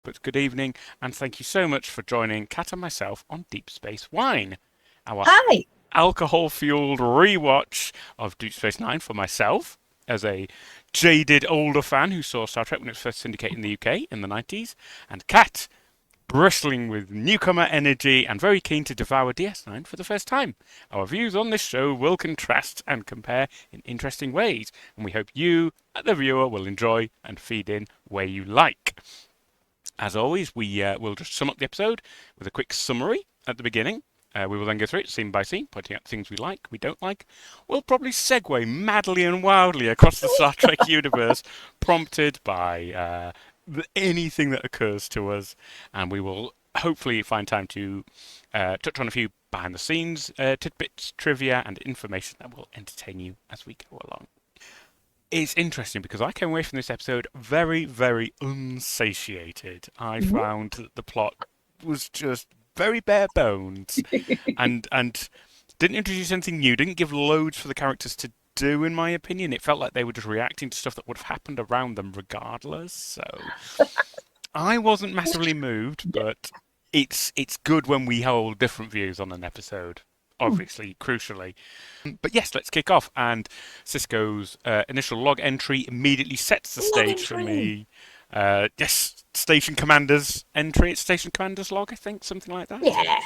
but good evening, and thank you so much for joining Kat and myself on Deep Space Wine, our Hi. alcohol-fueled rewatch of Deep Space Nine for myself as a jaded older fan who saw Star Trek when it was first syndicated in the UK in the 90s, and Kat, bristling with newcomer energy and very keen to devour DS9 for the first time. Our views on this show will contrast and compare in interesting ways, and we hope you, the viewer, will enjoy and feed in where you like. As always, we will just sum up the episode with a quick summary at the beginning. We will then go through it scene by scene, pointing out things we like, we don't like. We'll probably segue madly and wildly across the Star Trek universe, prompted by anything that occurs to us, and we will hopefully find time to touch on a few behind the scenes tidbits, trivia, and information that will entertain you as we go along. It's interesting because I came away from this episode very, very unsatiated. I Mhm. found that the plot was just very bare bones and didn't introduce anything new, didn't give loads for the characters to do, in my opinion. It felt like they were just reacting to stuff that would have happened around them regardless. So I wasn't massively moved, Yeah. but it's good when we hold different views on an episode. Hmm. Obviously, crucially. But yes, let's kick off. And Cisco's initial log entry immediately sets the Log stage for entry. me. Yes, station commander's entry. It's station commander's log, I think, something like that. Yeah.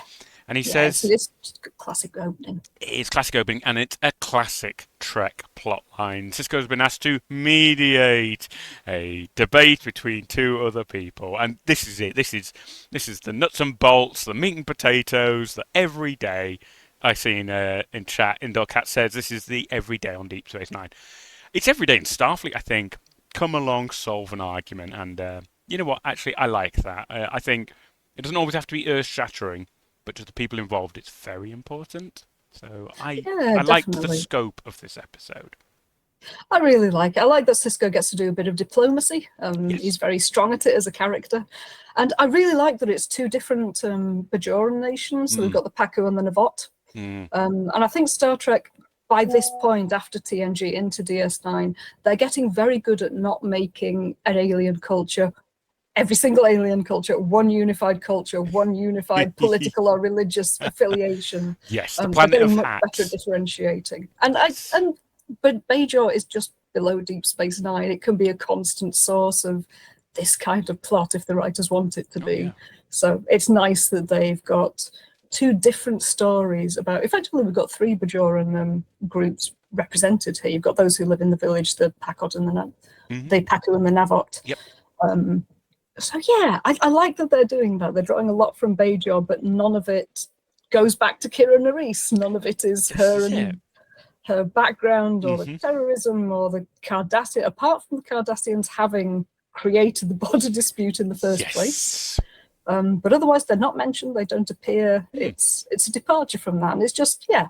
And he Yeah. So says this just a classic opening. it's classic opening, and it's a classic Trek plotline. Cisco's been asked to mediate a debate between two other people, and this is it. This is the nuts and bolts, the meat and potatoes, the everyday. I see in chat. Indoor Cat says this is the everyday on Deep Space Nine. It's everyday in Starfleet, I think. Come along, solve an argument, and you know what? Actually, I like that. I think it doesn't always have to be earth-shattering, but to the people involved, it's very important. So I Yeah, I liked the definitely. scope of this episode. I really like it. I like that Cisco gets to do a bit of diplomacy. He's Yes. very strong at it as a character. And I really like that it's two different Bajoran nations. So we've Mm, got the Paku and the Navot. mm, And I think Star Trek, by this point, after TNG into DS9, they're getting very good at not making an alien culture every single alien culture, one unified mm. political or religious affiliation. Yes, the They're planet of getting much better at hats. differentiating. And I Yes. and but Bajor is just below Deep Space Nine. It can be a constant source of this kind of plot if the writers want it to Oh yeah. be. So it's nice that they've got two different stories about. Effectively, we've got three Bajoran groups represented here. You've got those who live in the village, the Pakot and Hmm. the Paku and the Navot. Yep. Um, so yeah, I like that they're doing that. They're drawing a lot from Bajor, but none of it goes back to Kira Nerys. None of it is This her is it. and her background or the Hmm. terrorism or the Cardassian. Apart from the Cardassians having created the border dispute in the first place, Yes. but otherwise they're not mentioned. They don't appear. Hmm. It's a departure from that, and it's just yeah.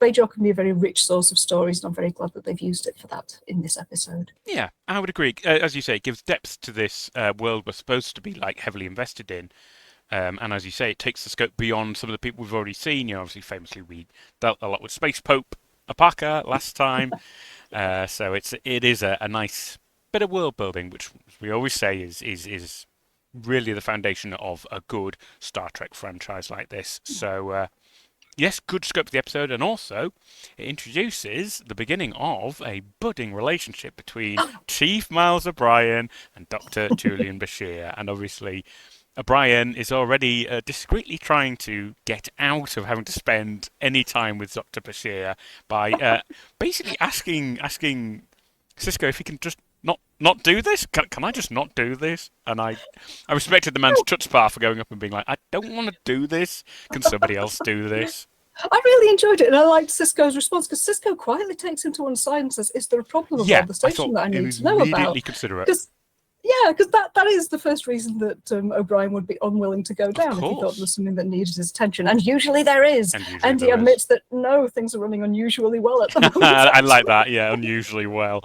Bajor can be a very rich source of stories, and I'm very glad that they've used it for that in this episode. Yeah, I would agree. As you say, it gives depth to this world we're supposed to be like heavily invested in. And as you say, it takes the scope beyond some of the people we've already seen. You know, obviously, famously, we dealt a lot with Space Pope Apaka last time. So it is a nice bit of world building, which we always say is really the foundation of a good Star Trek franchise like this. So yes, good scope of the episode, and also it introduces the beginning of a budding relationship between Chief Miles O'Brien and Dr. Julian Bashir, and obviously O'Brien is already discreetly trying to get out of having to spend any time with Dr. Bashir by basically asking Cisco if he can just not do this. Can I just not do this? And I respected the man's chutzpah for going up and being like, I don't want to do this. Can somebody else do this? I really enjoyed it, and I liked Cisco's response because Cisco quietly takes him to one side and says, "Is there a problem Yeah, aboard the I station thought that I it need was to know about?" immediately considerate. Because yeah, because that is the first reason that O'Brien would be unwilling to go Of down if he thought there course. was something that needed his attention, and usually there is. And usually And he there is. admits that no, things are running unusually well at the moment. I like Actually, that. Yeah, unusually well.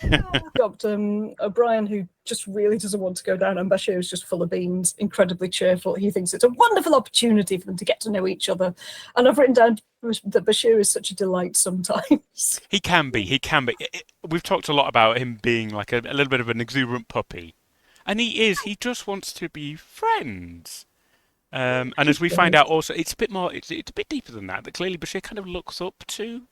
we've got O'Brien who just really doesn't want to go down, and Bashir is just full of beans, incredibly cheerful. He thinks it's a wonderful opportunity for them to get to know each other. And I've written down that Bashir is such a delight sometimes. He can be. He can be. We've talked a lot about him being like a little bit of an exuberant puppy. And he just wants to be friends. And as we find out also, it's a bit more, it's a bit deeper than that, that clearly Bashir kind of looks up to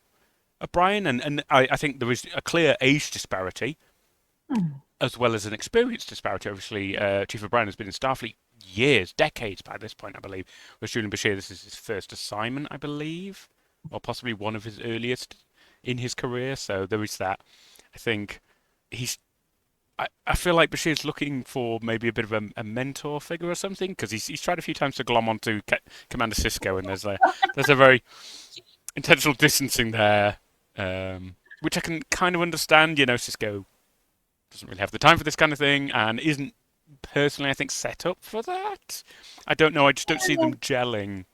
O'Brien, and I think there is a clear age disparity, as well as an experience disparity. Obviously, Chief O'Brien has been in Starfleet years, decades by this point, I believe. Whereas Julian Bashir, this is his first assignment, I believe, or possibly one of his earliest in his career. So there is that. I think he's. I feel like Bashir's looking for maybe a bit of a mentor figure or something, because he's tried a few times to glom onto Commander Sisko, and there's a very intentional distancing there, which I can kind of understand. You know, Sisko doesn't really have the time for this kind of thing, and isn't personally, I think, set up for that. I don't know. I just don't see them gelling.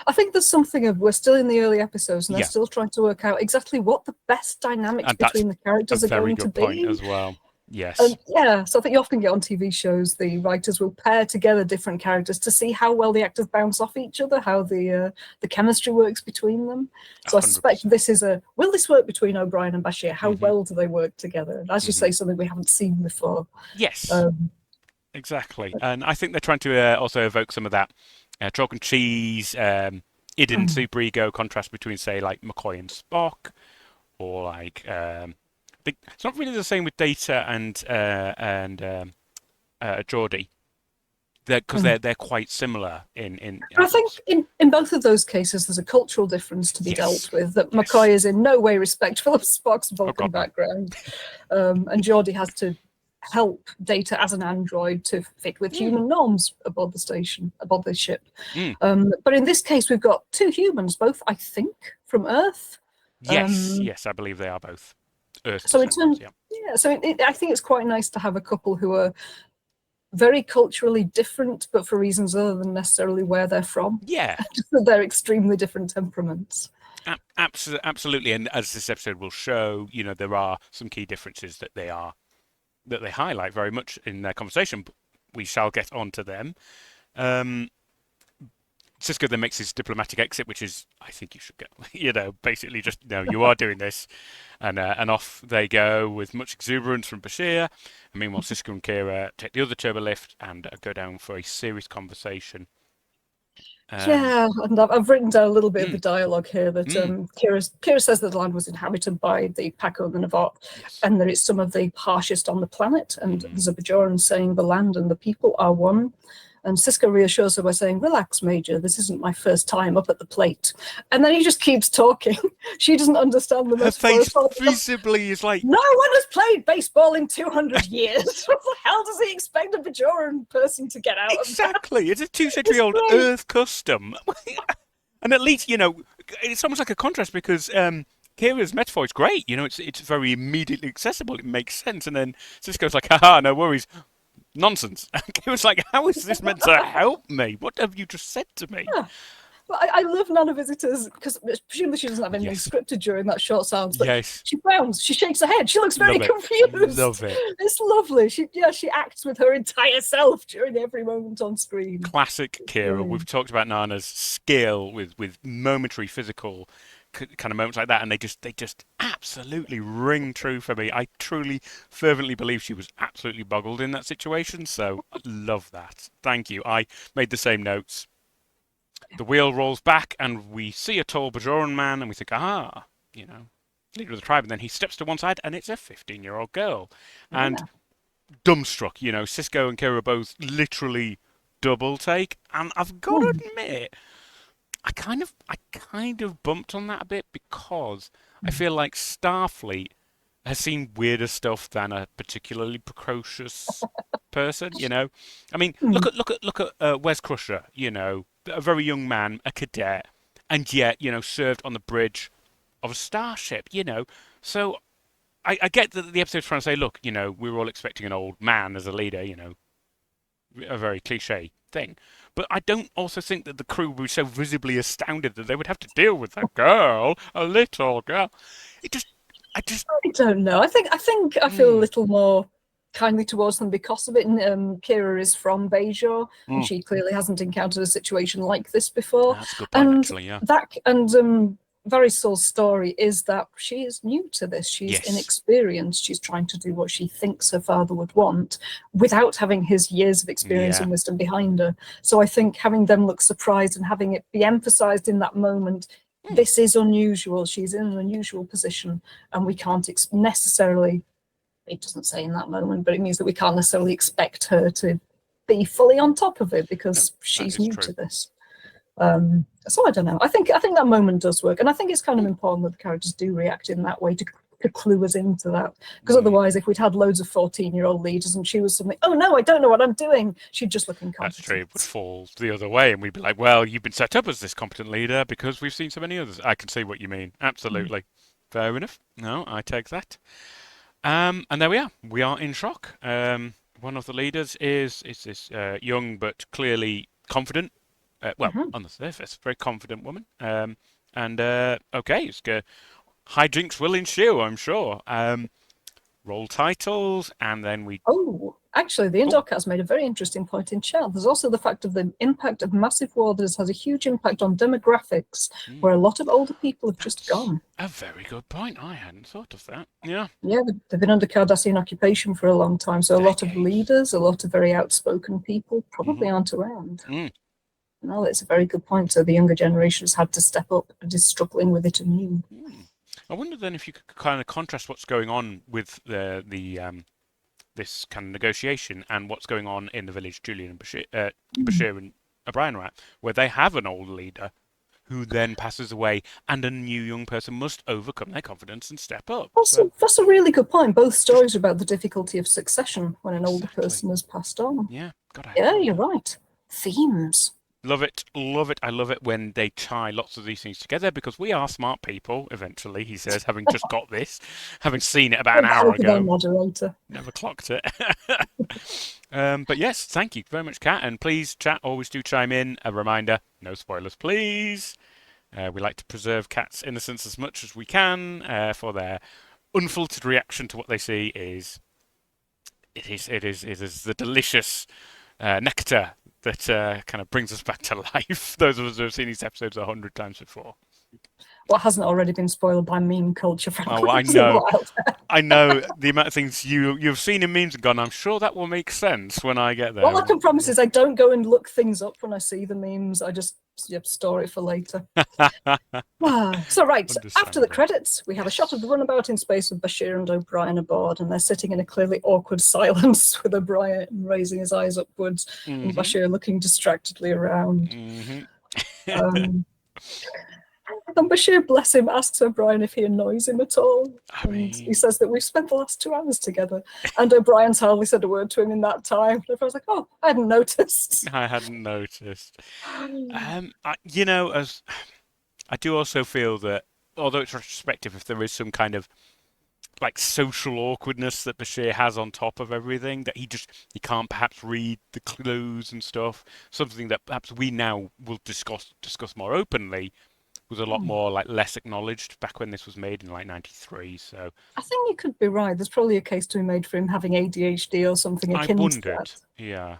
I think there's something of we're still in the early episodes, and they're Yeah. still trying to work out exactly what the best dynamics And that's between the characters a are very going to good point be. as well. Yes. And yeah, so I think you often get on TV shows, the writers will pair together different characters to see how well the actors bounce off each other, how the chemistry works between them. So I suspect 100%. this is will this work between O'Brien and Bashir? How well do they work together? And as you say, something we haven't seen before. Yes. Exactly. And I think they're trying to also evoke some of that chalk and cheese, Iden Super Ego contrast between, say, like McCoy and Spock, or like it's not really the same with Data and Geordie, because they're quite similar in I think in both of those cases, there's a cultural difference to be dealt with. That McCoy is in no way respectful of Spock's Vulcan background, and Geordie has to help Data as an android to fit with human norms aboard the station, aboard the ship. But in this case, we've got two humans, both I think from Earth. Yes, I believe they are both Earth. So in terms, I think it's quite nice to have a couple who are very culturally different, but for reasons other than necessarily where they're from. Yeah. They're extremely different temperaments. Absolutely. And as this episode will show, you know, there are some key differences that they highlight very much in their conversation. But we shall get on to them. Sisko then makes his diplomatic exit, which is, I think you should go. You know, basically just, no, you are doing this. And off they go with much exuberance from Bashir. And meanwhile, Sisko and Kira take the other turbo lift and go down for a serious conversation. Yeah, and I've written down a little bit of the dialogue here that Kira says that the land was inhabited by the Paco and the Navot, and that it's some of the harshest on the planet. And there's a Bajoran saying the land and the people are one. And Sisko reassures her by saying, "Relax, Major, this isn't my first time up at the plate." And then he just keeps talking. She doesn't understand the metaphor. Her face visibly is like... No one has played baseball in 200 years. What the hell does he expect a Bajoran person to get out of that? Exactly. It's a 2-century-old Earth custom. And at least, you know, it's almost like a contrast because... Kira's metaphor is great. You know, it's very immediately accessible. It makes sense. And then Sisko's like, haha, no worries. Nonsense. It was like, how is this meant to help me? What have you just said to me? Yeah. Well, I love Nana Visitors because presumably she doesn't have anything scripted during that short silence. But she frowns, she shakes her head, she looks very confused. Love it. It's lovely. She acts with her entire self during every moment on screen. Classic Kira. We've talked about Nana's skill with momentary physical kind of moments like that, and they just absolutely ring true for me. I truly, fervently believe she was absolutely boggled in that situation, so I love that. Thank you. I made the same notes. The wheel rolls back, and we see a tall Bajoran man, and we think, you know, leader of the tribe, and then he steps to one side, and it's a 15-year-old girl. And dumbstruck, you know, Sisko and Kira both literally double take, and I've got to admit, I kind of bumped on that a bit because I feel like Starfleet has seen weirder stuff than a particularly precocious person. You know, I mean, look at Wes Crusher. You know, a very young man, a cadet, and yet served on the bridge of a starship. You know, so I get that the episode's trying to say, look, we were all expecting an old man as a leader. A very cliche thing. But I don't also think that the crew were so visibly astounded that they would have to deal with a girl, a little girl. I don't know. I think I feel a little more kindly towards them because of it. And Kira is from Bajor, and she clearly hasn't encountered a situation like this before. That's a good point, actually. Yeah. Varisol's story is that she is new to this. She's Yes. inexperienced. She's trying to do what she thinks her father would want without having his years of experience Yeah. and wisdom behind her. So I think having them look surprised and having it be emphasized in that moment, this is unusual. She's in an unusual position, and we can't necessarily, it doesn't say in that moment, but it means that we can't necessarily expect her to be fully on top of it because she's new to this. So I don't know. I think that moment does work, and I think it's kind of important that the characters do react in that way to clue us into that. Because otherwise, if we'd had loads of 14-year-old leaders and she was suddenly, oh no, I don't know what I'm doing, she'd just look incompetent. That's true. It would fall the other way, and we'd be like, well, you've been set up as this competent leader because we've seen so many others. I can see what you mean. Absolutely. Fair enough. No, I take that. And there we are. We are in shock. One of the leaders is this young but clearly confident, on the surface, very confident woman. Okay, it's hijinks will ensue, I'm sure. Roll titles, and then we. Oh, actually, the Indorcast made a very interesting point in chat. There's also the fact of the impact of massive waters has a huge impact on demographics, where a lot of older people have just gone. A very good point. I hadn't thought of that. Yeah. Yeah, they've been under Cardassian occupation for a long time, so a lot of leaders, a lot of very outspoken people probably aren't around. No, that's a very good point. So the younger generation has had to step up and is struggling with it anew. I wonder then if you could kind of contrast what's going on with this kind of negotiation and what's going on in the village Julian and Bashir and O'Brien are at, where they have an old leader who then passes away and a new young person must overcome their confidence and step up. That's a really good point. Both stories are about the difficulty of succession when an older person has passed on. Yeah, you're right. Themes. Love it, love it. I love it when they tie lots of these things together because we are smart people, eventually, he says, having just got this, having seen it about an hour ago. Moderator. Never clocked it. But yes, thank you very much, Kat. And please, chat, always do chime in. A reminder, no spoilers, please. We like to preserve Kat's innocence as much as we can for their unfiltered reaction to what they see is the delicious nectar that kind of brings us back to life. Those of us who have seen these episodes 100 times before. What hasn't already been spoiled by meme culture? Oh, I know. I know the amount of things you've seen in memes and gone, I'm sure that will make sense when I get there. All I can promise is I don't go and look things up when I see the memes. I just store it for later. So after the credits, we have a shot of the runabout in space with Bashir and O'Brien aboard, and they're sitting in a clearly awkward silence with O'Brien raising his eyes upwards and Bashir looking distractedly around. And Bashir, bless him, asks O'Brien if he annoys him at all. He says that we've spent the last 2 hours together. And O'Brien's hardly said a word to him in that time. And I was like, oh, I hadn't noticed. I hadn't noticed. As I do also feel that, although it's retrospective, if there is some kind of like social awkwardness that Bashir has on top of everything, that he can't perhaps read the clues and stuff, something that perhaps we now will discuss more openly, was a lot more less acknowledged back when this was made in 93. So I think you could be right. There's probably a case to be made for him having ADHD or something akin to that. Yeah.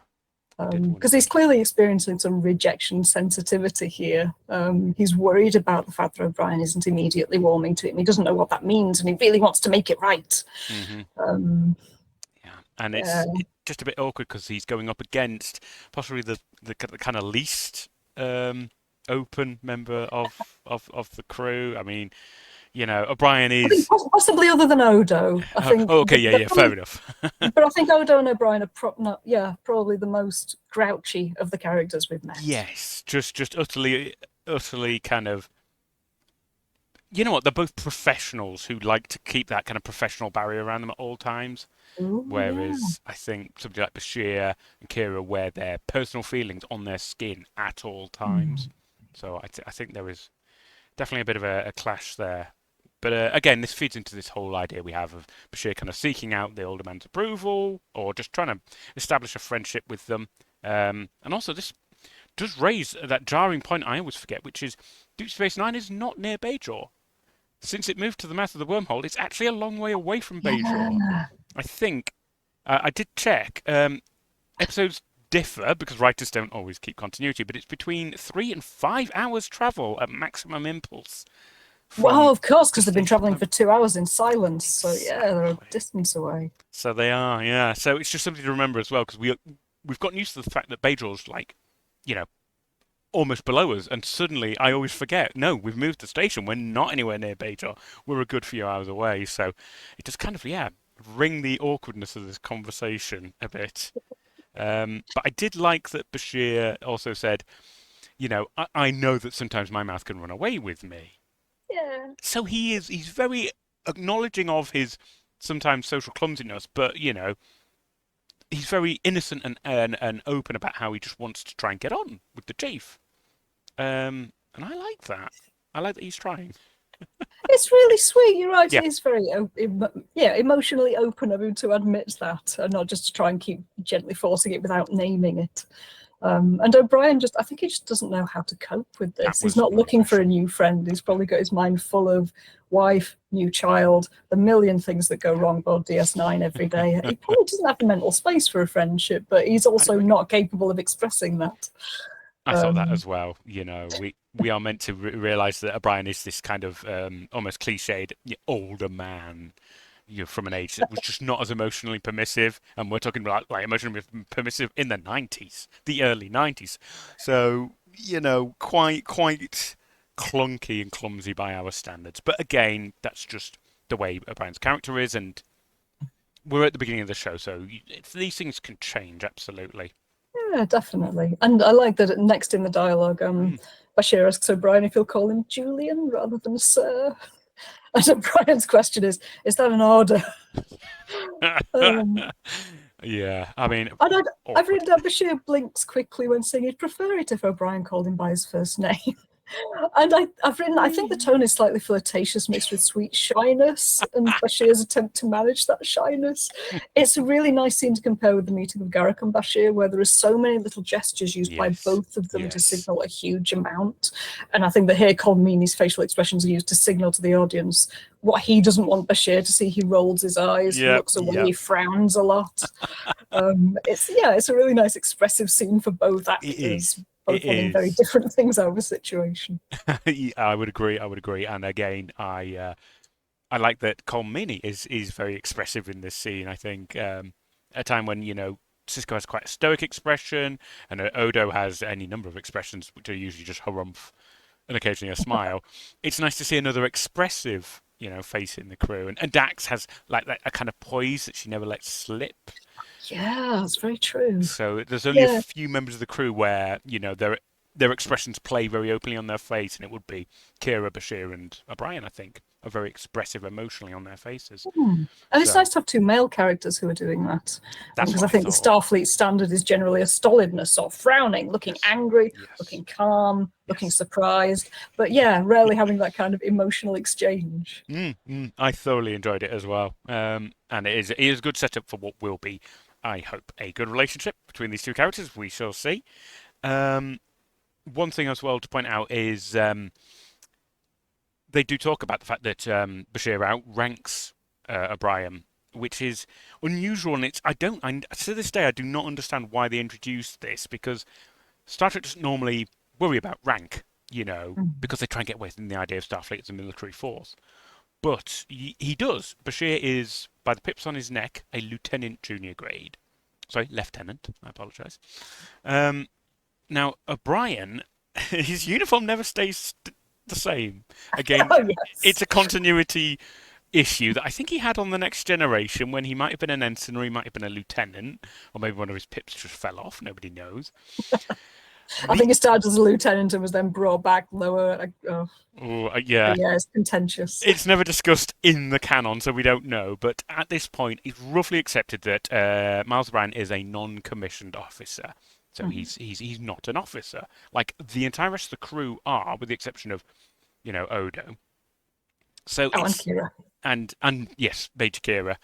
Because he's clearly experiencing some rejection sensitivity here. He's worried about the fact that O'Brien isn't immediately warming to him. He doesn't know what that means, and he really wants to make it right. And it's just a bit awkward because he's going up against possibly the kind of least open member of the crew. I mean, O'Brien is possibly other than Odo. I think. Fair enough. But I think Odo and O'Brien are probably the most grouchy of the characters we've met. Yes, just utterly kind of. You know what? They're both professionals who like to keep that kind of professional barrier around them at all times. Whereas I think somebody like Bashir and Kira wear their personal feelings on their skin at all times. So I think there is definitely a bit of a clash there. But again, this feeds into this whole idea we have of Bashir kind of seeking out the older man's approval or just trying to establish a friendship with them. And also this does raise that jarring point I always forget, which is Deep Space Nine is not near Bajor. Since it moved to the mouth of the wormhole, it's actually a long way away from Bajor. I think I did check. Episodes differ because writers don't always keep continuity, but it's between 3 and 5 hours travel at maximum impulse. Well, from of course, the because they've been station travelling home. for 2 hours in silence. So yeah, they're a Exactly. distance away. So they are, yeah. So it's just something to remember as well, because we've gotten used to the fact that Bajor's like, you know, almost below us, and suddenly I always forget. No, we've moved the station. We're not anywhere near Bajor. We're a good few hours away. So it just kind of, yeah, wring the awkwardness of this conversation a bit. But I did like that Bashir also said, I know that sometimes my mouth can run away with me. Yeah. So he's very acknowledging of his sometimes social clumsiness, but he's very innocent and open about how he just wants to try and get on with the chief. And I like that. I like that he's trying. It's really sweet. You're right. Yeah, It is very, emotionally open of him to admit that, and not just to try and keep gently forcing it without naming it. And O'Brien I think he just doesn't know how to cope with that this. He's was not my looking for a impression. new friend. He's probably got his mind full of wife, new child, the million things that go wrong aboard DS9 every day. He probably doesn't have the mental space for a friendship, but he's I'd also agree. not capable of expressing that. I thought that Um, as well. We are meant to realize that O'Brien is this kind of almost cliched older man, from an age that was just not as emotionally permissive, and we're talking about like emotionally permissive in the 90s, the early 90s. So quite clunky and clumsy by our standards. But again, that's just the way O'Brien's character is, and we're at the beginning of the show, so these things can change absolutely. yeah, definitely. And I like that next in the dialogue, Mm. Bashir asks O'Brien if he'll call him Julian rather than Sir. And O'Brien's question is that an order? Um, Yeah, I mean, and I've awkward. written down Bashir blinks quickly when saying he'd prefer it if O'Brien called him by his first name. And I've written, I think the tone is slightly flirtatious mixed with sweet shyness, and Bashir's attempt to manage that shyness. It's a really nice scene to compare with the meeting of Garak and Bashir, where there are so many little gestures used by Yes, both of them to yes, signal a huge amount. And I think that here Colmeany's facial expressions are used to signal to the audience what he doesn't want Bashir to see. He rolls his eyes, he yep, looks away, yep. he frowns a lot. It's a really nice expressive scene for both It actors, is. It both wanting very is. different things out of a situation. Yeah, I would agree. I would agree. And again, I like that Colmini is very expressive in this scene. I think at a time when Cisco has quite a stoic expression, and Odo has any number of expressions, which are usually just harumph and occasionally a smile. It's nice to see another expressive, face in the crew. And Dax has like that a kind of poise that she never lets slip. Yeah, that's very true. So there's only a Yeah. few members of the crew where their expressions play very openly on their face, and it would be Kira, Bashir, and O'Brien. I think are very expressive emotionally on their faces. And it's So nice to have two male characters who are doing that. that's Because what I I think the thought. Starfleet standard is generally a stolidness or frowning, looking Yes, angry, yes, looking calm, looking yes. surprised. But yeah, rarely having that kind of emotional exchange. I thoroughly enjoyed it as well. And it is a good setup for what will be, I hope, a good relationship between these two characters. We shall see. Um, One thing as well to point out is they do talk about the fact that Bashir outranks O'Brien, which is unusual, and to this day I do not understand why they introduced this, because Star Trek doesn't normally worry about rank, because they try and get away from the idea of Starfleet as a military force. But he does. Bashir is, by the pips on his neck, a lieutenant junior grade. Sorry, lieutenant. I apologise. Um, Now, O'Brien, his uniform never stays the same. Again, Oh, yes. it's a continuity issue that I think he had on the Next Generation when he might have been an ensign or he might have been a lieutenant, or maybe one of his pips just fell off. Nobody knows. I The think it started as a lieutenant and was then brought back lower. Yeah, Yeah, it's contentious. it's never discussed in the canon, so we don't know. But at this point, it's roughly accepted that Miles O'Brien is a non-commissioned officer. So Mhm. he's not an officer. Like the entire rest of the crew are, with the exception of Odo. So Oh, and it's Kira. and yes, Major Kira.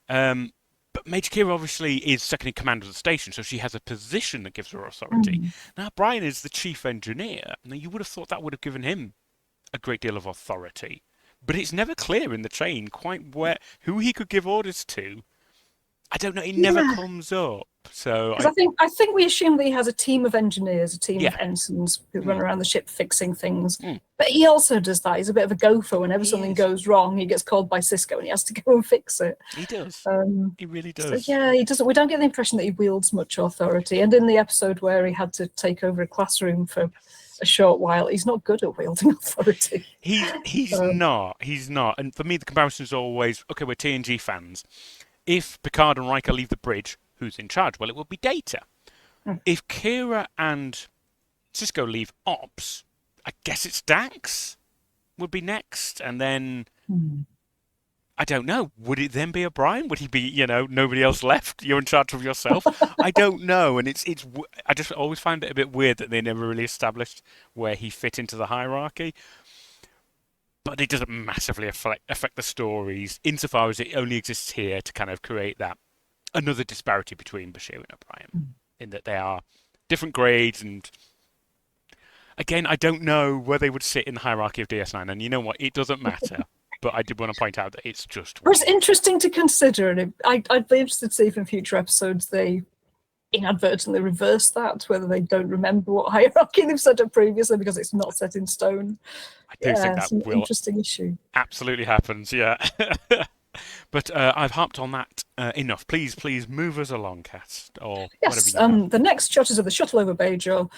Um, but Major Kira obviously is second in command of the station, so she has a position that gives her authority. Mm. Now Brian is the chief engineer. Now you would have thought that would have given him a great deal of authority, but it's never clear in the chain quite who he could give orders to. I don't know. It never Yeah, comes up. So because I think we assume that he has a team of engineers, a team of yeah. ensigns who run Mm, around the ship fixing things. mm. But he also does that. He's a bit of a gopher. Whenever He something is. goes wrong, he gets called by Cisco and he has to go and fix it. He does. Um, He really so does. yeah, he doesn't. We don't get the impression that he wields much authority. And in the episode where he had to take over a classroom for a short while, he's not good at wielding authority. He's Um, not. He's not. And for me, the comparison is always okay. We're TNG fans. If Picard and Riker leave the bridge, who's in charge? Well, it will be Data. If Kira and Cisco leave Ops, I guess it's Dax would be next, and then hmm. I don't know. Would it then be O'Brien? Would he be, nobody else left? You're in charge of yourself. I don't know, and it's. I just always find it a bit weird that they never really established where he fit into the hierarchy. But it doesn't massively affect the stories insofar as it only exists here to kind of create that another disparity between Bashir and O'Brien, in that they are different grades. And again, I don't know where they would sit in the hierarchy of DS9. And you know what? It doesn't matter. But I did want to point out that it's just But it's weird. interesting to consider, and I'd be interested to see if in future episodes they inadvertently reverse that, whether they don't remember what hierarchy they've set up previously because it's not set in stone. I do think Yeah, that it's an will interesting issue. absolutely happens. Yeah. But I've harped on that enough. Please move us along, Cat, or whatever Yes, you have. the next shot is of the shuttle over Bajor.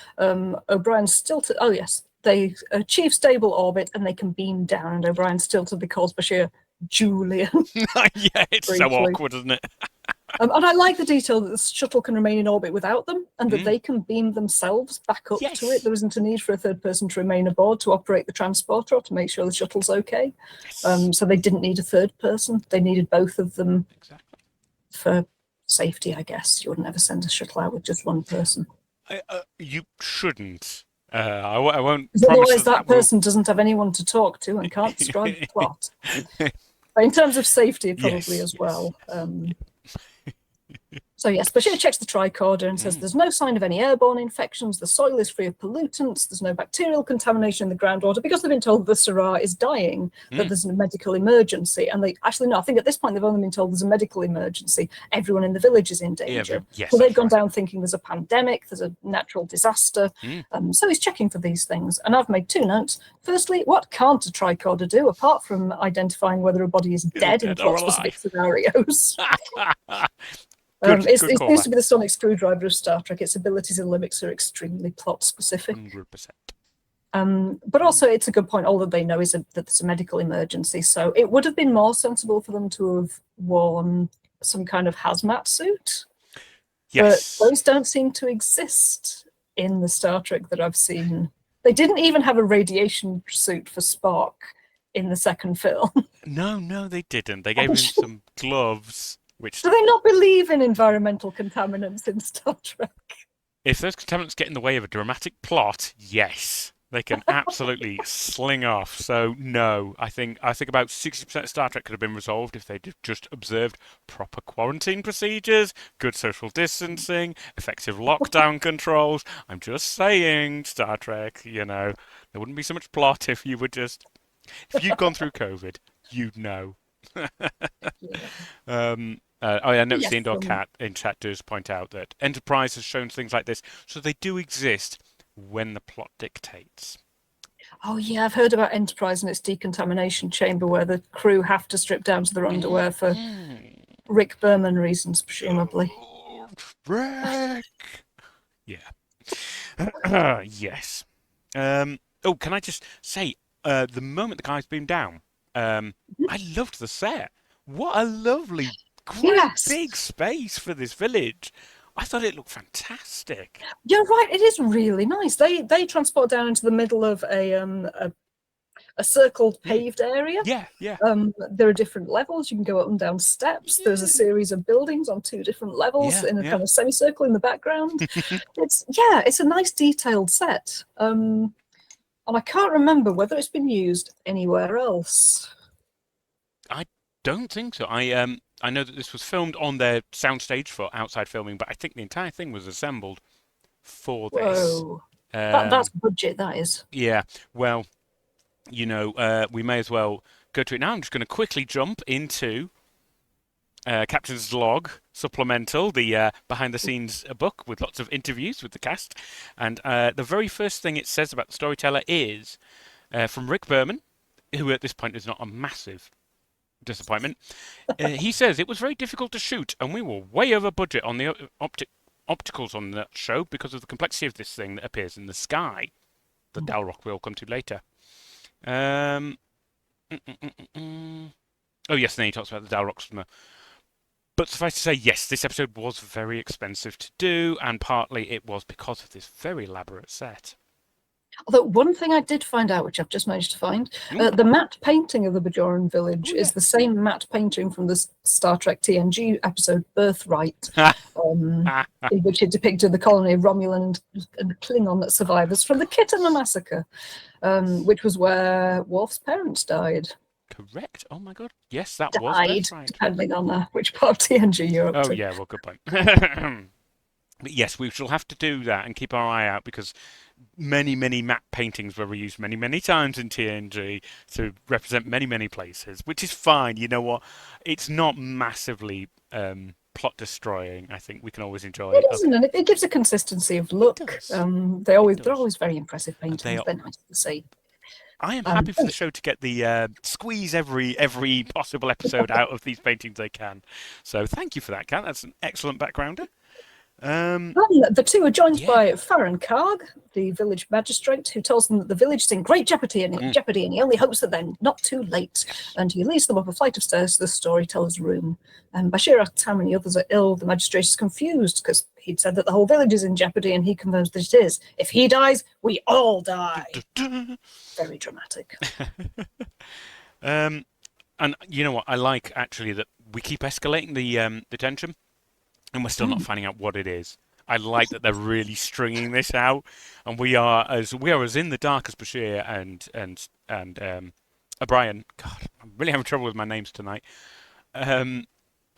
O'Brien's still to, oh yes, they achieve stable orbit and they can beam down, and O'Brien stilted calls Bashir Julian Yeah, it's so briefly. awkward, isn't it? And I like the detail that the shuttle can remain in orbit without them and that Mm. they can beam themselves back up to it. Yes. There isn't a need for a third person to remain aboard to operate the transporter or to make sure the shuttle's okay. Yes. So they didn't need a third person. They needed both of them Exactly. for safety, I guess. You would never send a shuttle out with just one person. You shouldn't. I won't Because promise otherwise that that that will. person doesn't have anyone to talk to and can't describe the plot. But in terms of safety, probably Yes. as Yes. well. So yes, Bashir checks the tricorder and says Mm. there's no sign of any airborne infections, the soil is free of pollutants, there's no bacterial contamination in the groundwater, because they've been told the Syrah is dying, that Mm. there's a medical emergency. And they actually, no, I think at this point they've only been told there's a medical emergency. Everyone in the village is in Yeah. danger. Yes, So they've that's gone right. down thinking there's a pandemic, there's a natural disaster. Mm. So he's checking for these things. And I've made two notes. Firstly, what can't a tricorder do apart from identifying whether a body is Is it dead in dead or plot-specific alive? scenarios? Good. It Good seems to callback. be the sonic screwdriver of Star Trek. Its abilities and limits are extremely plot specific. 100%. But also, it's a good point. All that they know is that there's a medical emergency. So it would have been more sensible for them to have worn some kind of hazmat suit. But Yes. those don't seem to exist in the Star Trek that I've seen. They didn't even have a radiation suit for Spock in the second film. No, they didn't. They gave him some gloves, which, Do they not believe in environmental contaminants in Star Trek? if those contaminants get in the way of a dramatic plot, yes, they can absolutely sling off. So no, I think about 60% of Star Trek could have been resolved if they'd just observed proper quarantine procedures, good social distancing, effective lockdown controls. I'm just saying, Star Trek, there wouldn't be so much plot if you'd gone through COVID, you'd know. Yeah. I noticed Yes. the indoor cat in chat does point out that Enterprise has shown things like this, so they do exist when the plot dictates. Oh yeah, I've heard about Enterprise and its decontamination chamber where the crew have to strip down to their underwear for Rick Berman reasons, presumably. Oh, Rick! Yeah. Yes. Can I just say, the moment the guys beamed down, I loved the set. What a lovely, great Yes. big space for this village. I thought it looked fantastic. You're right, it is really nice. They transport down into the middle of a circled paved area. Yeah, yeah. There are different levels. You can go up and down steps. There's a series of buildings on two different levels in a kind of semicircle in the background. It's a nice detailed set. And I can't remember whether it's been used anywhere else. I don't think so. I know that this was filmed on their soundstage for outside filming, but I think the entire thing was assembled for this. Whoa. That's budget, that is. Yeah. Well, we may as well go to it now. I'm just going to quickly jump into Captain's Log supplemental, the behind-the-scenes book with lots of interviews with the cast. And the very first thing it says about the Storyteller is from Rick Berman, who at this point is not a massive disappointment. He says it was very difficult to shoot, and we were way over budget on the opticals on that show because of the complexity of this thing that appears in the sky. The Dalrock we'll come to later. Um, Oh yes, then he talks about the Dalrocks from the. But suffice to say, yes, this episode was very expensive to do, and partly it was because of this very elaborate set. Although one thing I did find out, which I've just managed to find, the matte painting of the Bajoran village is the same matte painting from the Star Trek TNG episode Birthright, in which it depicted the colony of Romulan and Klingon survivors from the Kitana massacre, which was where Worf's parents died. Correct. Oh my god. Yes, that was Birthright. Depending on which part of TNG you're up to. Oh yeah, well, good point. But yes, we shall have to do that and keep our eye out because many matte paintings were reused many times in TNG to represent many places, which is fine. You know what? It's not massively plot destroying. I think we can always enjoy it. Isn't, and it gives a consistency of look. They're always very impressive paintings. They're nice to see. I am happy for the show to get the squeeze every possible episode out of these paintings they can. So thank you for that, Kat. That's an excellent backgrounder. The two are joined by Farron Karg, the village magistrate, who tells them that the village is in great jeopardy and he only hopes that they're not too late. And he leads them up a flight of stairs to the storyteller's room. And Bashir asks how many others are ill. The magistrate is confused because he'd said that the whole village is in jeopardy, and he confirms that it is. If he dies, we all die. Very dramatic. And you know what? I like actually that we keep escalating the tension. And we're still not finding out what it is. I like that they're really stringing this out, and we are as in the dark as Bashir and O'Brien. God, I'm really having trouble with my names tonight. And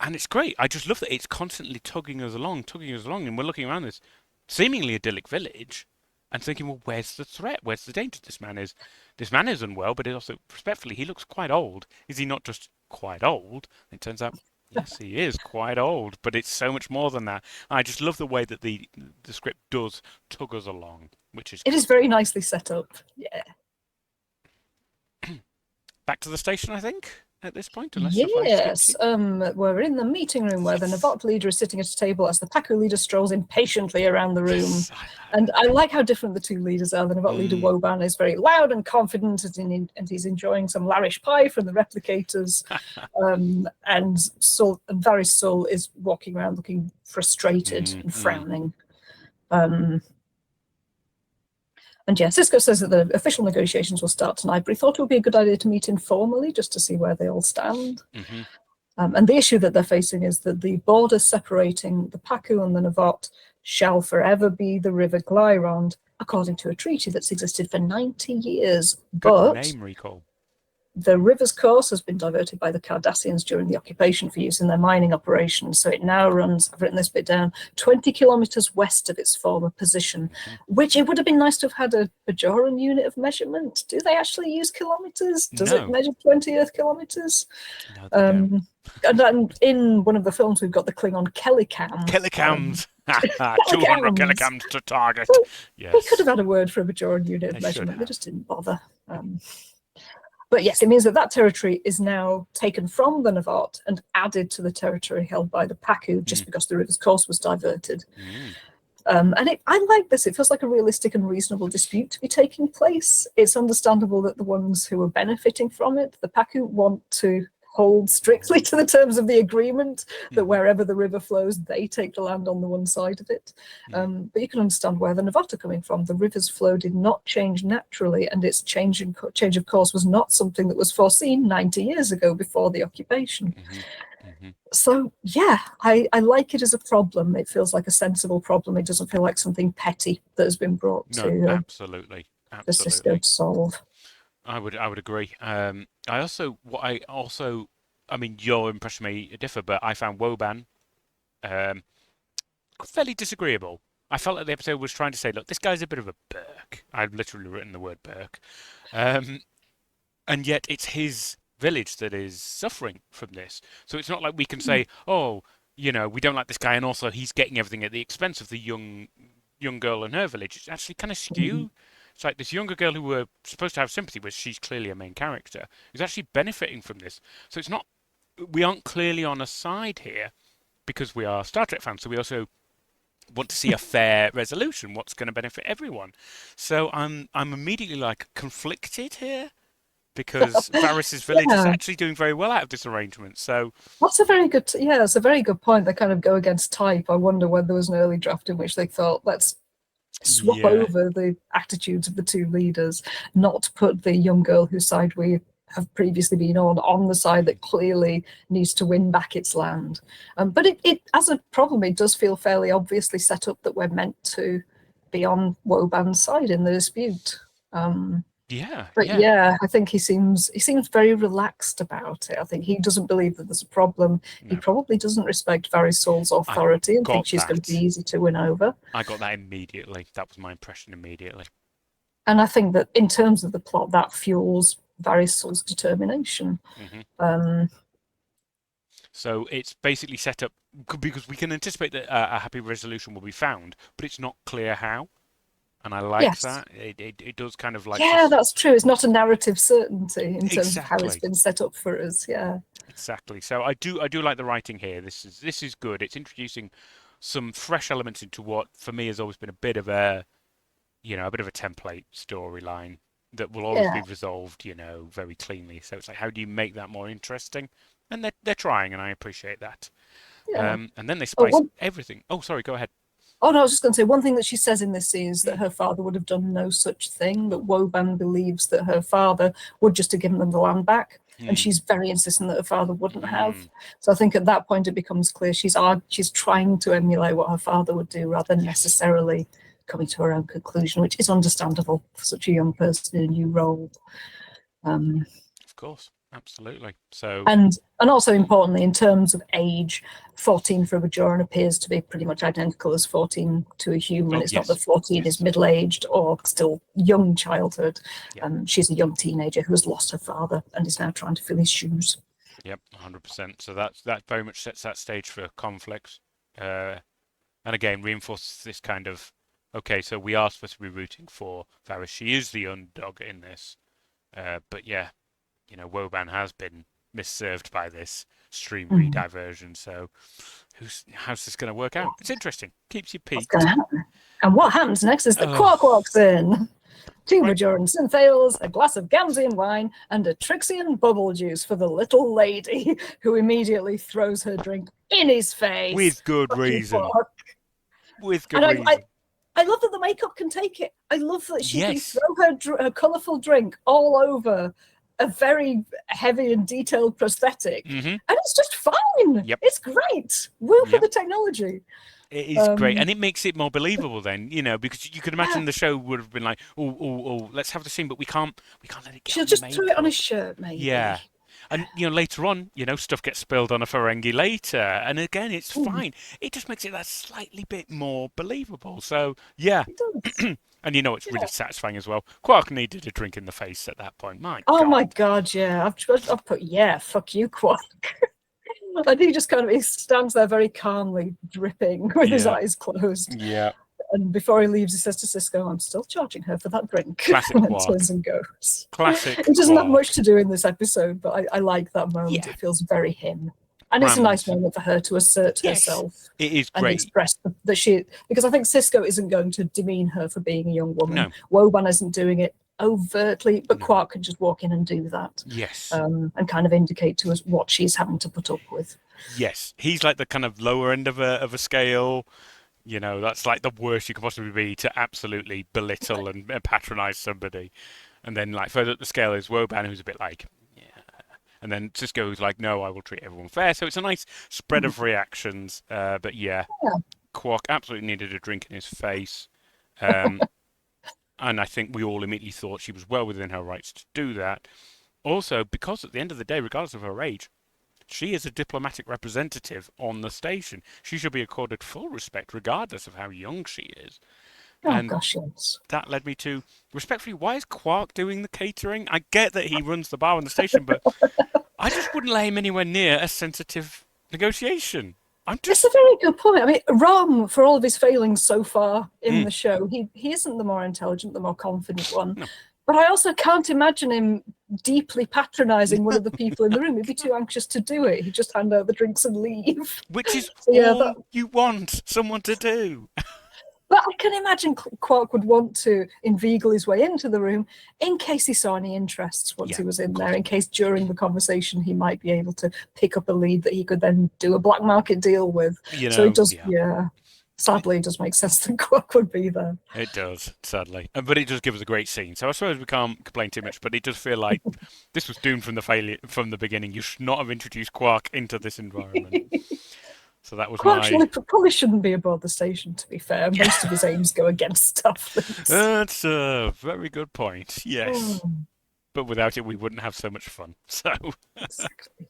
it's great. I just love that it's constantly tugging us along, and we're looking around this seemingly idyllic village, and thinking, well, where's the threat? Where's the danger? This man is unwell, but also respectfully, he looks quite old. Is he not just quite old? It turns out. Yes, he is quite old, but it's so much more than that. I just love the way that the script does tug us along, which is. It is very nicely set up. Yeah. Back to the station, I think, at this point. Yes, we're in the meeting room where the Navot leader is sitting at a table as the Paku leader strolls impatiently around the room. Yes, and I like how different the two leaders are. The Navot leader, Woban, is very loud and confident, and he's enjoying some lavish pie from the replicators. And Varys Sul is walking around looking frustrated and frowning. And yeah, Cisco says that the official negotiations will start tonight, but he thought it would be a good idea to meet informally just to see where they all stand. And the issue that they're facing is that the border separating the Paku and the Navot shall forever be the River Glyrond, according to a treaty that's existed for 90 years. Good name recall. The river's course has been diverted by the Cardassians during the occupation for use in their mining operations, so it now runs, I've written this bit down, 20 kilometres west of its former position, which it would have been nice to have had a Bajoran unit of measurement. Do they actually use kilometres? Does it measure 20 Earth kilometres? No, and then in one of the films, we've got the Klingon Kellicam. Kellicams! 200 Kellicams to target. Well, yes. We could have had a word for a Bajoran unit of measurement. They just didn't bother. But yes, it means that territory is now taken from the Navot and added to the territory held by the Paku just because the river's course was diverted. And I like this. It feels like a realistic and reasonable dispute to be taking place. It's understandable that the ones who are benefiting from it, the Paku, want to hold strictly to the terms of the agreement that wherever the river flows, they take the land on the one side of it. But you can understand where the Navot are coming from. The river's flow did not change naturally, and its change of course was not something that was foreseen 90 years ago before the occupation. So yeah, I like it as a problem. It feels like a sensible problem. It doesn't feel like something petty that has been brought to absolutely the Cisco to solve. I would agree. I mean, your impression may differ, but I found Woban fairly disagreeable. I felt like the episode was trying to say, look, this guy's a bit of a Burke. I've literally written the word Burke. And yet it's his village that is suffering from this. So it's not like we can say, oh, we don't like this guy, and also he's getting everything at the expense of the young girl in her village. It's actually kind of Mhm. skewed. It's like this younger girl who we're supposed to have sympathy with, she's clearly a main character, is actually benefiting from this. So it's not, we aren't clearly on a side here because we are Star Trek fans. So we also want to see a fair resolution, what's going to benefit everyone. So I'm immediately like conflicted here because Varys's village is Yeah, actually doing very well out of this arrangement. So that's a very good. Yeah, it's a very good point. They kind of go against type. I wonder whether there was an early draft in which they thought, let's swap yeah, over the attitudes of the two leaders, not put the young girl whose side we have previously been on the side that clearly needs to win back its land. But it, as a problem, it does feel fairly obviously set up that we're meant to be on Woban's side in the dispute. yeah, But yeah. yeah, I think he seems very relaxed about it. I think he doesn't believe that there's a problem. He No, probably doesn't respect Varys Saul's I authority and got thinks she's going to be that. easy to win over. I got that immediately. That was my impression immediately. And I think that in terms of the plot, that fuels Varys Saul's determination. Hmm. Um, So it's basically set up because we can anticipate that a happy resolution will be found, but it's not clear how. And I like yes, that. It does kind of like yeah, that's true. It's not a narrative certainty in terms of how it's exactly. been set up for us. Yeah, Exactly. So I do like the writing here. This is good. It's introducing some fresh elements into what for me has always been a bit of a template storyline that will always yeah, be resolved, very cleanly. So it's like how do you make that more interesting? And they're trying, and I appreciate that. yeah. And then they Oh, spice one, everything. Oh, sorry, go ahead. Oh no, I was just going to say one thing that she says in this scene is that Mm. her father would have done no such thing. That Woban believes that her father would just have given them the land back, and Mm. she's very insistent that her father wouldn't have. Mm. So I think at that point it becomes clear she's trying to emulate what her father would do rather than Yes, necessarily coming to her own conclusion, which is understandable for such a young person in a new role. Um, of course, absolutely. So, and also importantly, in terms of age, 14 for a Bajoran appears to be pretty much identical as 14 to a human. oh It's not that yes, 14 is yes, middle-aged or still young childhood. yeah. She's a young teenager who has lost her father and is now trying to fill his shoes. Yep, 100%. So that very much sets that stage for conflict, uh, and again reinforces this kind of okay. So we are supposed to be rooting for Varys. She is the underdog in this, but yeah, Woban has been misserved by this stream Mm. rediversion. So how's this going to work out? It's interesting. Keeps you What's going peaked. to happen? And what happens next is the Oh, Quark walks in. Two right. Bajoran synthales, a glass of Gamsian wine, and a Trixian bubble juice for the little lady, who immediately throws her drink in his face. With good Fucking reason. Quark. With good And reason. I love that the makeup can take it. I love that she can Yes. throw her colourful drink all over a very heavy and detailed prosthetic, Hmm. and it's just fine. Yep. It's great. Woo for Yep. the technology. It is great, Um, and it makes it more believable. Then because you could yeah, imagine the show would have been like, oh, let's have the scene, but we can't let it get she'll on the just throw it on his makeup. shirt, maybe. Yeah, and later on, stuff gets spilled on a Ferengi later, and again, it's Mm, fine. It just makes it that slightly bit more believable. So yeah, it does. and it's really Yeah. satisfying as well. Quark needed a drink in the face at that point. My Oh my God. god, yeah. I've put yeah, fuck you, Quark. And he just he stands there very calmly, dripping with his Yeah. eyes closed. Yeah. And before he leaves, he says to Cisco, I'm still charging her for that drink. Classic And then Quark. turns and goes. Classic He doesn't have much Quark. to do in this episode, but I like that moment. Yeah. It feels very him. And it's a nice Grand. moment for her to assert Yes, herself it is and great. express that she, because I think Cisco isn't going to demean her for being a young woman. No. Woban isn't doing it overtly, but No. Quark can just walk in and do that, Yes. and kind of indicate to us what she's having to put up with. Yes. He's like the kind of lower end of a scale. That's like the worst you could possibly be to absolutely belittle and patronize somebody. And then like further up the scale is Woban, who's a bit like, yeah. And then Cisco, who's like, no, I will treat everyone fair. So it's a nice spread of reactions. But yeah, Yeah. Quark absolutely needed a drink in his face. Um, and I think we all immediately thought she was well within her rights to do that. Also, because at the end of the day, regardless of her age, she is a diplomatic representative on the station. She should be accorded full respect, regardless of how young she is. Oh And gosh, yes. that led me to, respectfully, why is Quark doing the catering? I get that he runs the bar in the station, but I just wouldn't let him anywhere near a sensitive negotiation. I'm It's a just. very good point. I mean, Rom, for all of his failings so far in Mm, the show, he isn't the more intelligent, the more confident one. no. But I also can't imagine him deeply patronising one of the people in the room. He'd be too anxious to do it. He'd just hand out the drinks and leave. Which is So yeah, all you want someone to do. but I can imagine Quark would want to inveigle his way into the room in case he saw any interests once Yeah, he was in of there, course. in case during the conversation he might be able to pick up a lead that he could then do a black market deal with. So it does, Yeah. yeah. Sadly, it does make sense that Quark would be there. It does, sadly. But it does give us a great scene. So I suppose we can't complain too much, but it does feel like this was doomed from the failure from the beginning. You should not have introduced Quark into this environment. So that was Quark my. probably shouldn't be aboard the station, to be fair. Most of his aims go against Starfleet. That's a very good point. Yes. Oh, But without it, we wouldn't have so much fun. So. exactly.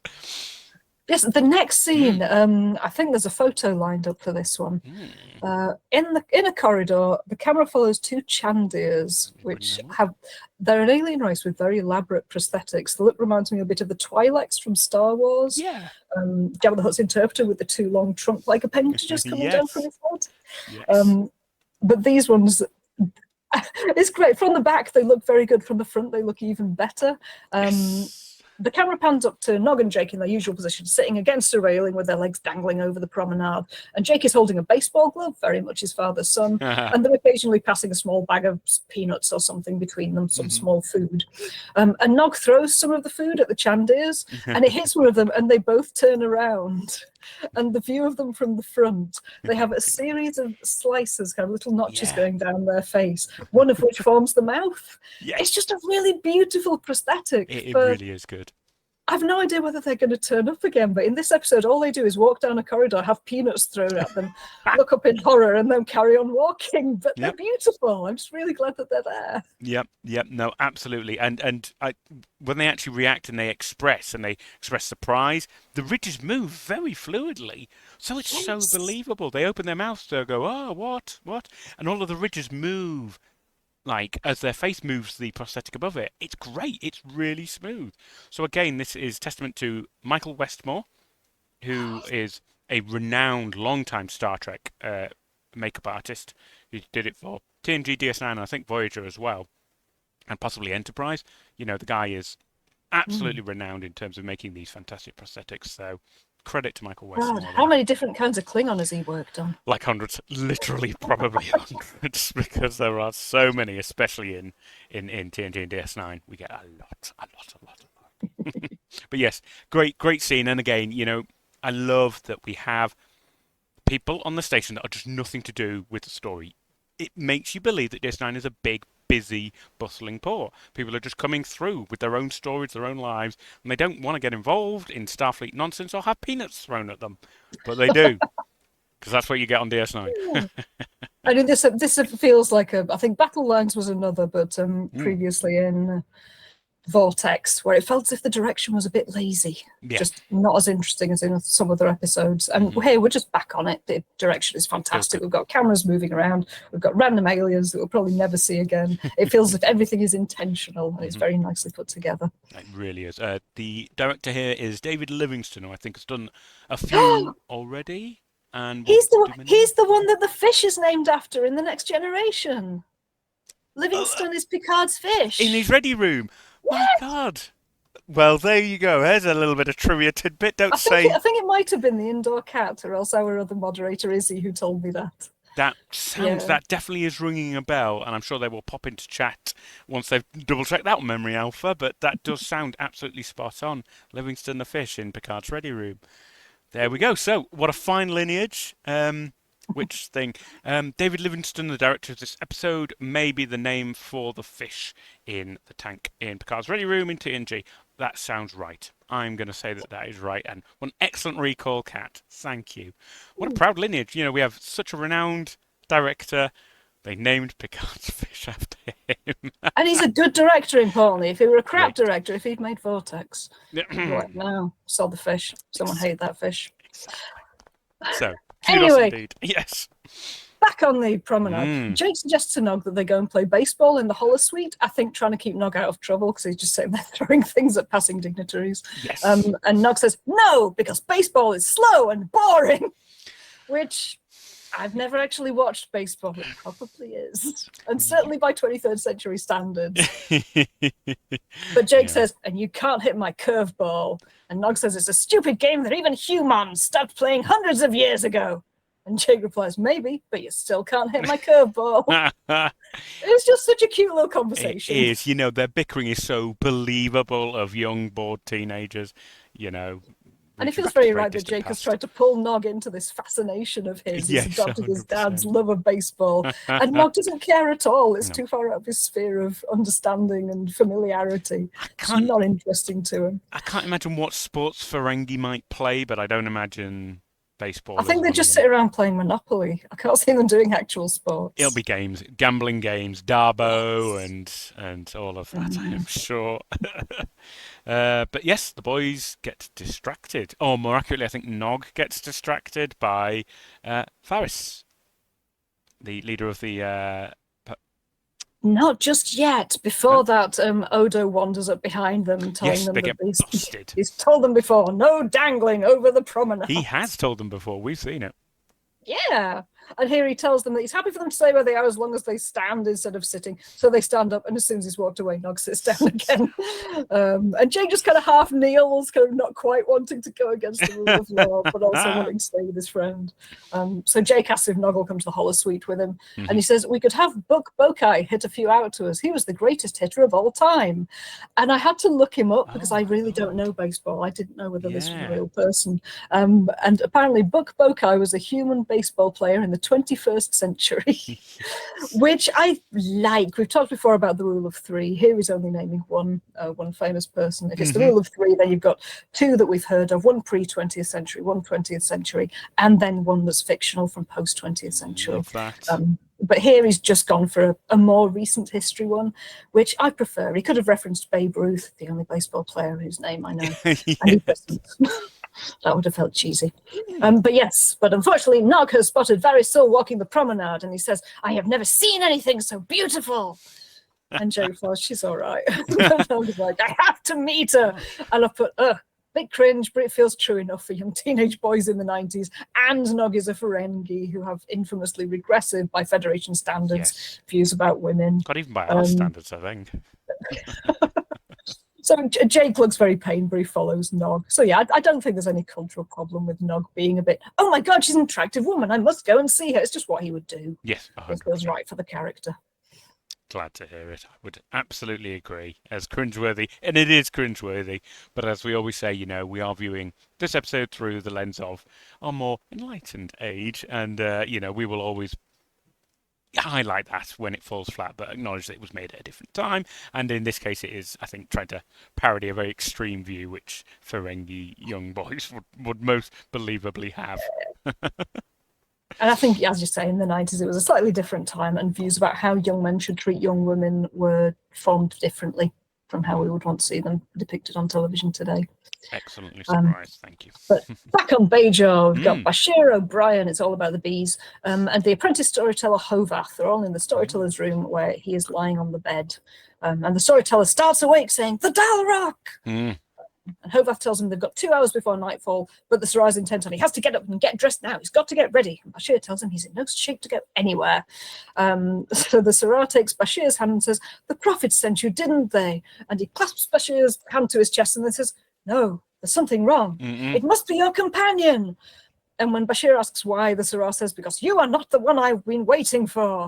Yes, the next scene. Mm. I think there's a photo lined up for this one. Mm. In a corridor, the camera follows two Chandiers, Bring which them up. have they're an alien race with very elaborate prosthetics. The look reminds me a bit of the Twi'leks from Star Wars. Yeah. Jabba the Hutt's interpreter with the two long trunk-like appendages coming down from Yes. his head. Yes. But these ones, it's great. From the back, they look very good. From the front, they look even better. Yes. The camera pans up to Nog and Jake in their usual position, sitting against a railing with their legs dangling over the promenade. And Jake is holding a baseball glove, very much his father's son, and they're occasionally passing a small bag of peanuts or something between them, some small food. And Nog throws some of the food at the Chandiers, and it hits one of them, and they both turn around. And the view of them from the front, they have a series of slices, kind of little notches Yeah. going down their face, one of which forms the mouth. Yeah. It's just a really beautiful prosthetic. It really is good. I've no idea whether they're going to turn up again, but in this episode, all they do is walk down a corridor, have peanuts thrown at them, look up in horror, and then carry on walking. But they're beautiful. I'm just really glad that they're there. Yep. No, absolutely. And when they actually react and they express surprise, the ridges move very fluidly. So it's so believable. They open their mouths, they'll go, oh, what? And all of the ridges move. Like, as their face moves the prosthetic above it. It's great. It's really smooth. So again, this is testament to Michael Westmore, who is a renowned, long-time Star Trek makeup artist. He did it for TNG, DS9, and I think Voyager as well, and possibly Enterprise. You know, the guy is absolutely renowned in terms of making these fantastic prosthetics. So credit to Michael Westmore. God, how many different kinds of Klingon has he worked on? Like hundreds, literally, probably hundreds, because there are so many, especially in TNG and DS9. We get a lot. But yes, great scene. And again, you know, I love that we have people on the station that are just nothing to do with the story. It makes you believe that DS9 is a big, busy, bustling port. People are just coming through with their own stories, their own lives, and they don't want to get involved in Starfleet nonsense or have peanuts thrown at them. But they do, because that's what you get on DS9. I mean, this feels like I think Battle Lines was another, but previously in Vortex, where it felt as if the direction was a bit lazy, just not as interesting as in some other episodes. And hey, we're just back on it. The direction is fantastic. We've got cameras moving around. We've got random aliens that we'll probably never see again. It feels as if everything is intentional and it's very nicely put together. It really is. The director here is David Livingston, who I think has done a few already. And he's the one that the fish is named after in The Next Generation. Livingston is Picard's fish. In his ready room. My God. Well, there you go. There's a little bit of trivia tidbit. I think it might have been the indoor cat, or else our other moderator, Izzy, who told me that. That sounds. That definitely is ringing a bell, and I'm sure they will pop into chat once they've double-checked that memory alpha, but that does sound absolutely spot on. Livingston the fish in Picard's ready room. There we go. So, what a fine lineage. Which thing? David Livingston, the director of this episode, may be the name for the fish in the tank in Picard's ready room in TNG. That sounds right. I'm going to say that is right. And what an excellent recall, Kat. Thank you. What a proud lineage. You know, we have such a renowned director. They named Picard's fish after him. And he's a good director, importantly. If he were a crap director, if he'd made Vortex, like, no, saw the fish. Someone hate that fish. Exactly. So, anyway, indeed. Yes. back on the promenade, Mm. Jake suggests to Nog that they go and play baseball in the holosuite. I think trying to keep Nog out of trouble because he's just sitting there throwing things at passing dignitaries. Yes. And Nog says, no, because baseball is slow and boring, which I've never actually watched baseball. It probably is. And certainly by 23rd century standards. But Jake says, and you can't hit my curveball. And Nog says, it's a stupid game that even humans stopped playing hundreds of years ago. And Jake replies, maybe, but you still can't hit my curveball. It's just such a cute little conversation. It is. Their bickering is so believable of young, bored teenagers, And it reaching feels back to very the right that distant Jake has past. tried to pull Nog into this fascination of his. He's Yes, adopted his dad's 100%. love of baseball. And Nog doesn't care at all. It's No. too far out of his sphere of understanding and familiarity. It's can't- not interesting to him. I can't imagine what sports Ferengi might play, but I don't imagine baseball. I think is they one just of sit them. around playing Monopoly. I can't see them doing actual sports. It'll be games, gambling games, Darbo, and all of that. I am sure. But yes, the boys get distracted, or more accurately, I think Nog gets distracted by Faris, the leader of the. Not just yet. Before that, Odo wanders up behind them, telling Yes, them they that get busted. he's told them before, no dangling over the promenade. He has told them before. We've seen it. Yeah. And here he tells them that he's happy for them to stay where they are as long as they stand instead of sitting. So they stand up, and as soon as he's walked away, Nog sits down again. And Jake just kind of half kneels, kind of not quite wanting to go against the rule of law, but also wanting to stay with his friend. So Jake asks if Nog will come to the holosuite with him. And he says, we could have Buck Bokai hit a few out to us. He was the greatest hitter of all time. And I had to look him up because I really don't know baseball. I didn't know whether this was a real person. And apparently Buck Bokai was a human baseball player in the 21st century, which I like. We've talked before about the rule of three. Here he's only naming one famous person. If it's the rule of three, then you've got two that we've heard of, one pre-20th century, one 20th century, and then one that's fictional from post-20th century. Love that. But here he's just gone for a more recent history one, which I prefer. He could have referenced Babe Ruth, the only baseball player whose name I know. And he doesn't. That would have felt cheesy. But unfortunately, Nog has spotted Varys still walking the promenade, and he says, I have never seen anything so beautiful. And Joe replies, she's all right. Nog is like, I have to meet her. And I put, bit cringe, but it feels true enough for young teenage boys in the 90s. And Nog is a Ferengi who have infamously regressive, by Federation standards, views about women. God, even by our standards, I think. So Jake looks very pained, but he follows Nog. So yeah, I don't think there's any cultural problem with Nog being a bit, oh my God, she's an attractive woman. I must go and see her. It's just what he would do. Yes, It feels right for the character. Glad to hear it. I would absolutely agree. As cringeworthy, and it is cringeworthy, but as we always say, we are viewing this episode through the lens of our more enlightened age, and we will always highlight that when it falls flat, but acknowledge that it was made at a different time. And in this case, it is, I think, trying to parody a very extreme view, which Ferengi young boys would most believably have. And I think, as you say, in the 90s, it was a slightly different time, and views about how young men should treat young women were formed differently from how we would want to see them depicted on television today. Excellently summarised, thank you. But back on Bajor, we've got Bashir, O'Brien, it's all about the bees, and the apprentice storyteller Hovath. They're all in the storyteller's room where he is lying on the bed. And the storyteller starts awake saying, the Dal'Rok! And Hovath tells him they've got 2 hours before nightfall, but the Sarai's intent on he has to get up and get dressed now. He's got to get ready. And Bashir tells him he's in no shape to go anywhere. So the Sarai takes Bashir's hand and says, the prophets sent you, didn't they? And he clasps Bashir's hand to his chest and then says, no, there's something wrong. It must be your companion. And when Bashir asks why, the Sarai says, because you are not the one I've been waiting for.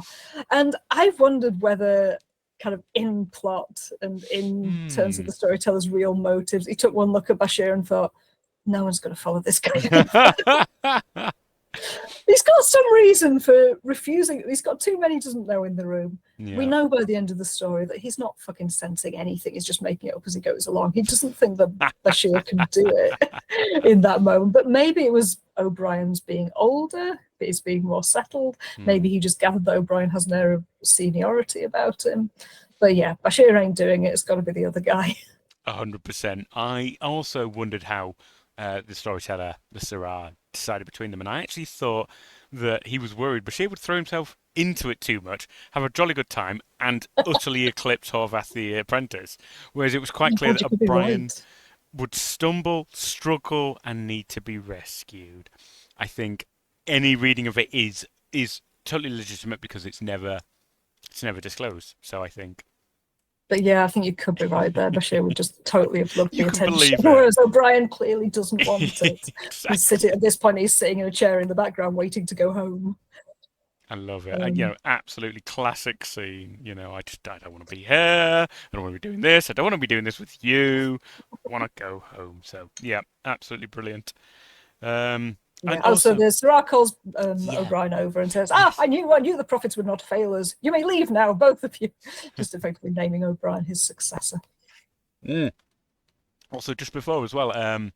And I've wondered whether kind of in plot and in terms of the storyteller's real motives, he took one look at Bashir and thought, no one's going to follow this guy. He's got some reason for refusing. He's got too many doesn't know in the room. Yeah. We know by the end of the story that he's not fucking sensing anything. He's just making it up as he goes along. He doesn't think that Bashir can do it in that moment. But maybe it was O'Brien's being older, he's being more settled. Maybe he just gathered that O'Brien has an air of seniority about him. But yeah, Bashir ain't doing it. It's got to be the other guy. 100%. I also wondered how the storyteller, the Syrah, decided between them. And I actually thought that he was worried Bashir would throw himself into it too much, have a jolly good time, and utterly eclipse Horvath the apprentice. Whereas it was quite Oh clear God, that you could be O'Brien right. would stumble, struggle, and need to be rescued. I think any reading of it is totally legitimate because it's never disclosed. So I think But yeah, I think you could be right there. Bashir would just totally have loved you the can attention, believe it. whereas O'Brien clearly doesn't want it. He's sitting Exactly. at this point. He's sitting in a chair in the background, waiting to go home. I love it. And, Um, absolutely classic scene. I don't want to be here. I don't want to be doing this. I don't want to be doing this with you. I want to go home. So, yeah, absolutely brilliant. Um, yeah. and Oh, so also, there's Sirrah calls yeah, O'Brien over and says, "Ah, yes. I knew the prophets would not fail us. You may leave now, both of you." Just effectively naming O'Brien his successor. Mm. Also, just before as well, um,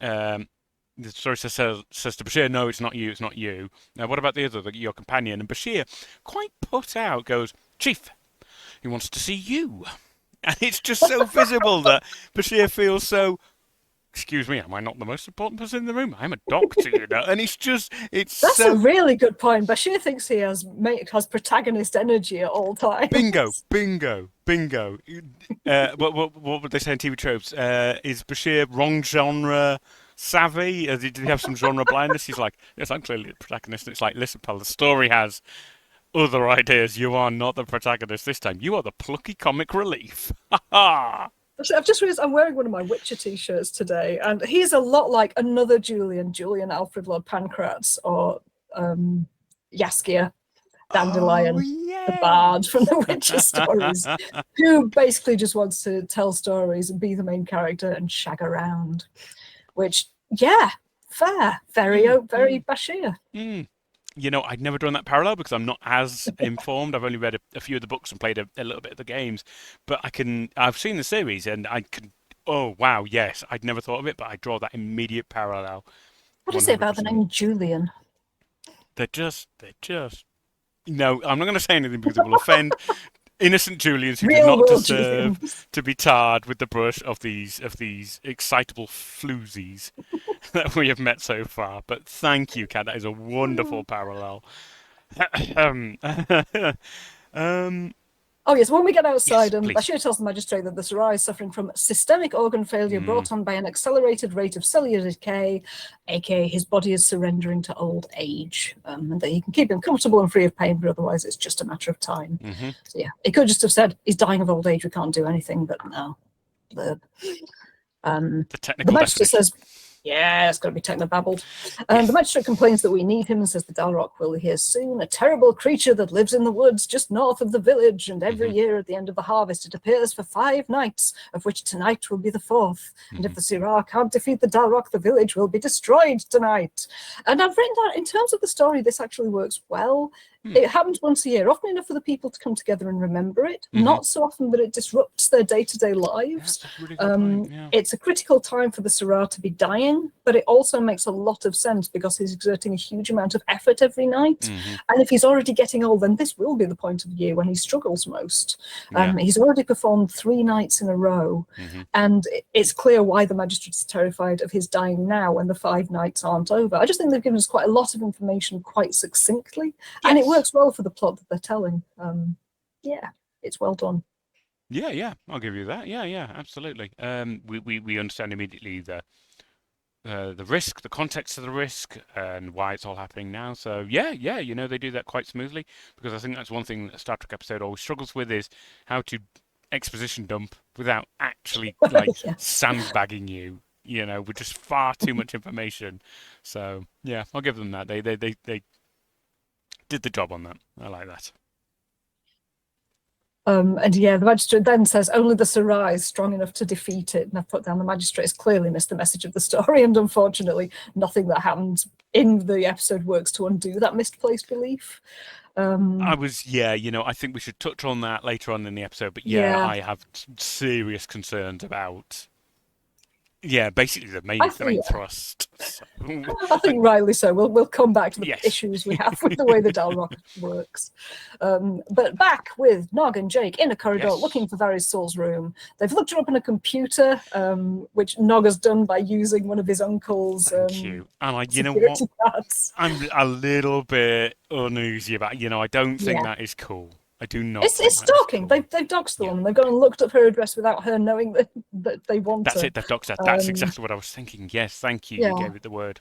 the story says to Bashir, "No, it's not you. It's not you. Now, what about the other, your companion?" And Bashir, quite put out, goes, "Chief, he wants to see you." And it's just so visible that Bashir feels so, excuse me, am I not the most important person in the room? I'm a doctor. And it's That's a so really good point. Bashir thinks he has protagonist energy at all bingo, times. bingo, bingo. What would they say in TV tropes? Is Bashir wrong genre savvy? Did he have some genre blindness? He's like, yes, I'm clearly the protagonist. And it's like, listen, pal, the story has other ideas. You are not the protagonist this time. You are the plucky comic relief. Ha ha! Actually, I've just realized I'm wearing one of my Witcher t-shirts today, and he's a lot like another Julian Alfred Lord Pancratz, or Jaskier Oh, Dandelion, the bard from yes. the Witcher stories, who basically just wants to tell stories and be the main character and shag around. Which, yeah, fair, Mm, very mm, Bashir. mm. I'd never drawn that parallel because I'm not as informed. I've only read a few of the books and played a little bit of the games, but I've seen the series and I can. Oh wow, yes, I'd never thought of it, but I draw that immediate parallel, What is it about the 100%. name Julian? They're just. No, I'm not going to say anything because it will offend innocent Julians who do Real not world deserve Julians. to be tarred with the brush of these excitable floozies that we have met so far. But thank you, Kat. That is a wonderful parallel. um, um, Oh yes, when we get yes, outside, please. Bashir tells the magistrate that the Sarai is suffering from systemic organ failure Mm, brought on by an accelerated rate of cellular decay, aka his body is surrendering to old age, and that he can keep him comfortable and free of pain, but otherwise it's just a matter of time. hmm So yeah, it could just have said he's dying of old age, we can't do anything, but no. The The the technical magistrate definition. says, yeah, it's going to be technobabbled. The Yes. magistrate complains that we need him and says the Dalrock will hear soon. A terrible creature that lives in the woods just north of the village, and every hmm year at the end of the harvest it appears for 5 nights, of which tonight will be the 4th. And if hmm the Sirah can't defeat the Dalrock, the village will be destroyed tonight. And I've written down, in terms of the story, this actually works well. hmm It happens once a year, often enough for the people to come together and remember it, hmm not so often that it disrupts their day-to-day Yeah, lives. that's a really good point. Yeah. It's a critical time for the Sirah to be dying, but it also makes a lot of sense because he's exerting a huge amount of effort every night. hmm And if he's already getting old, then this will be the point of the year when he struggles most. Yeah. He's already performed 3 nights in a row, hmm and it's clear why the magistrate is terrified of his dying now when the 5 nights aren't over. I just think they've given us quite a lot of information quite succinctly, and it Yes. works well for the plot that they're telling. Yeah, it's well done. Yeah, yeah, I'll give you that. Yeah, yeah, absolutely. We understand immediately the risk, the context of the risk, and why it's all happening now. So yeah, yeah, they do that quite smoothly because I think that's one thing that a Star Trek episode always struggles with is how to exposition dump without actually like Yeah. sandbagging you. With just far too much information. So yeah, I'll give them that. They did the job on that. I like that. And yeah, the magistrate then says only the Sarai is strong enough to defeat it. And I've put down the magistrate has clearly missed the message of the story, and unfortunately, nothing that happens in the episode works to undo that misplaced belief. Yeah, I think we should touch on that later on in the episode. But yeah, Yeah, I have serious concerns about Yeah, basically I the main think, thrust. So, I think rightly so. We'll come back to the yes. issues we have with the way the Dalrock works. But back with Nog and Jake in a corridor Yes. looking for Varys Saul's room. They've looked her up on a computer, which Nog has done by using one of his uncle's Thank you. And you know what? security cards. I'm a little bit uneasy about. I don't think Yeah. that is cool. I do not It's think that is stalking. cool. They've doxed the Yeah. woman. They've gone and looked up her address without her knowing that they want That's her. it. They've doxed her. That's Um, exactly what I was thinking. Yes, thank you. You yeah. gave it the word.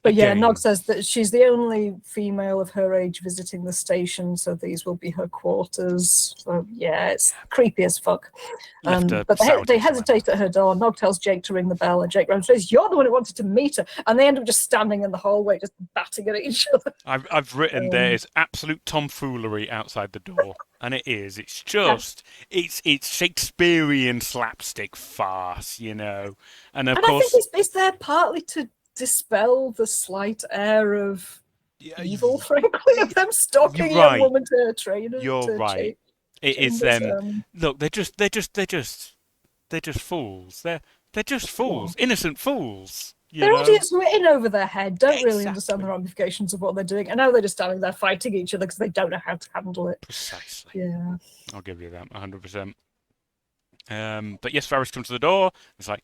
But yeah, Nog Again, says that she's the only female of her age visiting the station, so these will be her quarters. So yeah, it's creepy as fuck. left a But sour they taste in my hesitate at mouth. her door. Nog tells Jake to ring the bell, and Jake says, "You're the one who wanted to meet her," and they end up just standing in the hallway, just batting at each other. I've written there Um, is absolute tomfoolery outside the door, and it is. It's yeah. just it's Shakespearean slapstick farce. And of And I think course, it's there partly to dispel the slight air of yeah, evil, frankly, of them you're stalking a young right. woman to her trainer You're to right. It is chambers. them. Look, they're just fools. They're just Yeah. fools, innocent fools. They're idiots who are in over their head, don't really understand the Exactly, ramifications of what they're doing, and now they're just standing there fighting each other because they don't know how to handle it. precisely. Yeah. I'll give you that, 100%. But yes, Varys comes to the door. It's like,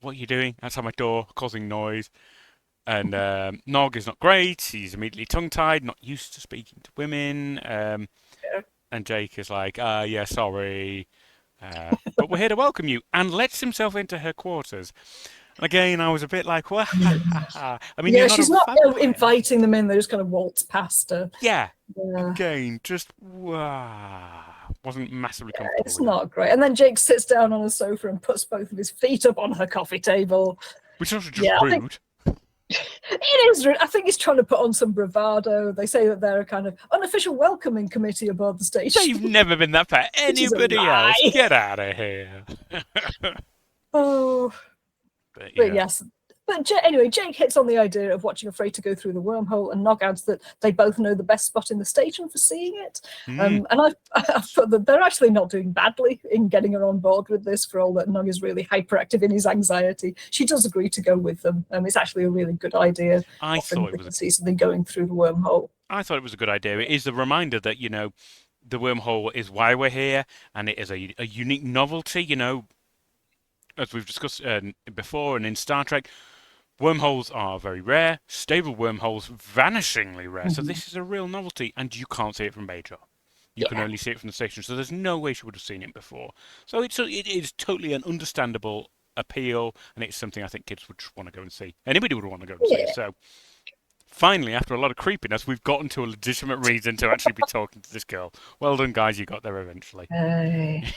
what are you doing outside my door, causing noise? And Nog is not great. He's immediately tongue-tied, not used to speaking to women. Yeah. And Jake is like, yeah, sorry. But we're here to welcome you. And lets himself into her quarters. And again, I was a bit like, well, I mean, you're Yeah, not a she's not vampire. inviting them in, they just kind of waltz past her. Yeah. Yeah. Again, just, wasn't massively comfortable It's with it. not great. And then Jake sits down on a sofa and puts both of his feet up on her coffee table. Which is also just Yeah, I think rude. it is rude. I think he's trying to put on some bravado. They say that they're a kind of unofficial welcoming committee aboard the They've station, never been that for which is a anybody else. lie. Get out of here. Oh, But but yeah. yes. But anyway, Jake hits on the idea of watching a freighter go through the wormhole, and Nog adds that they both know the best spot in the station for seeing it. Mm. And I've put that they're actually not doing badly in getting her on board with this, for all that Nog is really hyperactive in his anxiety. She does agree to go with them. It's actually a really good idea, I offering thought they it was can see something going through the wormhole. I thought it was a good idea. It is a reminder that, the wormhole is why we're here, and it is a unique novelty, as we've discussed before and in Star Trek. Wormholes are very rare, stable wormholes vanishingly rare. So Mhm. this is a real novelty, and you can't see it from Bajor. You can Yeah. only see it from the station, so there's no way she would have seen it before. So it is totally an understandable appeal, and it's something I think kids would just want to go and see. Anybody would want to go and see. Yeah. So finally, after a lot of creepiness, we've gotten to a legitimate reason to actually be talking to this girl. Well done, guys. You got there eventually. Hey.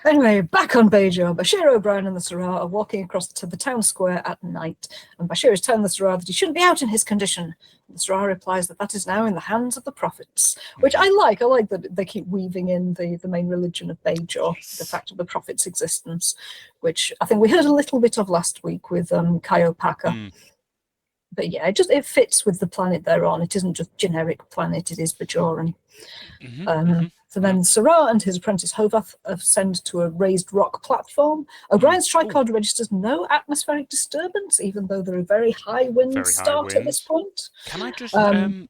Anyway, back on Bajor, Bashir O'Brien and the Surah are walking across to the town square at night, and Bashir is telling the Surah that he shouldn't be out in his condition. The Surah replies that that is now in the hands of the prophets, which I like. I like that they keep weaving in the main religion of Bajor, the Yes. fact of the prophet's existence, which I think we heard a little bit of last week with Kaiopaka. Mm. But yeah, it fits with the planet they're on. It isn't just generic planet, it is Bajoran. So Yeah. then Sarah and his apprentice Hovath ascend to a raised rock platform. O'Brien's tricord registers no atmospheric disturbance, even though there are very high winds Very high start at this winds. point. Can I just clock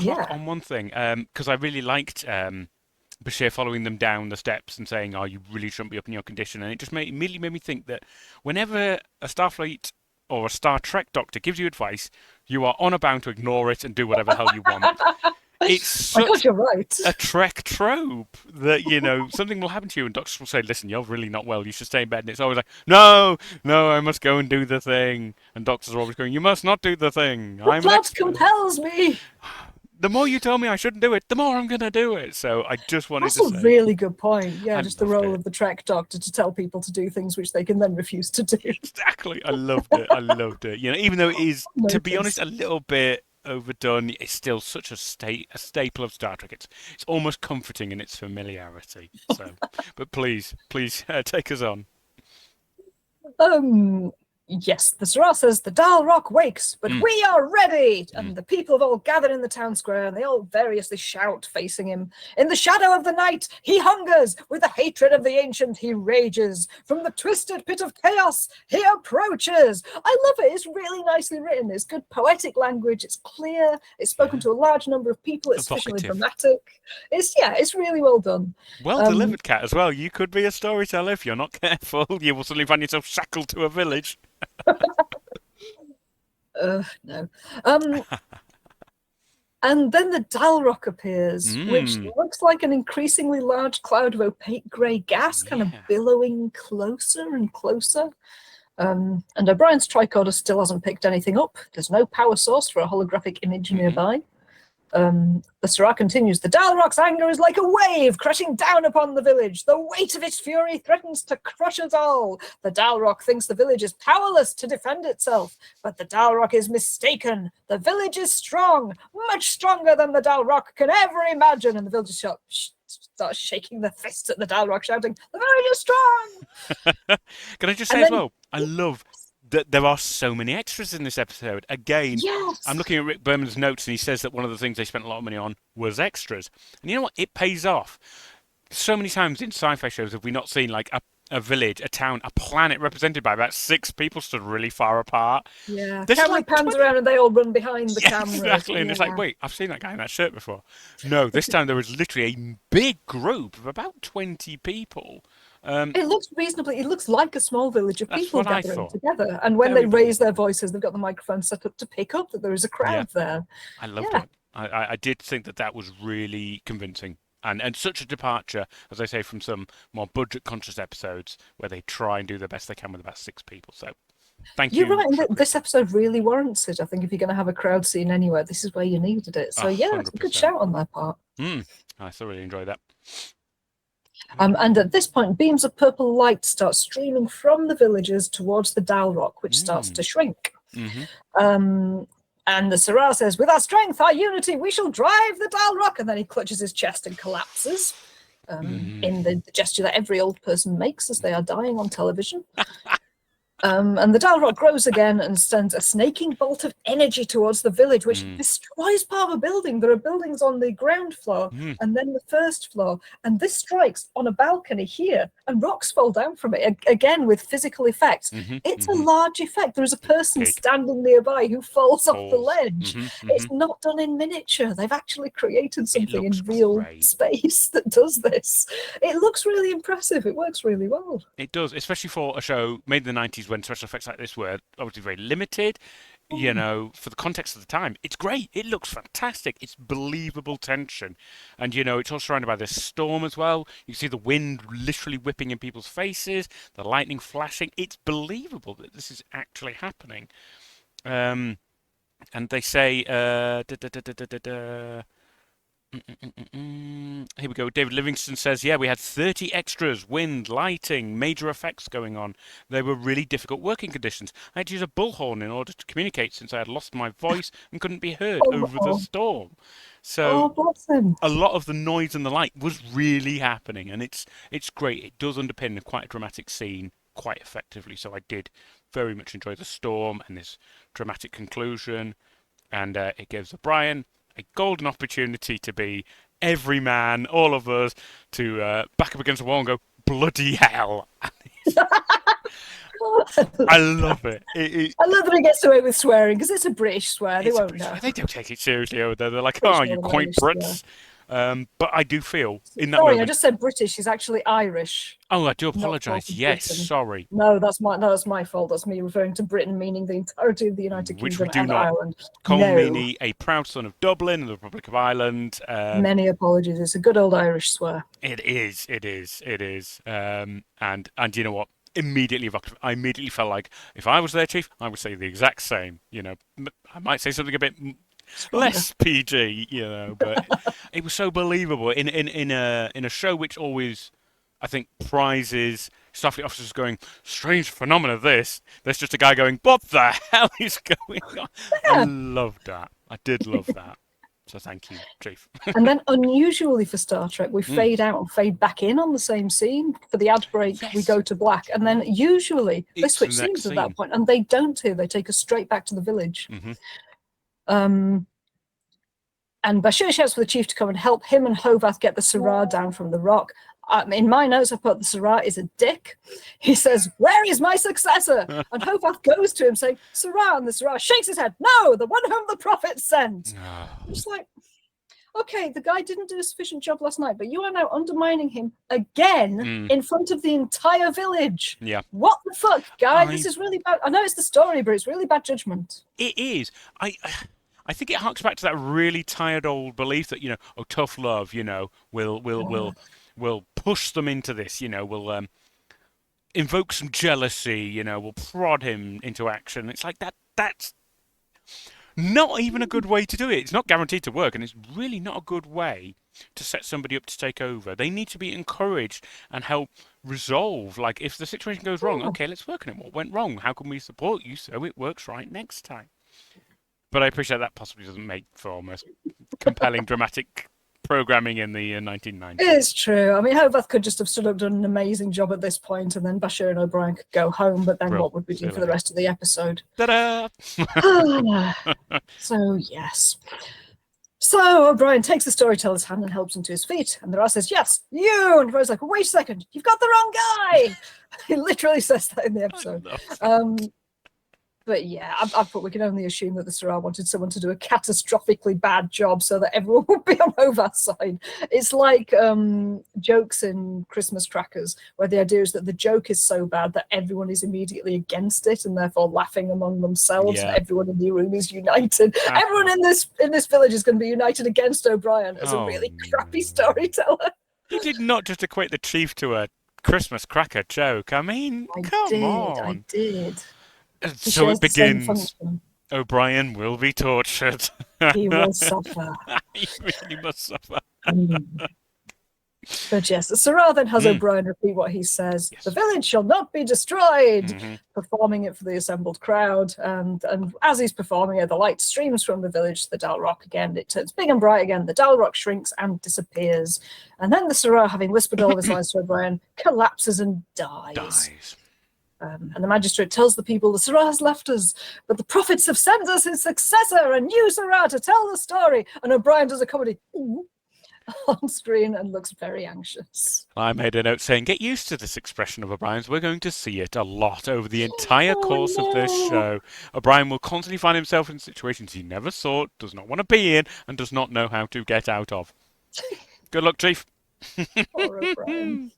Yeah. on one thing? Because I really liked Bashir following them down the steps and saying, "Oh, you really shouldn't be up in your condition," and it just immediately made me think that whenever a Starfleet or a Star Trek doctor gives you advice, you are honor bound to ignore it and do whatever the hell you want. It's My God, such you're right. a Trek trope that, something will happen to you and doctors will say, listen, you're really not well, you should stay in bed. And it's always like, no, no, I must go and do the thing. And doctors are always going, you must not do the thing. The I'm an plot expert. compels me. The more you tell me I shouldn't do it, the more I'm going to do it. So I just wanted That's to a say, really good point. Yeah, I just the loved role it. of the Trek doctor to tell people to do things which they can then refuse to do. Exactly. I loved it. I loved it. Even though it is, to be honest, Notice. a little bit overdone, it's still such a staple of Star Trek. It's almost comforting in its familiarity. So, but please, take us on. Um, Yes, the Sirrah says the Dalrock wakes, but we are ready! And the people have all gathered in the town square, and they all variously shout, facing him. In the shadow of the night, he hungers. With the hatred of the ancient, he rages. From the twisted pit of chaos, he approaches. I love it. It's really nicely written. It's good poetic language. It's clear. It's spoken to a large number of people. It's sufficiently dramatic. It's really well done. Well delivered, Cat, as well. You could be a storyteller if you're not careful. You will suddenly find yourself shackled to a village. No. And then the Dalrock appears, which looks like an increasingly large cloud of opaque grey gas, kind of billowing closer and closer. And O'Brien's tricorder still hasn't picked anything up. There's no power source for a holographic image nearby. The Sirrah continues, the Dalrock's anger is like a wave crashing down upon the village. The weight of its fury threatens to crush us all. The Dalrock thinks the village is powerless to defend itself, but the Dalrock is mistaken. The village is strong, much stronger than the Dalrock can ever imagine. And the villagers start shaking their fists at the Dalrock, shouting, the village is strong! Can I just say as well, I love that there are so many extras in this episode. Again, I'm looking at Rick Berman's notes, and he says that one of the things they spent a lot of money on was extras. And you know what? It pays off. So many times in sci-fi shows have we not seen like a village, a town, a planet represented by about 6 people stood really far apart. Yeah, camera pans around and they all run behind the camera. Exactly, and it's like, wait, I've seen that guy in that shirt before. No, this time there was literally a big group of about 20 people. It looks like a small village of people gathering together. And when Very they raise their voices, they've got the microphone set up to pick up that there is a crowd there. I loved it. I did think that was really convincing. And such a departure, as I say, from some more budget-conscious episodes where they try and do the best they can with about 6 people. So, thank you. You're right. This episode really warrants it. I think if you're going to have a crowd scene anywhere, this is where you needed it. So, it's a good shout on their part. I thoroughly enjoyed that. And at this point, beams of purple light start streaming from the villagers towards the Dalrock, which starts to shrink. And the Sirrah says, with our strength, our unity, we shall drive the Dalrock. And then he clutches his chest and collapses in the gesture that every old person makes as they are dying on television. And the Dalrock grows again and sends a snaking bolt of energy towards the village, which destroys part of a building. There are buildings on the ground floor and then the first floor. And this strikes on a balcony here, and rocks fall down from it, again with physical effects. It's a large effect. There is a person standing nearby who falls off the ledge. It's not done in miniature. They've actually created something in real space that does this. It looks really impressive. It works really well. It does, especially for a show made in the 90s when special effects like this were obviously very limited. You know, for the context of the time, it's great. It looks fantastic. It's believable tension. And, you know, it's all surrounded by this storm as well. You can see the wind literally whipping in people's faces, the lightning flashing. It's believable that this is actually happening. And they say, here we go. David Livingston says, yeah, we had 30 extras, wind, lighting, major effects going on. They were really difficult working conditions. I had to use a bullhorn in order to communicate since I had lost my voice and couldn't be heard over the storm. So a lot of the noise and the light was really happening, and it's great. It does underpin quite a dramatic scene quite effectively. So I did very much enjoy the storm and this dramatic conclusion, and it gives O'Brien a golden opportunity to be every man, all of us, to back up against the wall and go, bloody hell. I love it. I love that he gets away with swearing, because it's a British swear. They won't know. They don't take it seriously over there. They're like, oh, you quaint Brits. But I do feel in that Sorry, moment... I just said British. He's actually Irish. Oh, I do apologise. Yes, sorry. No, that's my fault. That's me referring to Britain, meaning the entirety of the United Kingdom and Ireland. Call Meany a proud son of Dublin and the Republic of Ireland. Many apologies. It's a good old Irish swear. It is. And you know what? Immediately evocative. I immediately felt like if I was their chief, I would say the exact same. You know, I might say something a bit less PG, you know, but it was so believable in a show which always, I think, prizes Starfleet officers going, strange phenomena this. There's just a guy going, what the hell is going on? I loved that. I did love that. So thank you, Chief. And then, unusually for Star Trek, we fade out and fade back in on the same scene. For the ad break, we Yes. go to black. And then usually they It's switch the next scenes at scene. that point, and they don't here. They take us straight back to the village. And Bashir shouts for the chief to come and help him and Hovath get the Syrah down from the rock. In my notes, I put the Syrah is a dick. He says, "Where is my successor?" And Hovath goes to him saying, "Syrah," and the Syrah shakes his head. "No, the one whom the prophet sent." I'm just like, okay, the guy didn't do a sufficient job last night, but you are now undermining him again in front of the entire village. Yeah. What the fuck, guy? This is really bad. I know it's the story, but it's really bad judgment. It is. I think it harks back to that really tired old belief that, you know, oh, tough love, you know, will push them into this, you know, will invoke some jealousy, you know, will prod him into action. It's like that's not even a good way to do it. It's not guaranteed to work, and it's really not a good way to set somebody up to take over. They need to be encouraged and help resolve. Like, if the situation goes wrong, okay, let's work on it. What went wrong? How can we support you so it works right next time? But I appreciate that possibly doesn't make for almost compelling, dramatic programming in the 1990s. It's true. I mean, Hovath could just have stood up, done an amazing job at this point, and then Bashir and O'Brien could go home, but then what would we do for the rest of the episode? Ta-da! So, yes. So O'Brien takes the storyteller's hand and helps him to his feet. And the Ra says, "Yes, you!" And O'Brien's like, "Wait a second, you've got the wrong guy!" He literally says that in the episode. But yeah, I put we can only assume that the Syrah wanted someone to do a catastrophically bad job so that everyone would be on Hovath's side. It's like jokes in Christmas crackers, where the idea is that the joke is so bad that everyone is immediately against it and therefore laughing among themselves. Yeah. And everyone in the room is united. Everyone in this village is going to be united against O'Brien as a really crappy storyteller. You did not just equate the chief to a Christmas cracker joke. I mean, come on. I did. So it begins. O'Brien will be tortured. He will suffer. He really must suffer. But yes, the Syrah then has O'Brien repeat what he says. Yes. "The village shall not be destroyed," performing it for the assembled crowd. And as he's performing it, the light streams from the village to the Dal Rock again. It turns big and bright again. The Dal Rock shrinks and disappears. And then the Syrah, having whispered all of his lines to O'Brien, collapses and dies. And the magistrate tells the people, "The Syrah has left us, but the prophets have sent us his successor, a new Syrah, to tell the story." And O'Brien does a comedy on screen and looks very anxious. I made a note saying, get used to this expression of O'Brien's. We're going to see it a lot over the entire course of this show. O'Brien will constantly find himself in situations he never sought, does not want to be in, and does not know how to get out of. Good luck, Chief. Poor O'Brien.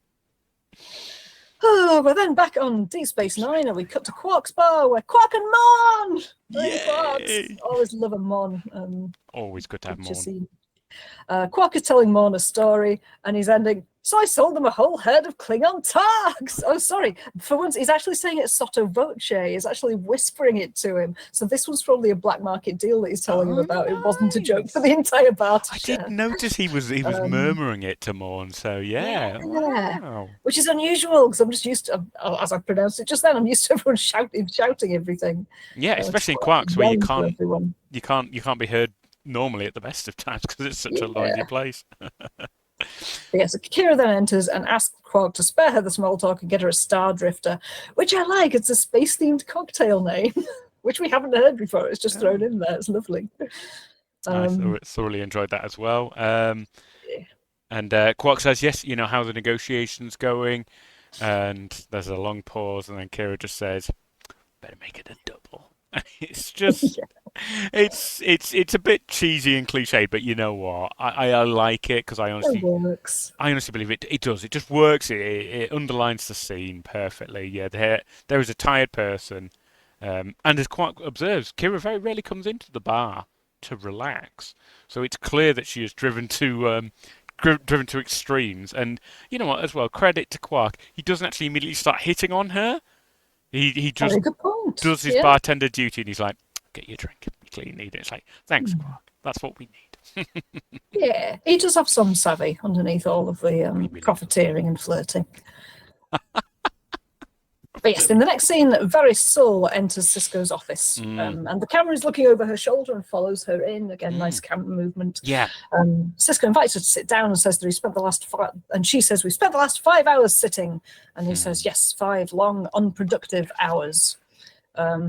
Oh, we're then back on Deep Space Nine, and we cut to Quark's bar, where Quark and Mon! Yay! Always love a Mon. Always good to have Mon. Quark is telling Mon a story, and he's ending, "So I sold them a whole herd of Klingon targs." Oh, sorry. For once, he's actually saying it sotto voce. He's actually whispering it to him. So this was probably a black market deal that he's telling him about. It wasn't a joke for the entire bar to share. I did notice he was murmuring it to Mon, so yeah. Wow. Which is unusual, because I'm just used to, as I pronounced it just then, I'm used to everyone shouting everything. Yeah, especially in Quarks, where you can't be heard normally at the best of times because it's such a noisy place. Yes, Kira then enters and asks Quark to spare her the small talk and get her a Star Drifter, which I like. It's a space-themed cocktail name, which we haven't heard before. It's just thrown in there. It's lovely. I thoroughly enjoyed that as well. And Quark says, yes, you know, how the negotiations going? And there's a long pause, and then Kira just says, better make it a double. It's just, it's a bit cheesy and cliched, but you know what? I like it because I honestly believe it does. It just works. It underlines the scene perfectly. Yeah, there is a tired person, and as Quark observes, Kira very rarely comes into the bar to relax. So it's clear that she is driven to extremes. And you know what? As well, credit to Quark. He doesn't actually immediately start hitting on her. He just does his bartender duty, and he's like, "Get your drink. You clearly need it." It's like, thanks, Quark. That's what we need. Yeah, he does have some savvy underneath all of the profiteering and flirting. But yes, in the next scene, Varisol enters Cisco's office, and the camera is looking over her shoulder and follows her in. Again, nice camera movement. Yeah. Cisco invites her to sit down and says that he spent the last and she says, we spent the last 5 hours sitting. And he says, yes, 5 long, unproductive hours.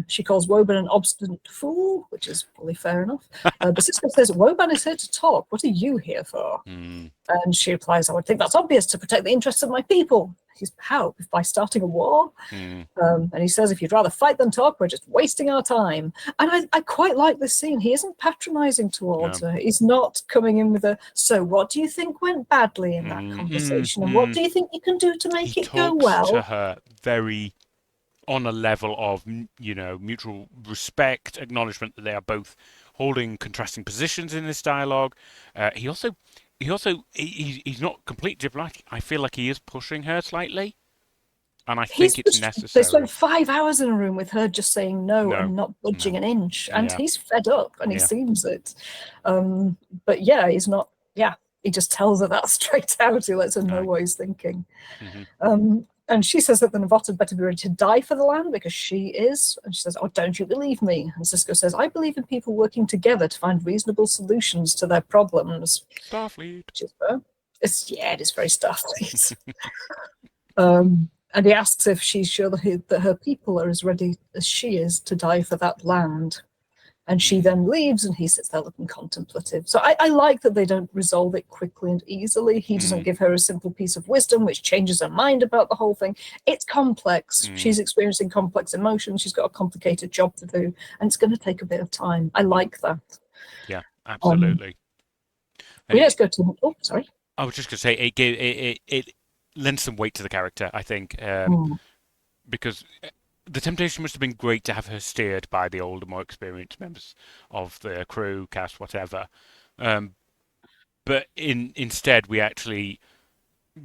She calls Woban an obstinate fool, which is probably fair enough. But Cisco says, Woban is here to talk. What are you here for? And she replies, I would think that's obvious, to protect the interests of my people. He's, how? By starting a war? And he says, if you'd rather fight than talk, we're just wasting our time. And I quite like this scene. He isn't patronizing towards her. He's not coming in with a, so what do you think went badly in that conversation? And what do you think you can do to make it go well? To her very on a level of, you know, mutual respect, acknowledgement that they are both holding contrasting positions in this dialogue. He's not completely diplomatic. I feel like he is pushing her slightly, and I think it's necessary. They spent 5 hours in a room with her just saying no and not budging an inch, and he's fed up, and he seems it. But yeah, he's not. Yeah, he just tells her that straight out. He lets her know what he's thinking. And she says that the Navot had better be ready to die for the land because she is. And she says, oh, don't you believe me? And Cisco says, I believe in people working together to find reasonable solutions to their problems. Starfleet. It is very Starfleet. And he asks if she's sure that her people are as ready as she is to die for that land. And she then leaves, and he sits there looking contemplative. So I like that they don't resolve it quickly and easily. He doesn't give her a simple piece of wisdom, which changes her mind about the whole thing. It's complex. She's experiencing complex emotions. She's got a complicated job to do, and it's going to take a bit of time. I like that. Yeah, absolutely. Let's go to... Oh, sorry. I was just going to say, it lends some weight to the character, I think, because... The temptation must have been great to have her steered by the older, more experienced members of the crew, cast, whatever. But instead, we actually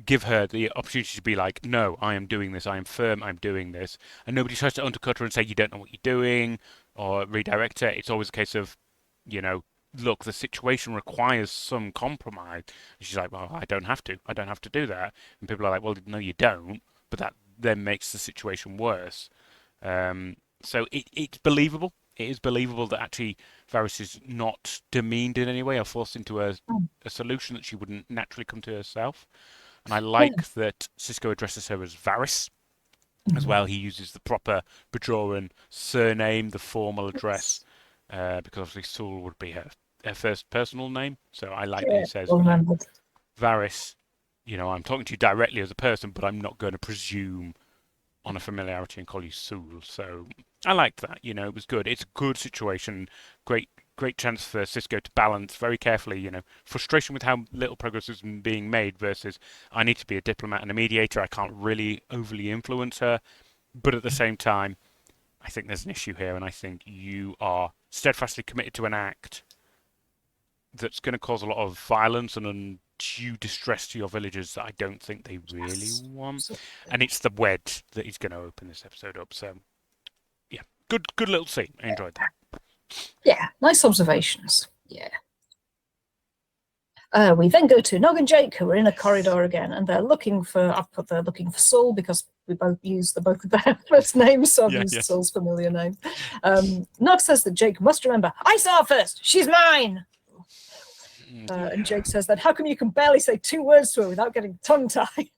give her the opportunity to be like, no, I am doing this, I am firm, I'm doing this. And nobody tries to undercut her and say, you don't know what you're doing, or redirect her. It's always a case of, you know, look, the situation requires some compromise. And she's like, well, I don't have to do that. And people are like, well, no, you don't. But that then makes the situation worse. So it's believable. It is believable that actually Varys is not demeaned in any way or forced into a solution that she wouldn't naturally come to herself. And I like that Cisco addresses her as Varys as well. He uses the proper Bajoran surname, the formal address, because obviously Sul would be her first personal name. So I like that he says, Varys, you know, I'm talking to you directly as a person, but I'm not going to presume on a familiarity and call you Sul. So I liked that. You know, it was good. It's a good situation. Great chance for Cisco to balance very carefully, you know, frustration with how little progress is being made versus I need to be a diplomat and a mediator. I can't really overly influence her. But at the same time, I think there's an issue here, and I think you are steadfastly committed to an act that's going to cause a lot of violence and undue distress to your villagers that I don't think they really want. And it's the wedge that he's going to open this episode up. So, yeah, good little scene. I enjoyed that. Yeah, nice observations. Yeah. We then go to Nog and Jake, who are in a corridor again, and they're looking for Saul because we both use both of their first names, so I've used Saul's familiar name. Nog says that Jake must remember, I saw her first, she's mine. And Jake says that, how come you can barely say 2 words to her without getting tongue-tied?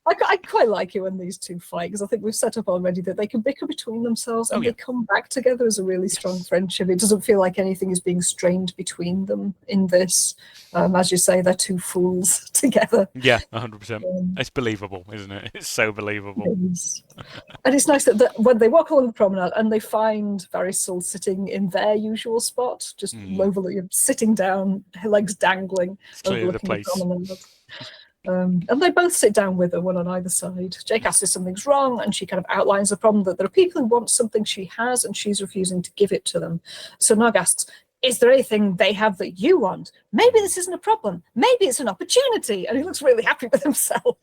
I quite like it when these two fight, because I think we've set up already that they can bicker between themselves and they come back together as a really strong friendship. It doesn't feel like anything is being strained between them in this. As you say, they're two fools together. Yeah, 100%. It's believable, isn't it? It's so believable. It is. And it's nice that when they walk along the promenade and they find Varisol sitting in their usual spot, just sitting down, her legs dangling, overlooking the promenade. And they both sit down with her, one on either side. Jake asks if something's wrong, and she kind of outlines the problem, that there are people who want something she has, and she's refusing to give it to them. So Nog asks, is there anything they have that you want? Maybe this isn't a problem. Maybe it's an opportunity. And he looks really happy with himself.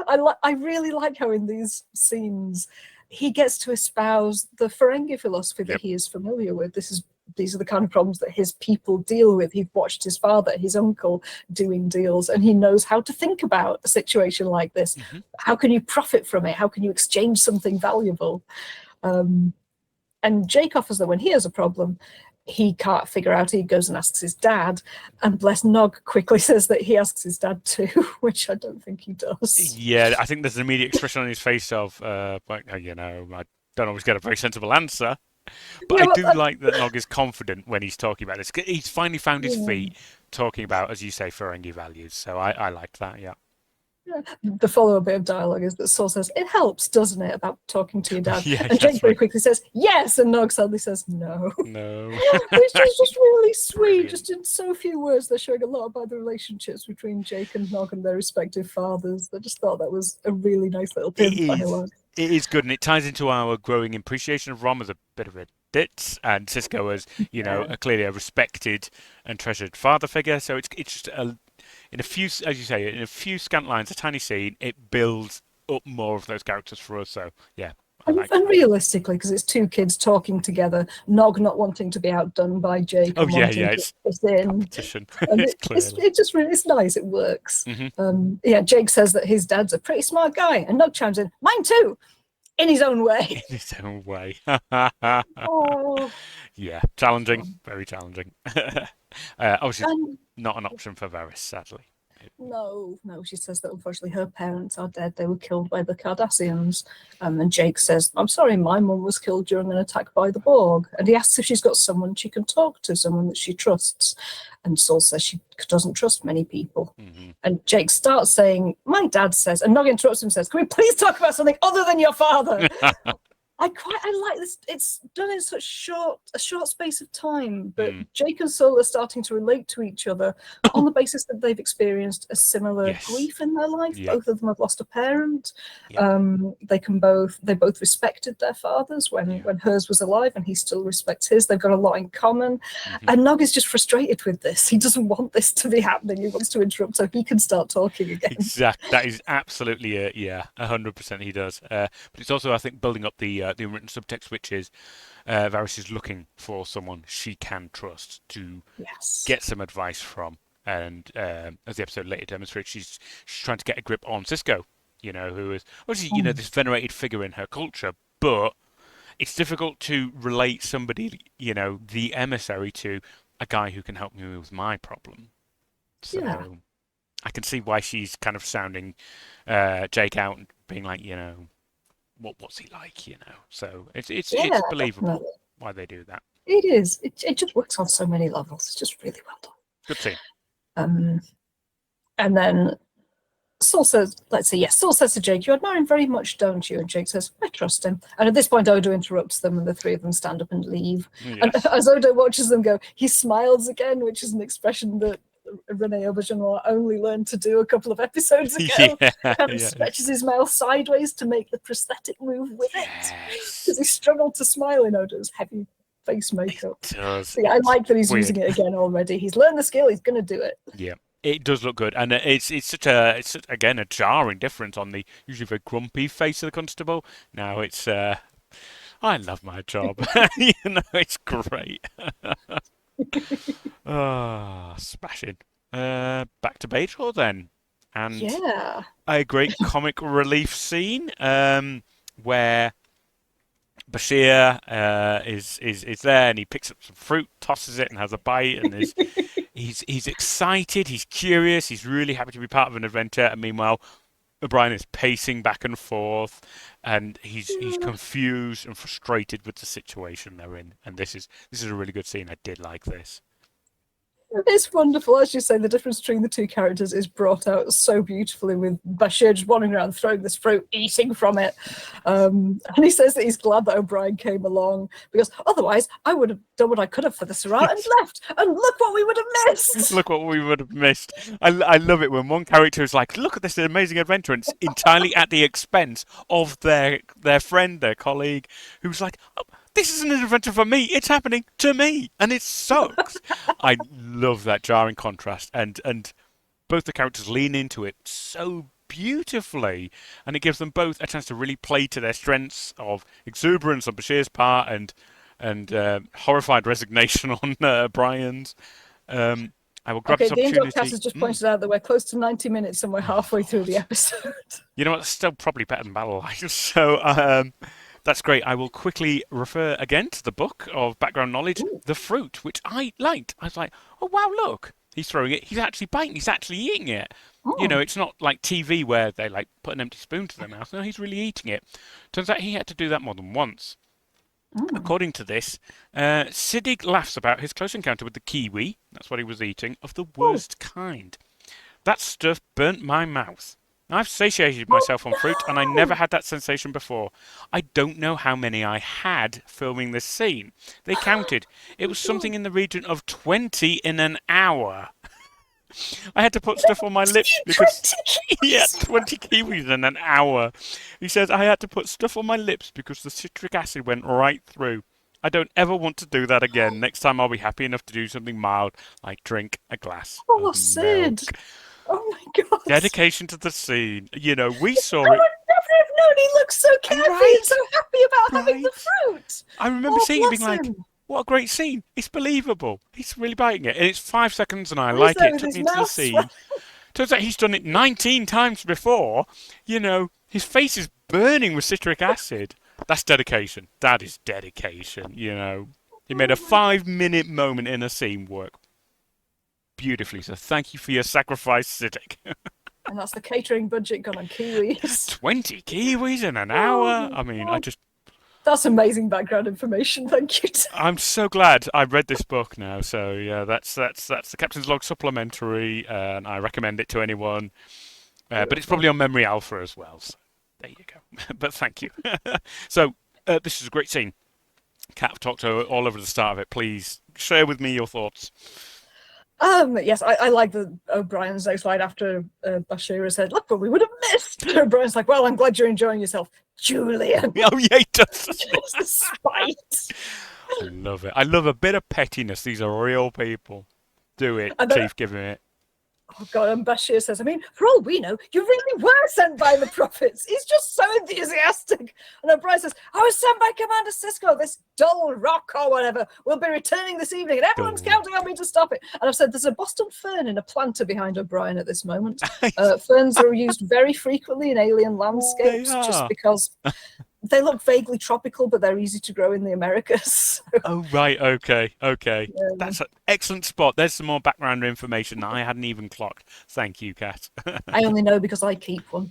I really like how in these scenes he gets to espouse the Ferengi philosophy that he is familiar with. This is these are the kind of problems that his people deal with. He's watched his father, his uncle, doing deals, and he knows how to think about a situation like this. Mm-hmm. How can you profit from it? How can you exchange something valuable? And Jake offers that when he has a problem, he can't figure out, he goes and asks his dad, and bless Nog quickly says that he asks his dad too, which I don't think he does. Yeah, I think there's an immediate expression on his face of, you know, I don't always get a very sensible answer. But Yeah, I well, do like that Nog is confident when he's talking about this. He's finally found his yeah. feet talking about, as you say, Ferengi values. So I liked that, yeah. The follow-up bit of dialogue is that Saul says, "It helps, doesn't it, about talking to your dad?" Yeah, And that's Jake very right. quickly says, "Yes," and Nog sadly says, "No." No. Which is just really sweet. Brilliant. Just in so few words, they're showing a lot about the relationships between Jake and Nog and their respective fathers. I just thought that was a really nice little It pin is. dialogue. It is good, and it ties into our growing appreciation of Rom as a bit of a ditz, and Cisco as, you know, Yeah. clearly a respected and treasured father figure. So it's just in a few, as you say, in a few scant lines, a tiny scene, it builds up more of those characters for us. So yeah, I And, liked and that. realistically, because it's two kids talking together, Nog not wanting to be outdone by Jake Oh and yeah, wanting yeah, to it's fit in, competition. and It's clearly. it just really, it's nice. It works. Hmm. Yeah, Jake says that his dad's a pretty smart guy, and Nog chimes in, "Mine too, in his own In way." its own way. Oh, Yeah, that's challenging, fun. very challenging. Obviously, And not an option for Varys, sadly. no, no, she says that unfortunately her parents are dead. They were killed by the Cardassians. And Jake says, "I'm sorry, my mum was killed during an attack by the Borg." And he asks if she's got someone she can talk to, someone that she trusts. And Saul says she doesn't trust many people. Hmm. And Jake starts saying, "My dad says," and Nog interrupts him and says, "Can we please talk about something other than your father?" I like this. It's done in such a short space of time, but Mm. Jake and Soul are starting to relate to each other on the basis that they've experienced a similar Yes. grief in their life. Yep. Both of them have lost a parent. Yep. They both respected their fathers Yeah. when hers was alive, and he still respects his. They've got a lot in common. Hmm. And Nog is just frustrated with this. He doesn't want this to be happening. He wants to interrupt so he can start talking again. Exact. That is absolutely it. Yeah, 100% he does. But it's also, I think, building up the unwritten subtext, which is Varys is looking for someone she can trust to Yes. get some advice from. And as the episode later demonstrates, she's trying to get a grip on Cisco, you know, who is obviously, you know, this venerated figure in her culture, but it's difficult to relate somebody, you know, the emissary to a guy who can help me with my problem. So Yeah. I can see why she's kind of sounding Jake out and being like, you know, what's he like, you know? So Yeah, it's believable definitely. why they do that. It is. It just works on so many levels. It's just really well Good scene. done. And then Saul says, let's see, yes, Saul says to Jake, "You admire him very much, don't you?" And Jake says, "I trust him." And at this point, Odo interrupts them, and the three of them stand up and leave. And Yes. as Odo watches them go, he smiles again, which is an expression that Rene Auberjonois only learned to do a couple of episodes ago. Yeah. Kind of Yes. stretches his mouth sideways to make the prosthetic move with it. Yes. Because he struggled to smile in Odo's heavy face makeup. It does. So yeah, I like that he's Weird. using it again already. He's learned the skill, he's going to do it. Yeah. It does look good, and again a jarring difference on the usually very grumpy face of the constable. Now it's I love my job, you know, it's great. Ah, smashing. Back to Bajor then, and Yeah. a great comic relief scene where Bashir is there and he picks up some fruit, tosses it, and has a bite, and he's excited, he's curious, he's really happy to be part of an adventure, and meanwhile O'Brien is pacing back and forth, and he's confused and frustrated with the situation they're in, and this is a really good scene. I did like this. It's wonderful. As you say, the difference between the two characters is brought out so beautifully with Bashir just wandering around throwing this fruit, eating from it. And he says that he's glad that O'Brien came along because otherwise I would have done what I could have for the Surah and left. And look what we would have missed. Look what we would have missed. I love it when one character is like, look at this amazing adventure, and it's entirely at the expense of their friend, their colleague, who's like, oh, this isn't an adventure for me, it's happening to me, and it sucks. I love that jarring contrast, and both the characters lean into it so beautifully, and it gives them both a chance to really play to their strengths of exuberance on Bashir's part and and horrified resignation on Brian's. Um, I will grab Okay, this the Indocast opportunity. has just pointed out that we're close to 90 minutes and we're halfway through the episode. You know what? It's still probably better than Battle Life. So that's great. I will quickly refer again to the book of background knowledge, Ooh. The Fruit, which I liked. I was like, oh, wow, look. He's throwing it. He's actually biting. He's actually eating it. You know, Oh. it's not like TV where they like put an empty spoon to their mouth. No, he's really eating it. Turns out he had to do that more than once. Mm. According to this, Siddig laughs about his close encounter with the kiwi, that's what he was eating, of the Oh. worst kind. That stuff burnt my mouth. I've satiated Oh myself on fruit, and I never no! had that sensation before. I don't know how many I had filming this scene. They counted. It was Oh, something in the region of 20 in an hour. I had to put stuff on my lips because 20 he had kiwis! 20 kiwis in an hour. He says, I had to put stuff on my lips because the citric acid went right through. I don't ever want to do that again. Next time I'll be happy enough to do something mild, like drink a glass Oh, of milk. Sid! Oh my god! Dedication to the scene. You know, we I saw would it. never have known he looked so carefree Right, and so happy about having the right. fruit! I remember Oh, seeing it being bless like, him! what a great scene. It's believable. He's really biting it. And it's 5 seconds and I And he's like it. there It with took his me into the mouth swelling. scene. Turns out he's done it 19 times before. You know, his face is burning with citric acid. That's dedication. That is dedication, you know. He made a Oh my 5-minute moment in a scene work beautifully. So thank you for your sacrifice, Siddiq. And that's the catering budget gone on kiwis. 20 kiwis in an Oh hour. my I mean, god. That's amazing background information. Thank you. I'm so glad I read this book now. So yeah, that's the Captain's Log supplementary, and I recommend it to anyone. But it's Beautiful. probably on Memory Alpha as well. So there you go. But thank you. So this is a great scene. Kat, I've talked all over the start of it. Please share with me your thoughts. Yes, I like the O'Brien's next slide after Bashir said, "Look what we would have missed." O'Brien's like, "Well, I'm glad you're enjoying yourself, Julian." Oh yeah, he does. Just the spite. I love it. I love a bit of pettiness. These are real people. Do it, And then Chief. Give him it. oh god, and Bashir says, I mean, for all we know, you really were sent by the prophets. He's just so enthusiastic. And O'Brien says, I was sent by Commander Cisco. This dull rock or whatever will be returning this evening, and everyone's counting on me to stop it. And I've said there's a Boston fern in a planter behind O'Brien at this moment. Ferns are used very frequently in alien landscapes just because they look vaguely tropical, but they're easy to grow in the Americas. Oh, right. Okay. Okay. Yeah. That's an excellent spot. There's some more background information that I hadn't even clocked. Thank you, Kat. I only know because I keep one.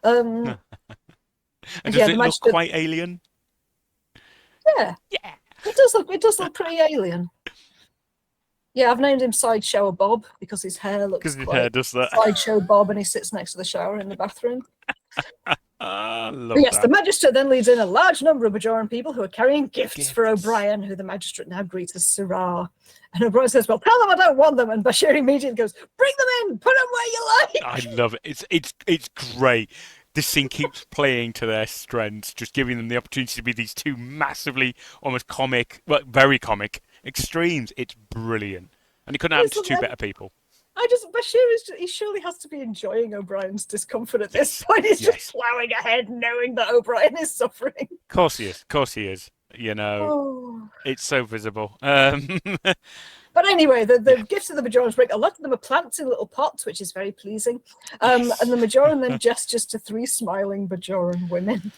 And does Yeah, it look quite alien? yeah, Yeah. it does look pretty alien. Yeah, I've named him Sideshower Bob because his hair looks Because his quite hair does that. Sideshow Bob, and he sits next to the shower in the bathroom. Love But yes, that. the magistrate then leads in a large number of Bajoran people who are carrying gifts for O'Brien, who the magistrate now greets as Sirrah. And O'Brien says, well, tell them I don't want them. And Bashir immediately goes, bring them in, put them where you like. I love it. It's great. This scene keeps playing to their strengths, just giving them the opportunity to be these two massively, almost comic, well, very comic extremes. It's brilliant. And it couldn't happen to two better people. Bashir he surely has to be enjoying O'Brien's discomfort at this point. He's just plowing ahead, knowing that O'Brien is suffering. Of course he is. Of course he is. You know, it's so visible. But anyway, the gifts of the Bajorans bring, a lot of them are plants in little pots, which is very pleasing. And the Bajoran then gestures to 3 smiling Bajoran women.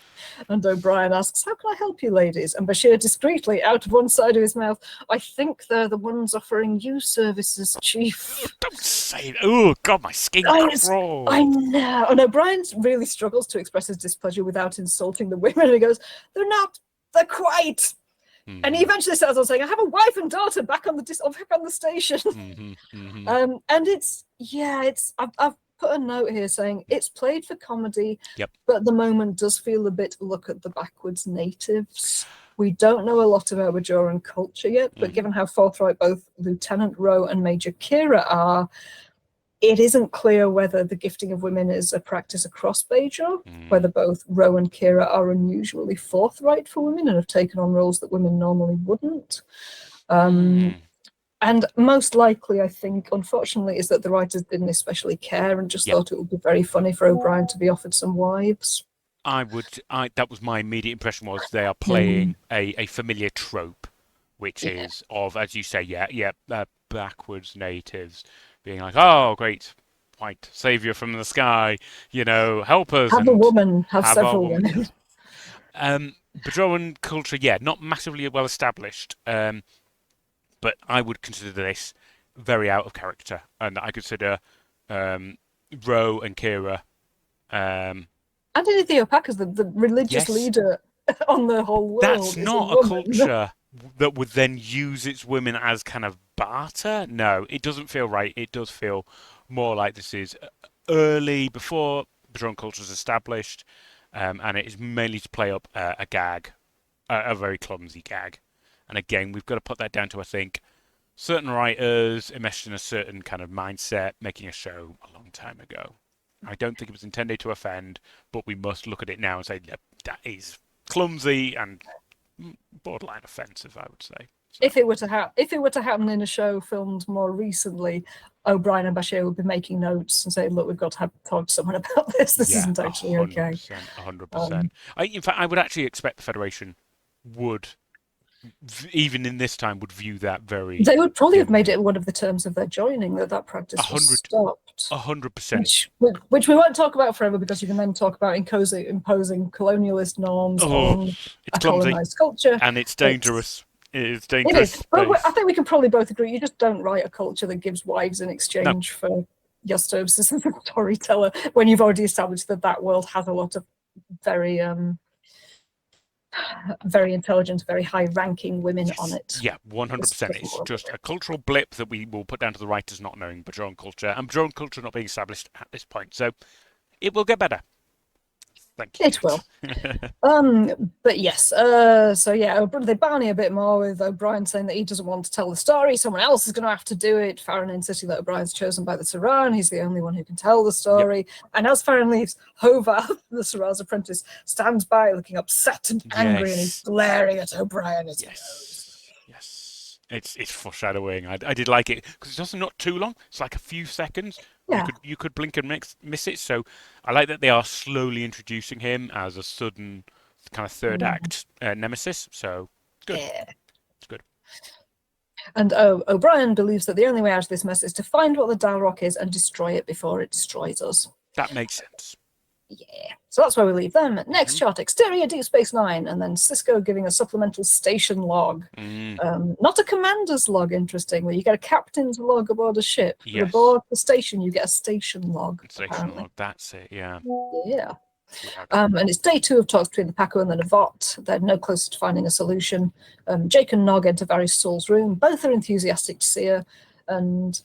And O'Brien asks, how can I help you, ladies? And Bashir discreetly, out of one side of his mouth, I think they're the ones offering you services, Chief. Don't say it. Oh, God, my skin crawls. I know. And O'Brien really struggles to express his displeasure without insulting the women. And he goes, they're not, they're quite. And he eventually starts on saying, I have a wife and daughter back on the station. And I've put a note here saying it's played for comedy, but at the moment does feel a bit look at the backwards natives. We don't know a lot about Bajoran culture yet, but given how forthright both Lieutenant Rowe and Major Kira are, it isn't clear whether the gifting of women is a practice across Bajor, whether both Rowe and Kira are unusually forthright for women and have taken on roles that women normally wouldn't. And most likely, I think, unfortunately, is that the writers didn't especially care and just thought it would be very funny for O'Brien to be offered some wives. That was my immediate impression was they are Mm, playing a familiar trope, which yeah. is of, as you say, backwards natives being like, oh, great white savior from the sky, help us Have a and woman, have have our several woman. women. Yes. Bajoran culture, not massively well established, but I would consider this very out of character, and I consider um, Ro and Kira, um, And in Ethiopia, the religious yes, leader on the whole that's world is a not a woman. culture that would then use its women as kind of barter. No, it doesn't feel right. It does feel more like this is early, before Bajoran culture is established, and it is mainly to play up a gag, a very clumsy gag. And again, we've got to put that down to, I think, certain writers enmeshed in a certain kind of mindset, making a show a long time ago. I don't think it was intended to offend, but we must look at it now and say, yeah, that is clumsy and borderline offensive, I would say. So, If it were to happen in a show filmed more recently, O'Brien and Bashir would be making notes and saying, "Look, we've got to talk to someone about this. This yeah, isn't a actually hundred okay." percent, a hundred Um, percent. In fact, I would actually expect the Federation would, even in this time, would view that very they would probably have made thinly. it one of the terms of their joining that A practice was hundred, stopped. 100%. Which we won't talk about forever because you can then talk about imposing colonialist norms Oh, on it's a clumsy colonized culture. and it's It's dangerous. It is it is, dangerous but I space. think we can probably both agree you just don't write a culture that gives wives in No, exchange for your services as a storyteller when you've already established that world has a lot of very very intelligent, very high-ranking women on yes, it. yeah, This 100%. doesn't It's work. just a cultural blip that we will put down to the writers not knowing Bajoran culture and Bajoran culture not being established at this point. So it will get better. Thank you, It will. Kat. But yes, so yeah, they Barney a bit more with O'Brien saying that he doesn't want to tell the story. Someone else is going to have to do it. Farron insisting that O'Brien's chosen by the Saran. He's the only one who can tell the Yep. story. And as Farron leaves, Hovar, the Saran's apprentice, stands by looking upset and angry, and he's Yes. glaring at O'Brien as he goes. Yes. Yes. It's foreshadowing. I did like it because it's also not too long. It's like a few seconds. Yeah. You could blink and miss it. So I like that they are slowly introducing him as a sudden kind of third act nemesis. So it's good. Yeah. It's good. And O'Brien believes that the only way out of this mess is to find what the Dalrock is and destroy it before it destroys us. That makes sense. Yeah. So that's where we leave them. Next Hmm. shot, exterior Deep Space Nine, and then Cisco giving a supplemental station log. Mm, Not a commander's log, interestingly. You get a captain's log aboard a ship. But yes. aboard the station, you get a station log, Station apparently. log. That's it. Yeah. Yeah. Swag. And it's day 2 of talks between the Paco and the Navot. They're no closer to finding a solution. Jake and Nog enter Varys Saul's room. Both are enthusiastic to see her. And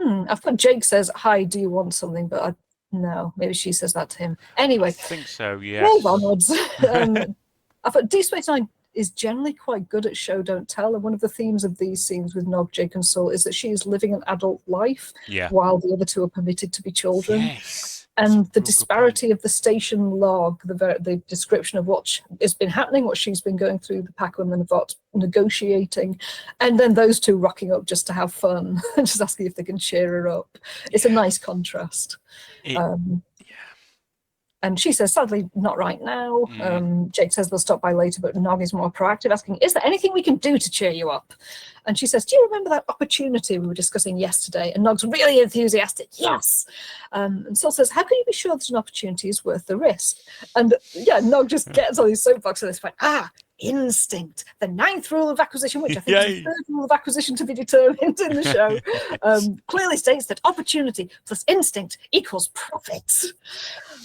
I've put Jake says, "Hi, do you want something?" But no, maybe she says that to him. I Anyway, think so. move Yes. onwards. I thought Deep Space Nine is generally quite good at show don't tell, and one of the themes of these scenes with Nog, Jake, and Saul is that she is living an adult life Yeah. while the other two are permitted to be children. Yes. That's a And the real good point. disparity of the station log, the description of what has been happening, what she's been going through, the Paco and the Navot negotiating, and then those two rocking up just to have fun, just asking if they can cheer her up. It's a Yeah. nice contrast. It. Yeah. And she says, "Sadly, not right now." Mm. Jake says they'll stop by later, but Nog is more proactive, asking, "Is there anything we can do to cheer you up?" And she says, "Do you remember that opportunity we were discussing yesterday?" And Nog's really enthusiastic. "Yes." And Saul says, "How can you be sure that an opportunity is worth the risk?" And yeah, Nog just gets on his soapbox at this point. Instinct, the 9th rule of acquisition, which I think is the Yay. 3rd rule of acquisition to be determined in the show, clearly states that opportunity plus instinct equals profit.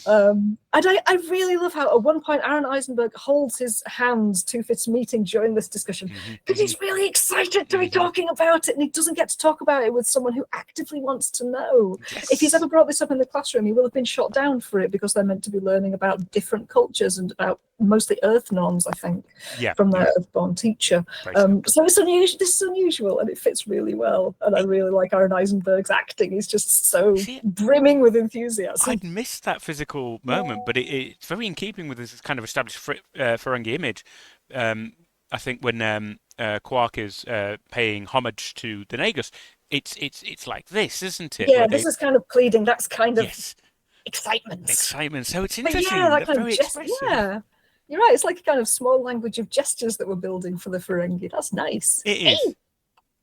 And I really love how at one point Aaron Eisenberg holds his hands to Fitz meeting during this discussion because he's really excited to be talking about it, and he doesn't get to talk about it with someone who actively wants to know. Yes. If he's ever brought this up in the classroom, he will have been shot down for it because they're meant to be learning about different cultures and about mostly Earth norms, I think, from their Earthborn teacher. So it's unusual. This is unusual, and it fits really well. And I really like Aaron Eisenberg's acting. He's just so brimming with enthusiasm. I'd missed that physical moment, but it's very in keeping with this kind of established Ferengi image. I think when Quark is paying homage to the Nagus, it's like this, isn't it? Yeah, this is kind of pleading. That's kind of excitement. Excitement. So it's But yeah, interesting. that They're kind of very expressive. yeah. You're right. It's like a kind of small language of gestures that we're building for the Ferengi. That's nice. It Hey. is.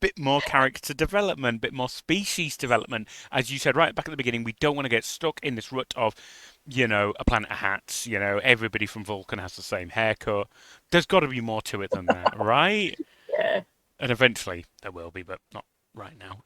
Bit more character development, bit more species development. As you said right back at the beginning, we don't want to get stuck in this rut of, a planet of hats. Everybody from Vulcan has the same haircut. There's got to be more to it than that, right? Yeah. And eventually there will be, but not right now.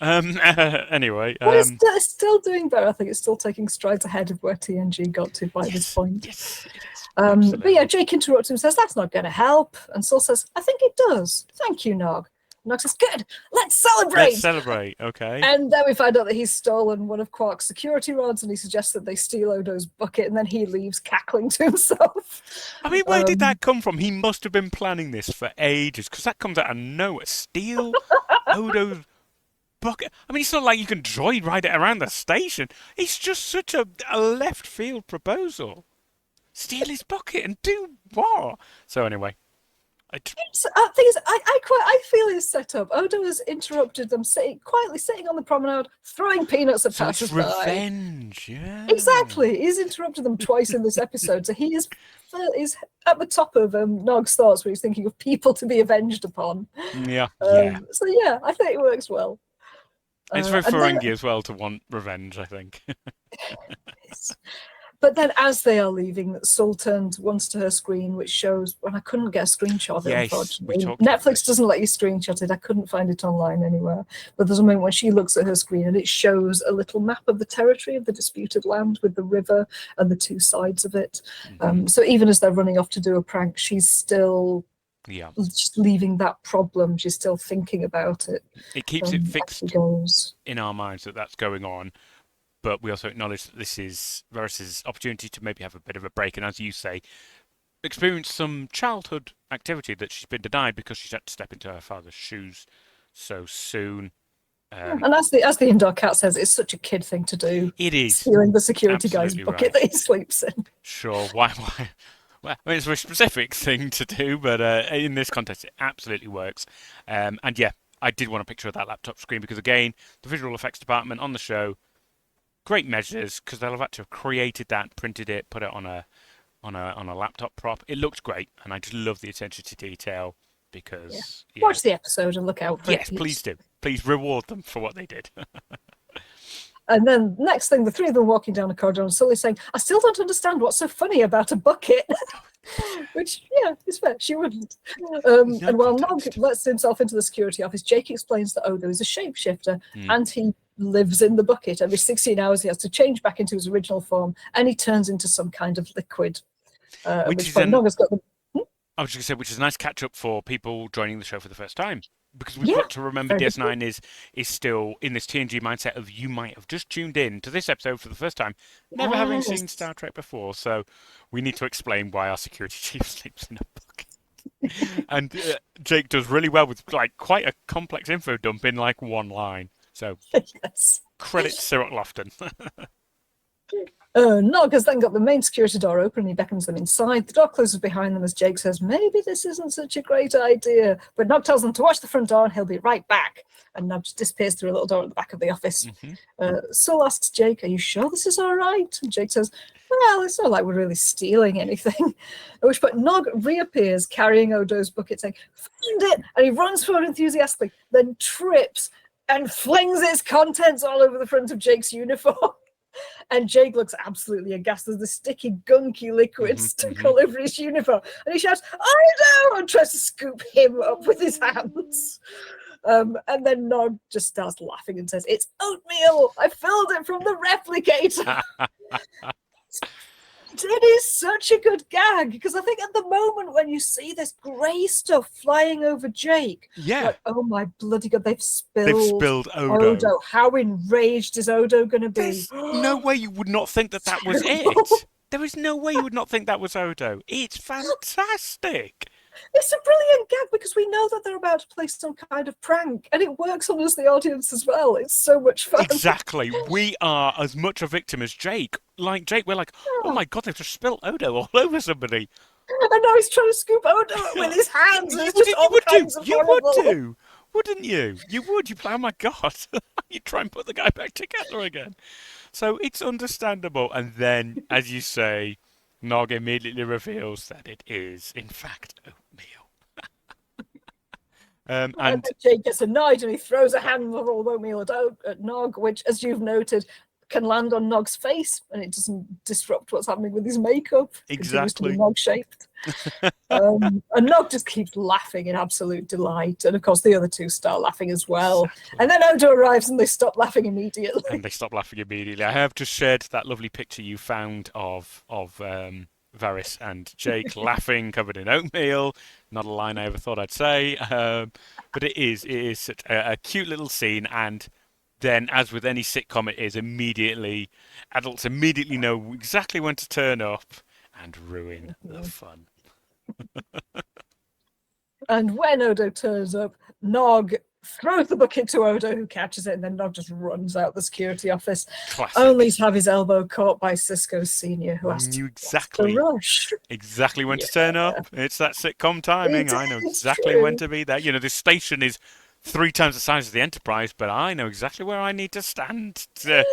Anyway, But it's still doing better. I think it's still taking strides ahead of where TNG got to by this yes, point. yes, it is. But yeah, Absolutely. Jake interrupts him and says, "That's not going to help." And Saul says, "I think it does. Thank you, Nog." And Nog says, "Good, let's Let's celebrate." celebrate, okay? And then we find out that he's stolen one of Quark's security rods, and he suggests that they steal Odo's bucket, and then he leaves cackling to himself. I mean, where did that come from? He must have been planning this for ages, because that comes out of nowhere. Steal Odo's bucket. I mean, it's not like you can droid ride it around the station. It's just such a left field proposal. Steal his bucket and do what? So anyway, Thing is, I feel his setup. Odo has interrupted them, quietly sitting on the promenade, throwing peanuts at so it's passers-by. revenge, yeah. Exactly. He's interrupted them twice in this episode, so he is at the top of Nog's thoughts when he's thinking of people to be avenged upon. Yeah, yeah. So yeah, I think it works well. It's very And then, Ferengi as well to want revenge, I think. but then as they are leaving, Saul turns once to her screen, which shows, and I couldn't get a screenshot of it, Yes, we unfortunately. talked about Netflix this. doesn't let you screenshot it. I couldn't find it online anywhere. But there's a moment when she looks at her screen and it shows a little map of the territory of the disputed land with the river and the two sides of it. So even as they're running off to do a prank, she's still Yeah. just leaving that problem. She's still thinking about it. It keeps it as she fixed goes. in our minds that that's going on, but we also acknowledge that this is Varys's opportunity to maybe have a bit of a break, and as you say, experience some childhood activity that she's been denied because she's had to step into her father's shoes so soon. And as the indoor cat says, it's such a kid thing to do. It is Stealing the security guy's absolutely bucket right. that he sleeps in. Sure, why? Well, I mean, it's a very specific thing to do, but in this context, it absolutely works. And yeah, I did want a picture of that laptop screen because, again, the visual effects department on the show, great measures because they'll have had to have created that, printed it, put it on a laptop prop. It looks great, and I just love the attention to detail because Watch the episode and look out for it. yes, please do. Please reward them for what they did. And then next thing, the three of them walking down a corridor and Sully's saying, "I still don't understand what's so funny about a bucket." Which, yeah, is fair. She wouldn't. And while Nog lets himself into the security office, Jake explains that Odo is a shapeshifter and he lives in the bucket. Every 16 hours, he has to change back into his original form and he turns into some kind of liquid. Which is Nog has got the I was just going to say, which is a nice catch up for people joining the show for the first time. Because we've got to remember DS9 is still in this TNG mindset of you might have just tuned in to this episode for the first time, never having seen Star Trek before. So we need to explain why our security chief sleeps in a bucket. And Jake does really well with like quite a complex info dump in like one line. So yes. credit to Cyril Lofton. Nog has then got the main security door open and he beckons them inside. The door closes behind them as Jake says, "Maybe this isn't such a great idea." But Nog tells them to watch the front door and he'll be right back. And Nog just disappears through a little door at the back of the office. Saul asks Jake, "Are you sure this is all right?" And Jake says, "Well, it's not like we're really stealing anything." At which point Nog reappears carrying Odo's bucket saying, "Find it!" And he runs forward enthusiastically, then trips and flings its contents all over the front of Jake's uniform. And Jake looks absolutely aghast as the sticky, gunky liquid stuck all over his uniform. And he shouts, "Odo!" and tries to scoop him up with his hands. And then Nog just starts laughing and says, "It's oatmeal! I filled it from the replicator." It is such a good gag because I think at the moment when you see this grey stuff flying over Jake, like, oh my bloody god, they've spilled Odo. How enraged is Odo going to be? There's no way you would not think that that was it. There is no way you would not think that was Odo. It's fantastic. It's a brilliant gag because we know that they're about to play some kind of prank and it works on us, the audience, as well. It's so much fun. Exactly. We are as much a victim as Jake. Like Jake, we're like, oh my god, they've just spilled Odo all over somebody. And now he's trying to scoop Odo with his hands. You would do. wouldn't you? You would. You play, oh my God. You try and put the guy back together again. So it's understandable. And then, as you say, Nog immediately reveals that it is, in fact, oatmeal. And And then Jake gets annoyed and he throws a handful of oatmeal at Nog, which, as you've noted, can land on Nog's face and it doesn't disrupt what's happening with his makeup. Continues to be exactly. Nog shaped. And Nog just keeps laughing in absolute delight. And of course, the other two start laughing as well. Exactly. And then Odo arrives and they stop laughing immediately. And they stop laughing immediately. I have just shared that lovely picture you found of Varys and Jake laughing, covered in oatmeal. Not a line I ever thought I'd say, but it is such a cute little scene. And then, as with any sitcom, it is immediately adults immediately know exactly when to turn up and ruin the fun. And when Odo turns up, Nog throws the bucket to Odo, who catches it, and then Nog just runs out the security office, only Classic. to have his elbow caught by Cisco Senior, who asks, Knew "What's the exactly rush?" exactly when Yeah, to turn up. It's that sitcom timing. it I know is exactly when true. to be there. You know, this station is 3 times the size of the Enterprise, but I know exactly where I need to stand to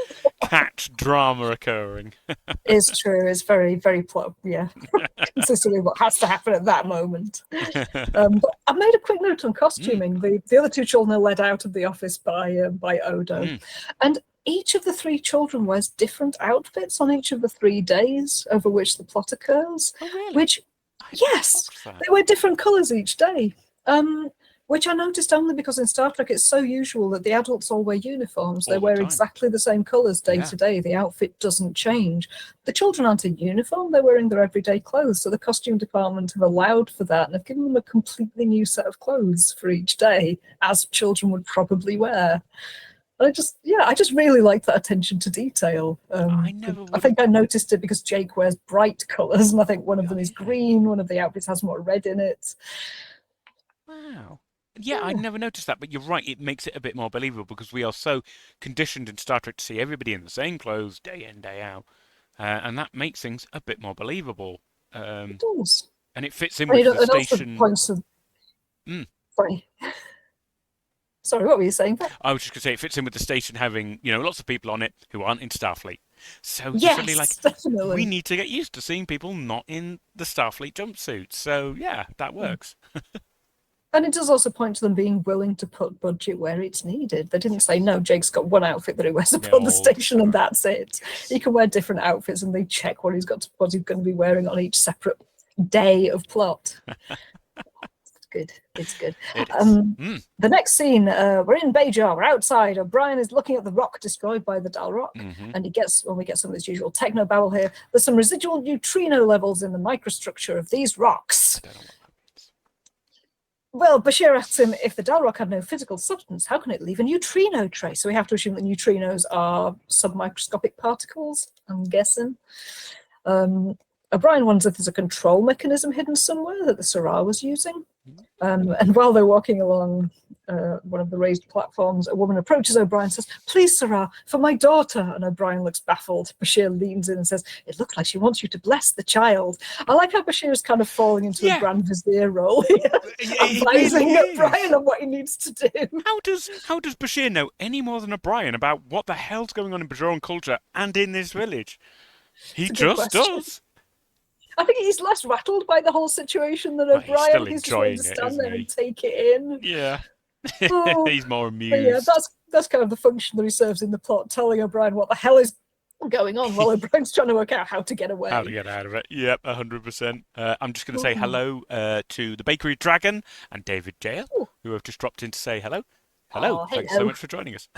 catch drama occurring. It's true. It's very, very plot. Yeah, consistently what has to happen at that moment. But I made a quick note on Mm, costuming. The other two children are led out of the office by Odo, mm. and each of the three children wears different outfits on each of the 3 days over which the plot occurs. Oh, really? Which, I never yes, clocked that. they wear different colours each day. Which I noticed only because in Star Trek it's so usual that the adults all wear uniforms. They All the wear time. exactly the same colours day Yeah. to day. The outfit doesn't change. The children aren't in uniform, they're wearing their everyday clothes. So the costume department have allowed for that and have given them a completely new set of clothes for each day, as children would probably wear. And I just really like that attention to detail. I never I would have. think I noticed it because Jake wears bright colours, and I think one of Oh, them is yeah. green, one of the outfits has more red in it. Wow. Yeah, I'd Yeah. never noticed that, but you're right. It makes it a bit more believable because we are so conditioned in Star Trek to see everybody in the same clothes day in, day out, and that makes things a bit more believable. It Um, does. and it fits in And with the it also station. points to, Mm, sorry, sorry, what were you saying? I was just going to say it fits in with the station having, lots of people on it who aren't in Starfleet. So you're suddenly like, Yes, we definitely. need to get used to seeing people not in the Starfleet jumpsuits. So yeah, that works. And it does also point to them being willing to put budget where it's needed. They didn't say, no, Jake's got one outfit that he wears They upon the all station and discover. that's it. He Yes. can wear different outfits and they check what what he's going to be wearing on each separate day of plot. It's good. It's good. It is. The next scene, we're in Bajor, we're outside. O'Brien is looking at the rock destroyed by the Dalrock, Mm-hmm. and we get some of this usual techno babble here. There's some residual neutrino levels in the microstructure of these rocks. I don't know what that means. Well, Bashir asks him, if the Dalrock had no physical substance, how can it leave a neutrino trace? So we have to assume that neutrinos are submicroscopic particles, I'm guessing. O'Brien wonders if there's a control mechanism hidden somewhere that the Syrah was using. And while they're walking along one of the raised platforms, a woman approaches O'Brien and says, "Please, Syrah, for my daughter." And O'Brien looks baffled. Bashir leans in and says, "It looked like she wants you to bless the child." I like how Bashir is kind of falling into a Yeah, Grand Vizier role here, it really advising is. O'Brien on what he needs to do. How does Bashir know any more than O'Brien about what the hell's going on in Bajoran culture and in this village? He It's a good just question. does. I think he's less rattled by the whole situation than But he's still O'Brien. He's just willing to enjoying it, stand isn't there and he? take it in. Yeah. Oh, He's more but yeah, amused. that's kind of the function that he serves in the plot, telling O'Brien what the hell is going on while O'Brien's trying to work out how to get How to away. get out of it. Yep, 100%. I'm just going to say Ooh. hello to the Bakery Dragon and David Jail, Ooh. who have just dropped in to say hello. Hello. Oh, Thanks so hello. much for joining us.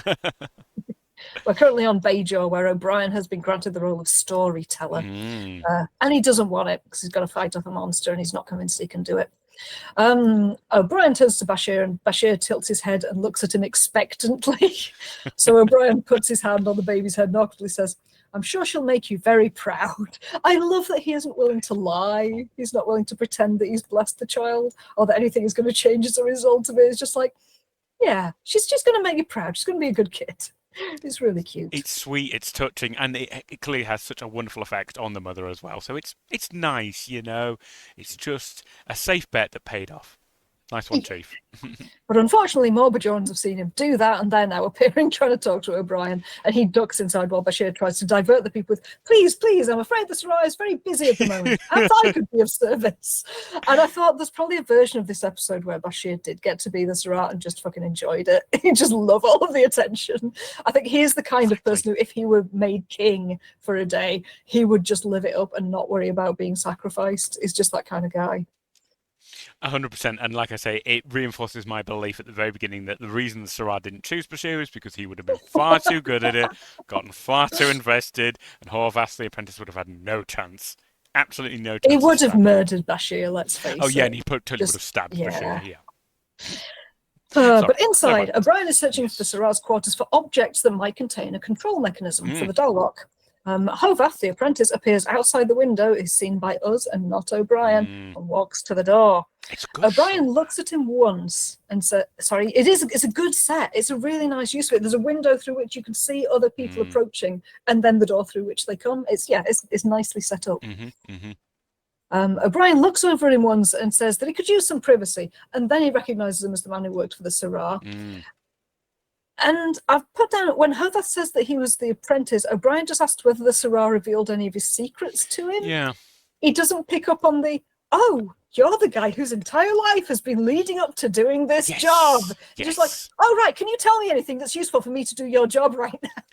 We're currently on Bajor, where O'Brien has been granted the role of storyteller. Mm. And he doesn't want it because he's got to fight off a monster and he's not convinced he can do it. O'Brien turns to Bashir and Bashir tilts his head and looks at him expectantly. So O'Brien puts his hand on the baby's head and awkwardly says, "I'm sure she'll make you very proud." I love that he isn't willing to lie. He's not willing to pretend that he's blessed the child or that anything is going to change as a result of it. It's just like, yeah, she's just going to make you proud. She's going to be a good kid. It's really cute. It's sweet, it's touching, and it clearly has such a wonderful effect on the mother as well. So it's nice. It's just a safe bet that paid off. Nice one, Chief. But unfortunately, more Bajorans have seen him do that, and they're now appearing trying to talk to O'Brien, and he ducks inside while Bashir tries to divert the people with, please, please, I'm afraid the Sarai is very busy at the moment. Perhaps I could be of service. And I thought there's probably a version of this episode where Bashir did get to be the Sarai and just fucking enjoyed it. He just loved all of the attention. I think he's the kind of person who, if he were made king for a day, he would just live it up and not worry about being sacrificed. He's just that kind of guy. 100%, and like I say, it reinforces my belief at the very beginning that the reason the Sirah didn't choose Bashir is because he would have been far too good at it, gotten far too invested, and Horvath the apprentice would have had no chance. Absolutely no chance. He would have murdered Bashir, let's face it. Oh yeah, and he totally would have stabbed Bashir, yeah. But inside, O'Brien is searching for the Sirah's quarters for objects that might contain a control mechanism for the Dalrock. Horvath, the apprentice, appears outside the window, is seen by us and not O'Brien, and walks to the door. O'Brien looks at him once and says, sorry, it's a good set. It's a really nice use of it. There's a window through which you can see other people approaching, and then the door through which they come. It's nicely set up. O'Brien looks over at him once and says that he could use some privacy, and then he recognises him as the man who worked for the Sirah. And I've put down, when Horvath says that he was the apprentice, O'Brien just asked whether the Sirah revealed any of his secrets to him. Yeah. He doesn't pick up on the, oh, you're the guy whose entire life has been leading up to doing this job. He's just like, oh, right, can you tell me anything that's useful for me to do your job right now?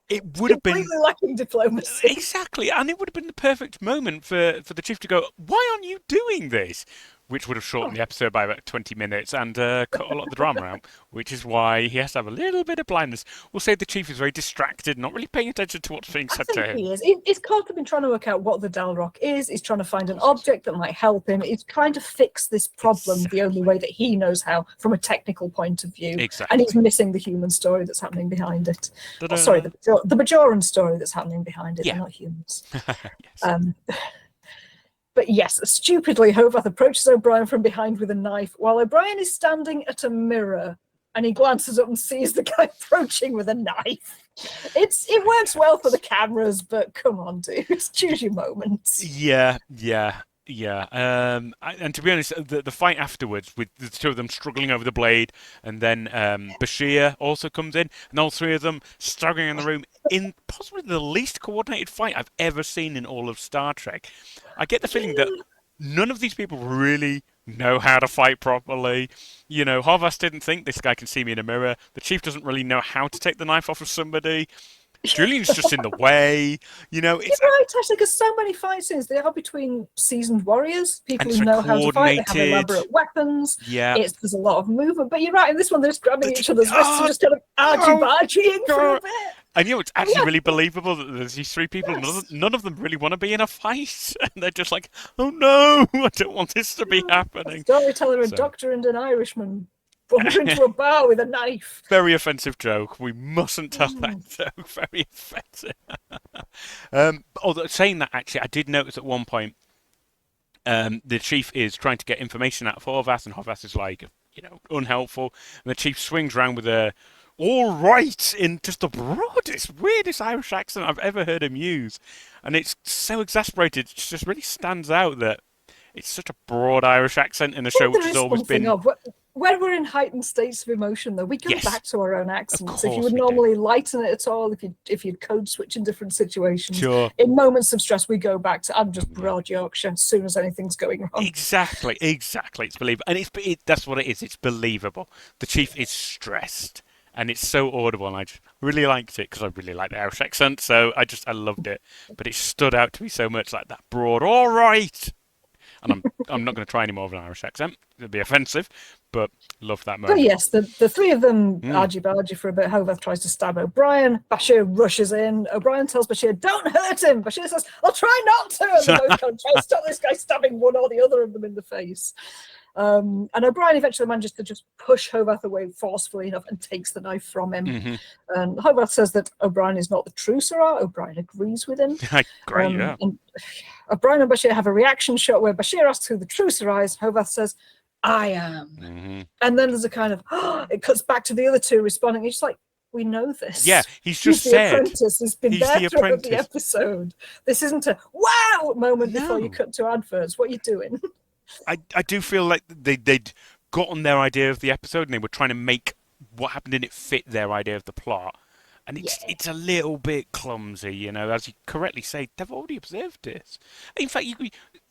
It would have been completely lacking diplomacy. Exactly, and it would have been the perfect moment for the chief to go, why aren't you doing this? Which would have shortened the episode by about 20 minutes and cut a lot of the drama out, which is why he has to have a little bit of blindness. We'll say the chief is very distracted, not really paying attention to what's being said to him. He is. He's caught up in trying to work out what the Dalrock is. He's trying to find an object that might help him. He's trying to fix this problem the only way that he knows how, from a technical point of view. Exactly. And he's missing the human story that's happening behind it. Oh, sorry, the Bajoran story that's happening behind it. They're not humans. Yes. But yes, stupidly, Horvath approaches O'Brien from behind with a knife while O'Brien is standing at a mirror, and he glances up and sees the guy approaching with a knife. It works well for the cameras, but come on, dude, choose your moments. Yeah. And to be honest, the fight afterwards with the two of them struggling over the blade, and then Bashir also comes in, and all three of them staggering in the room in possibly the least coordinated fight I've ever seen in all of Star Trek. I get the feeling that none of these people really know how to fight properly. You know, Horvath didn't think this guy can see me in a mirror. The chief doesn't really know how to take the knife off of somebody. Julian's just in the way, you know. It's right, actually, because so many fight scenes they are between seasoned warriors, people who know how to fight. They have elaborate weapons. Yeah, there's a lot of movement. But you're right. In this one, they're just grabbing each other's wrists and just kind of argy-bargying for a bit. And you know, it's actually really believable that there's these three people. None of them really want to be in a fight, and they're just like, "Oh no, I don't want this to be happening." A storyteller, a doctor, and an Irishman wander into a bar with a knife. Very offensive joke. We mustn't tell that joke. Very offensive. Although saying that, actually, I did notice at one point the chief is trying to get information out of Horvath, and Horvath is like, you know, unhelpful. And the chief swings around with a "all right" in just the broadest, weirdest Irish accent I've ever heard him use. And it's so exasperated. It just really stands out that it's such a broad Irish accent in a show which has always been... When we're in heightened states of emotion, though, we go back to our own accents. If you would we normally lighten it at all, if you'd code switch in different situations, in moments of stress, we go back to, I'm just broad Yorkshire as soon as anything's going wrong. Exactly. It's believable. And that's what it is. It's believable. The chief is stressed. And it's so audible, and I just really liked it because I really like the Irish accent, so I loved it. But it stood out to me so much, like that broad, all right. And I'm not going to try any more of an Irish accent. It'll be offensive, but love that moment. But yes, the three of them argy-bargy for a bit. Horvath tries to stab O'Brien. Bashir rushes in. O'Brien tells Bashir, don't hurt him. Bashir says, I'll try not to. And they both try to stop this guy stabbing one or the other of them in the face. And O'Brien eventually manages to just push Horvath away forcefully enough and takes the knife from him. And Horvath says that O'Brien is not the true Sirah. O'Brien agrees with him. Great, yeah. And O'Brien and Bashir have a reaction shot where Bashir asks who the true Sirah is. Horvath says, I am. And then there's a kind of, it cuts back to the other two responding. He's like, we know this. Yeah, he's just the said. Apprentice. He's been there throughout the episode. This isn't a wow moment before you cut to adverts. What are you doing? I do feel like they'd gotten their idea of the episode and they were trying to make what happened in it fit their idea of the plot. And Yeah. it's a little bit clumsy, you know, as you correctly say, they've already observed this. In fact,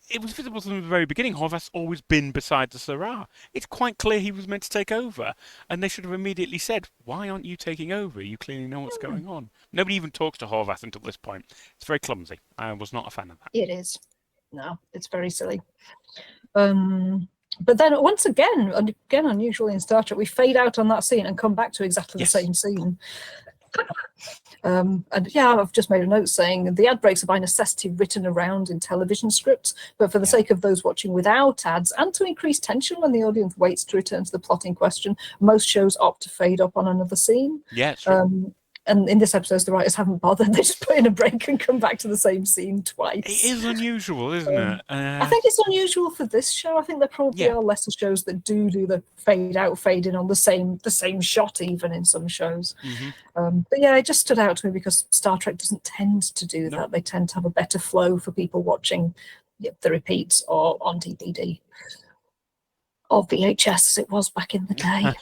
it was visible from the very beginning. Horvath's always been beside the Syrah. It's quite clear he was meant to take over, and they should have immediately said, "Why aren't you taking over? You clearly know what's Hmm. going on." Nobody even talks to Horvath until this point. It's very clumsy. I was not a fan of that. It is. No, it's very silly. But then once again, and again unusually in Star Trek, we fade out on that scene and come back to exactly the Yes. same scene. And yeah, I've just made a note saying the ad breaks are by necessity written around in television scripts, but for the sake of those watching without ads and to increase tension when the audience waits to return to the plot in question, most shows opt to fade up on another scene. Yeah, it's true. And in this episode, the writers haven't bothered. They just put in a break and come back to the same scene twice. It is unusual, isn't it? I think it's unusual for this show. I think there probably are lesser shows that do the fade out, fade in on the same shot, even in some shows. But yeah, it just stood out to me because Star Trek doesn't tend to do that. They tend to have a better flow for people watching the repeats or on DVD. Or VHS as it was back in the day.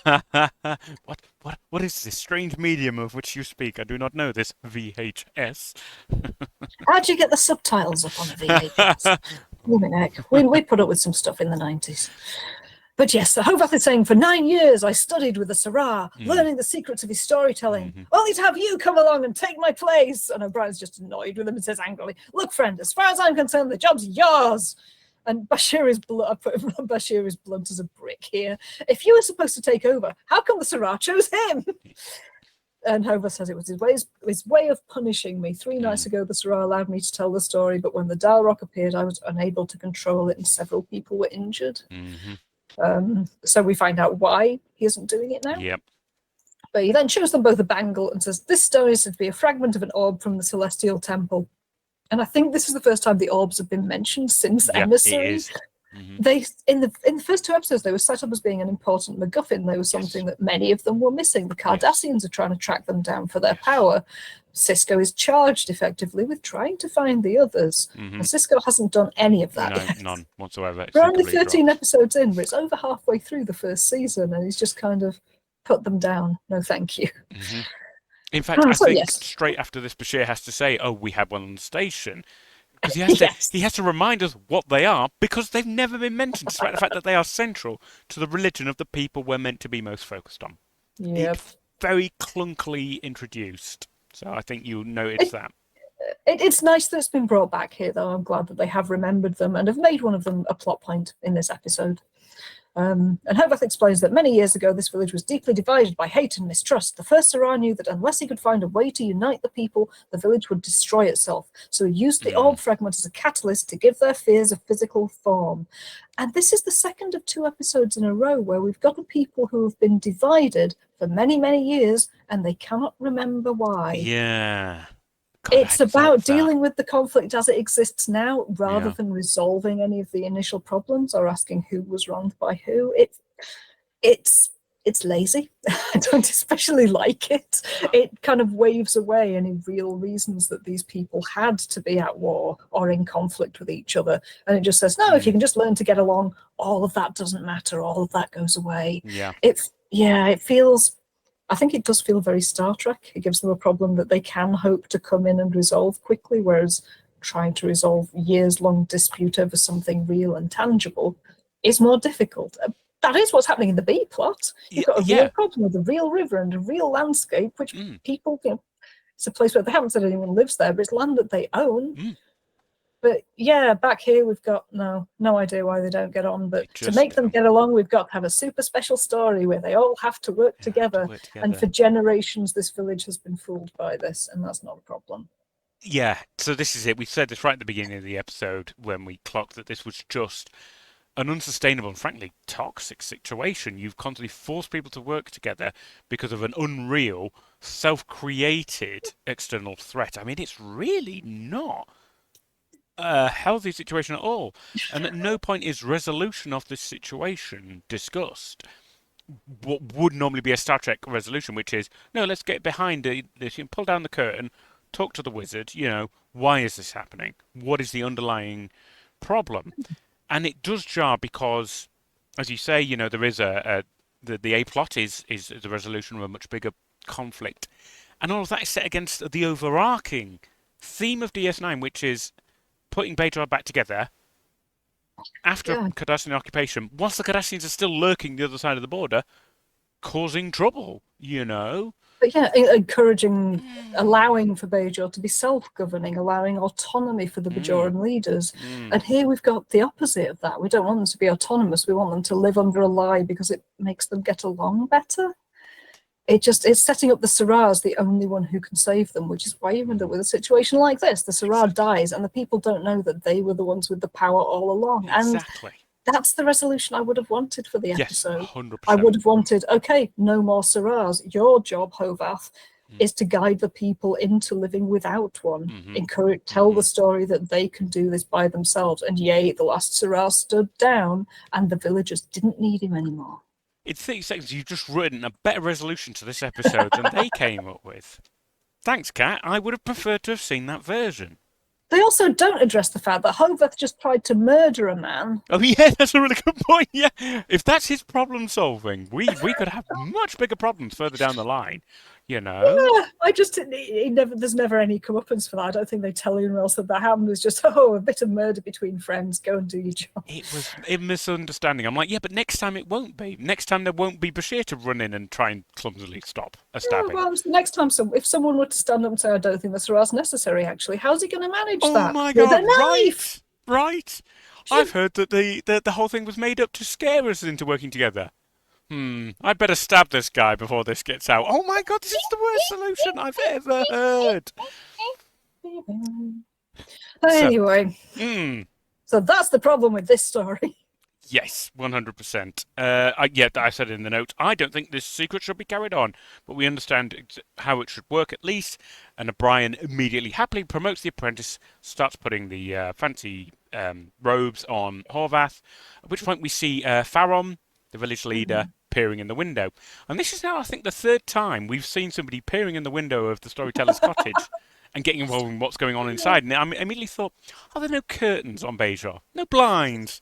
What is this strange medium of which you speak? I do not know this. VHS. How'd you get the subtitles up on the VHS? We put up with some stuff in the 90s. But yes, the Hovath is saying, for 9 years I studied with the Syrah, learning the secrets of his storytelling, only to have you come along and take my place. And O'Brien's just annoyed with him and says angrily, look, friend, as far as I'm concerned, the job's yours. And Bashir is blunt. I put Bashir is blunt as a brick here. If you were supposed to take over, how come the Syrah chose him? And Hovath says it was his way of punishing me. 3 nights ago, the Syrah allowed me to tell the story, but when the Dalrock appeared, I was unable to control it, and several people were injured. So we find out why he isn't doing it now. Yep. But he then shows them both a bangle and says, this stone is to be a fragment of an orb from the Celestial Temple. And I think this is the first time the orbs have been mentioned since Emissary. It is. They in the first 2 episodes they were set up as being an important MacGuffin. They were something that many of them were missing. The Cardassians are trying to track them down for their power. Cisco is charged effectively with trying to find the others. And Cisco hasn't done any of that yet. None whatsoever. We're only 13 episodes in, but it's over halfway through the first season, and he's just kind of put them down. No, thank you. In fact, I think straight after this, Bashir has to say, "Oh, we had one on the station," because he has to remind us what they are because they've never been mentioned, despite the fact that they are central to the religion of the people we're meant to be most focused on. Yep. It's very clunkily introduced, so I think you noticed that. It's nice that it's been brought back here, though. I'm glad that they have remembered them and have made one of them a plot point in this episode. And Hovath explains that many years ago, this village was deeply divided by hate and mistrust. The first Syrah knew that unless he could find a way to unite the people, the village would destroy itself. So he used the orb fragment as a catalyst to give their fears a physical form. And this is the second of 2 episodes in a row where we've got a people who have been divided for many, many years, and they cannot remember why. Yeah. It's about dealing with the conflict as it exists now, rather than resolving any of the initial problems or asking who was wronged by who. It's lazy. I don't especially like it. It kind of waves away any real reasons that these people had to be at war or in conflict with each other. And it just says, no, if you can just learn to get along, all of that doesn't matter. All of that goes away. It feels... I think it does feel very Star Trek. It gives them a problem that they can hope to come in and resolve quickly, whereas trying to resolve years-long dispute over something real and tangible is more difficult. That is what's happening in the B plot. You've got a real problem with a real river and a real landscape, which people, it's a place where they haven't said anyone lives there, but it's land that they own. But yeah, back here we've got no idea why they don't get on. But to make them get along, we've got to have a super special story where they all have to work together. And for generations, this village has been fooled by this, and that's not a problem. Yeah, so this is it. We said this right at the beginning of the episode when we clocked that this was just an unsustainable and frankly toxic situation. You've constantly forced people to work together because of an unreal, self-created external threat. I mean, it's really not a healthy situation at all. And at no point is resolution of this situation discussed. What would normally be a Star Trek resolution, which is, no, let's get behind this, pull down the curtain, talk to the wizard, why is this happening? What is the underlying problem? And it does jar because as you say, there is the A plot is the resolution of a much bigger conflict, and all of that is set against the overarching theme of DS9, which is putting Bajor back together after a Yeah. Cardassian occupation, whilst the Cardassians are still lurking the other side of the border, causing trouble. But yeah, encouraging, allowing for Bajor to be self-governing, allowing autonomy for the Mm, Bajoran leaders. mm, And here we've got the opposite of that. We don't want them to be autonomous. We want them to live under a lie because it makes them get along better. It's setting up the Syrah as the only one who can save them, which is why you end up with a situation like this. The Syrah dies, and the people don't know that they were the ones with the power all along. And exactly. that's the resolution I would have wanted for the Yes, episode. I 100%. would have wanted, okay, no more Syrahs. Your job, Hovath, Mm, is to guide the people into living without one. mm-hmm, Tell mm-hmm. the story that they can do this by themselves. And yay, the last Syrah stood down, and the villagers didn't need him anymore. In 30 seconds, you've just written a better resolution to this episode than they came up with. Thanks, Kat. I would have preferred to have seen that version. They also don't address the fact that Hovath just tried to murder a man. Oh yeah, that's a really good point. Yeah, if that's his problem solving, we could have much bigger problems further down the line. Yeah, there's never any comeuppance for that. I don't think they tell anyone else that happened. It's just, a bit of murder between friends. Go and do your job. It was a misunderstanding. I'm like, yeah, but next time it won't be. Next time there won't be Bashir to run in and try and clumsily stop a stabbing. Well, next time, if someone were to stand up and say, I don't think the Syrah's necessary, actually, how's he going to manage that? Oh my With god! a knife! Right. I've heard that the whole thing was made up to scare us into working together. I'd better stab this guy before this gets out. Oh my god, this is the worst solution I've ever heard. Anyway, So, so that's the problem with this story. yes, 100%. I said in the note, I don't think this secret should be carried on, but we understand how it should work at least. And O'Brien immediately happily promotes the apprentice, starts putting the fancy robes on Horvath, at which point we see Faron, the village leader, peering in the window. And this is now, I think, the third time we've seen somebody peering in the window of the storyteller's cottage and getting involved in what's going on inside. And I immediately thought, are there no curtains on Bajor? No blinds?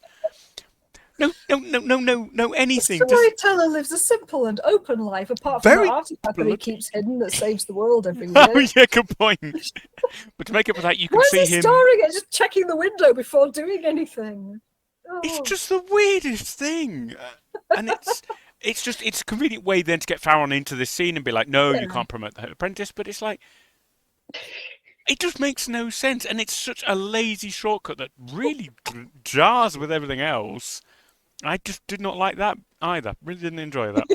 No, The anything. storyteller lives a simple and open life, apart from Very the artifact that he bloody- keeps hidden that saves the world every year. Oh yeah, good point. But to make up for that, you can Why see is he him. storing it? Just checking the window before doing anything. It's Oh. just the weirdest thing, and it's a convenient way then to get Farron into this scene and be like, no, you can't promote the apprentice. But it's like, it just makes no sense, and it's such a lazy shortcut that really jars with everything else. I just did not like that either. Really didn't enjoy that.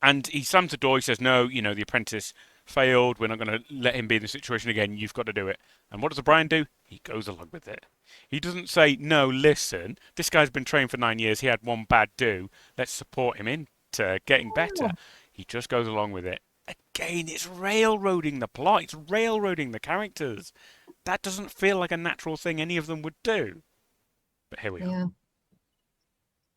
And he slams the door. He says, no, the apprentice failed. We're not going to let him be in the situation again. You've got to do it. And what does O'Brien do? He goes along with it. He doesn't say, no, listen, this guy's been trained for 9 years. He had one bad do. Let's support him into getting better. He just goes along with it. Again, it's railroading the plot. It's railroading the characters. That doesn't feel like a natural thing any of them would do. But here we are.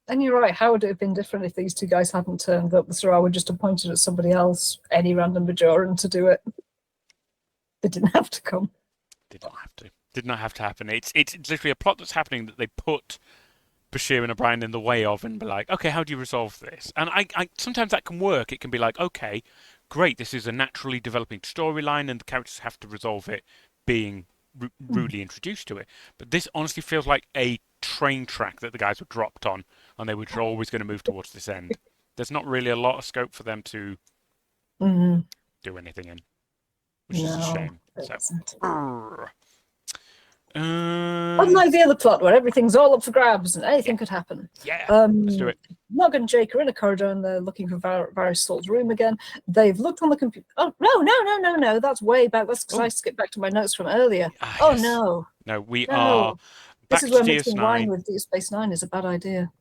And you're right, how would it have been different if these two guys hadn't turned up? The Syrah were just appointed at somebody else, any random Bajoran, to do it. They didn't have to come. Did not have to. Did not have to happen. It's literally a plot that's happening that they put Bashir and O'Brien in the way of and be like, okay, how do you resolve this? And I sometimes that can work. It can be like, okay, great, this is a naturally developing storyline and the characters have to resolve it being rudely introduced to it. But this honestly feels like a train track that the guys were dropped on and they were always going to move towards this end. There's not really a lot of scope for them to do anything in, which is a shame. Unlike the other plot where everything's all up for grabs and anything could happen. Yeah, let's do it. Nog and Jake are in a corridor and they're looking for Varys Salt's room again. They've looked on the computer. Oh, no. That's way back. That's because I skipped back to my notes from earlier. Yes. No. No, we are back This is to where mixing DS9. wine with Deep Space Nine is a bad idea.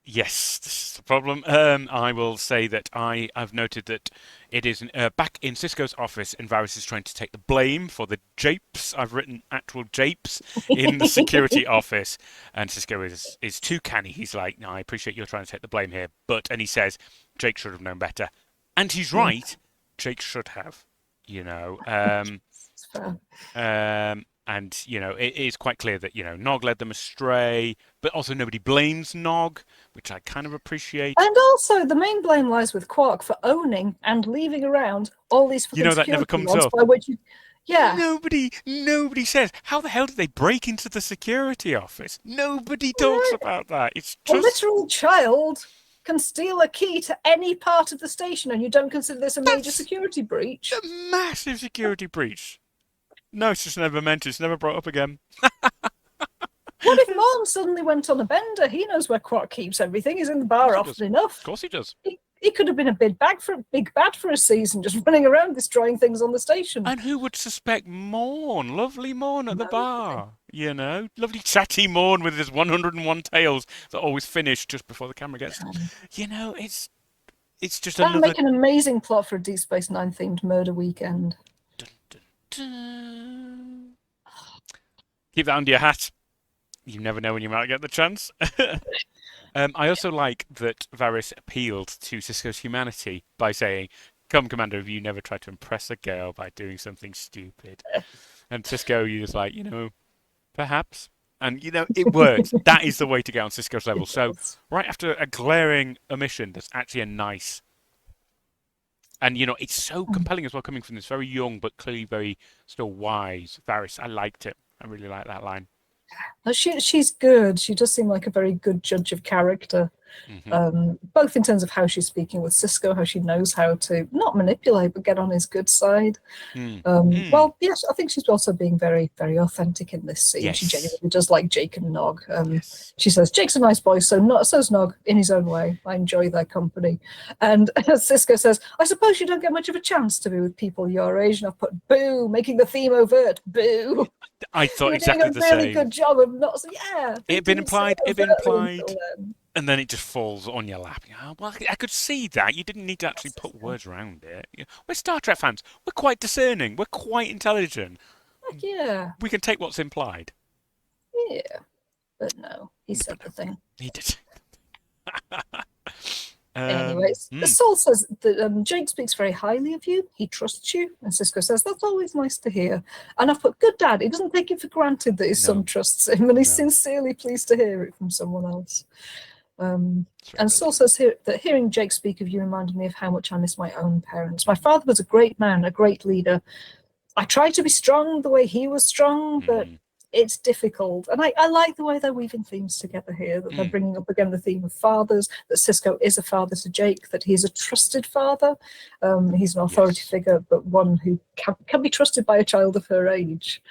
Yes, this is the problem. I will say that I've noted that it is back in Cisco's office, and Varys is trying to take the blame for the japes. I've written actual japes in the security office, and Cisco is too canny. He's like, "No, I appreciate you're trying to take the blame here, but," and he says, "Jake should have known better," and he's right. Jake should have, It's fair. And, it is quite clear that, Nog led them astray, but also nobody blames Nog, which I kind of appreciate. And also, the main blame lies with Quark for owning and leaving around all these fucking That never security comes logs up. by which you. Yeah. Nobody says, how the hell did they break into the security office? Nobody talks about that. It's A just. literal child can steal a key to any part of the station and you don't consider this a major That's security breach. a massive security breach. No, it's just never mentioned. It's never brought up again. What if Mom suddenly went on a bender? He knows where Quark keeps everything. He's in the Of bar course he often does. enough. Of course he does. He could have been a big bad for a season, just running around destroying things on the station. And who would suspect Morn? Lovely Morn at the Nobody. bar. Lovely chatty Morn with his 101 tails that always finish just before the camera gets. It's just That would another. make an amazing plot for a Deep Space Nine themed murder weekend. Dun, dun, dun. Keep that under your hat. You never know when you might get the chance. I also like that Varys appealed to Sisko's humanity by saying, "Come, Commander, have you never tried to impress a girl by doing something stupid?" And Sisko is like, perhaps. And, it works. That is the way to get on Sisko's level. So, right after a glaring omission, there's actually a nice. And, it's so compelling as well, coming from this very young but clearly very still wise Varys. I liked it. I really like that line. She's good. She does seem like a very good judge of character, both in terms of how she's speaking with Sisko, how she knows how to not manipulate but get on his good side. Well, yes, I think she's also being very, very authentic in this scene. Yes. She genuinely does like Jake and Nog. Yes. She says Jake's a nice boy, so's Nog in his own way. I enjoy their company. And Sisko says, I suppose you don't get much of a chance to be with people your age. And I've put boo, making the theme overt. Boo. I thought You're exactly doing the a really same. good job of not. Yeah, It'd been implied. And then it just falls on your lap. Well, I could see that. You didn't need to actually put words around it. We're Star Trek fans. We're quite discerning. We're quite intelligent. Yeah. We can take what's implied. Yeah. But no, he said the thing. He did. Anyways, Saul says that Jake speaks very highly of you. He trusts you. And Sisko says, that's always nice to hear. And I've put, good dad. He doesn't take it for granted that his son trusts him. And he's sincerely pleased to hear it from someone else. And Saul says that hearing Jake speak of you reminded me of how much I miss my own parents. My father was a great man, a great leader. I tried to be strong the way he was strong, but it's difficult. And I like the way they're weaving themes together here, that they're bringing up again the theme of fathers, that Sisko is a father to Jake, that he's a trusted father. He's an authority figure, but one who can be trusted by a child of her age.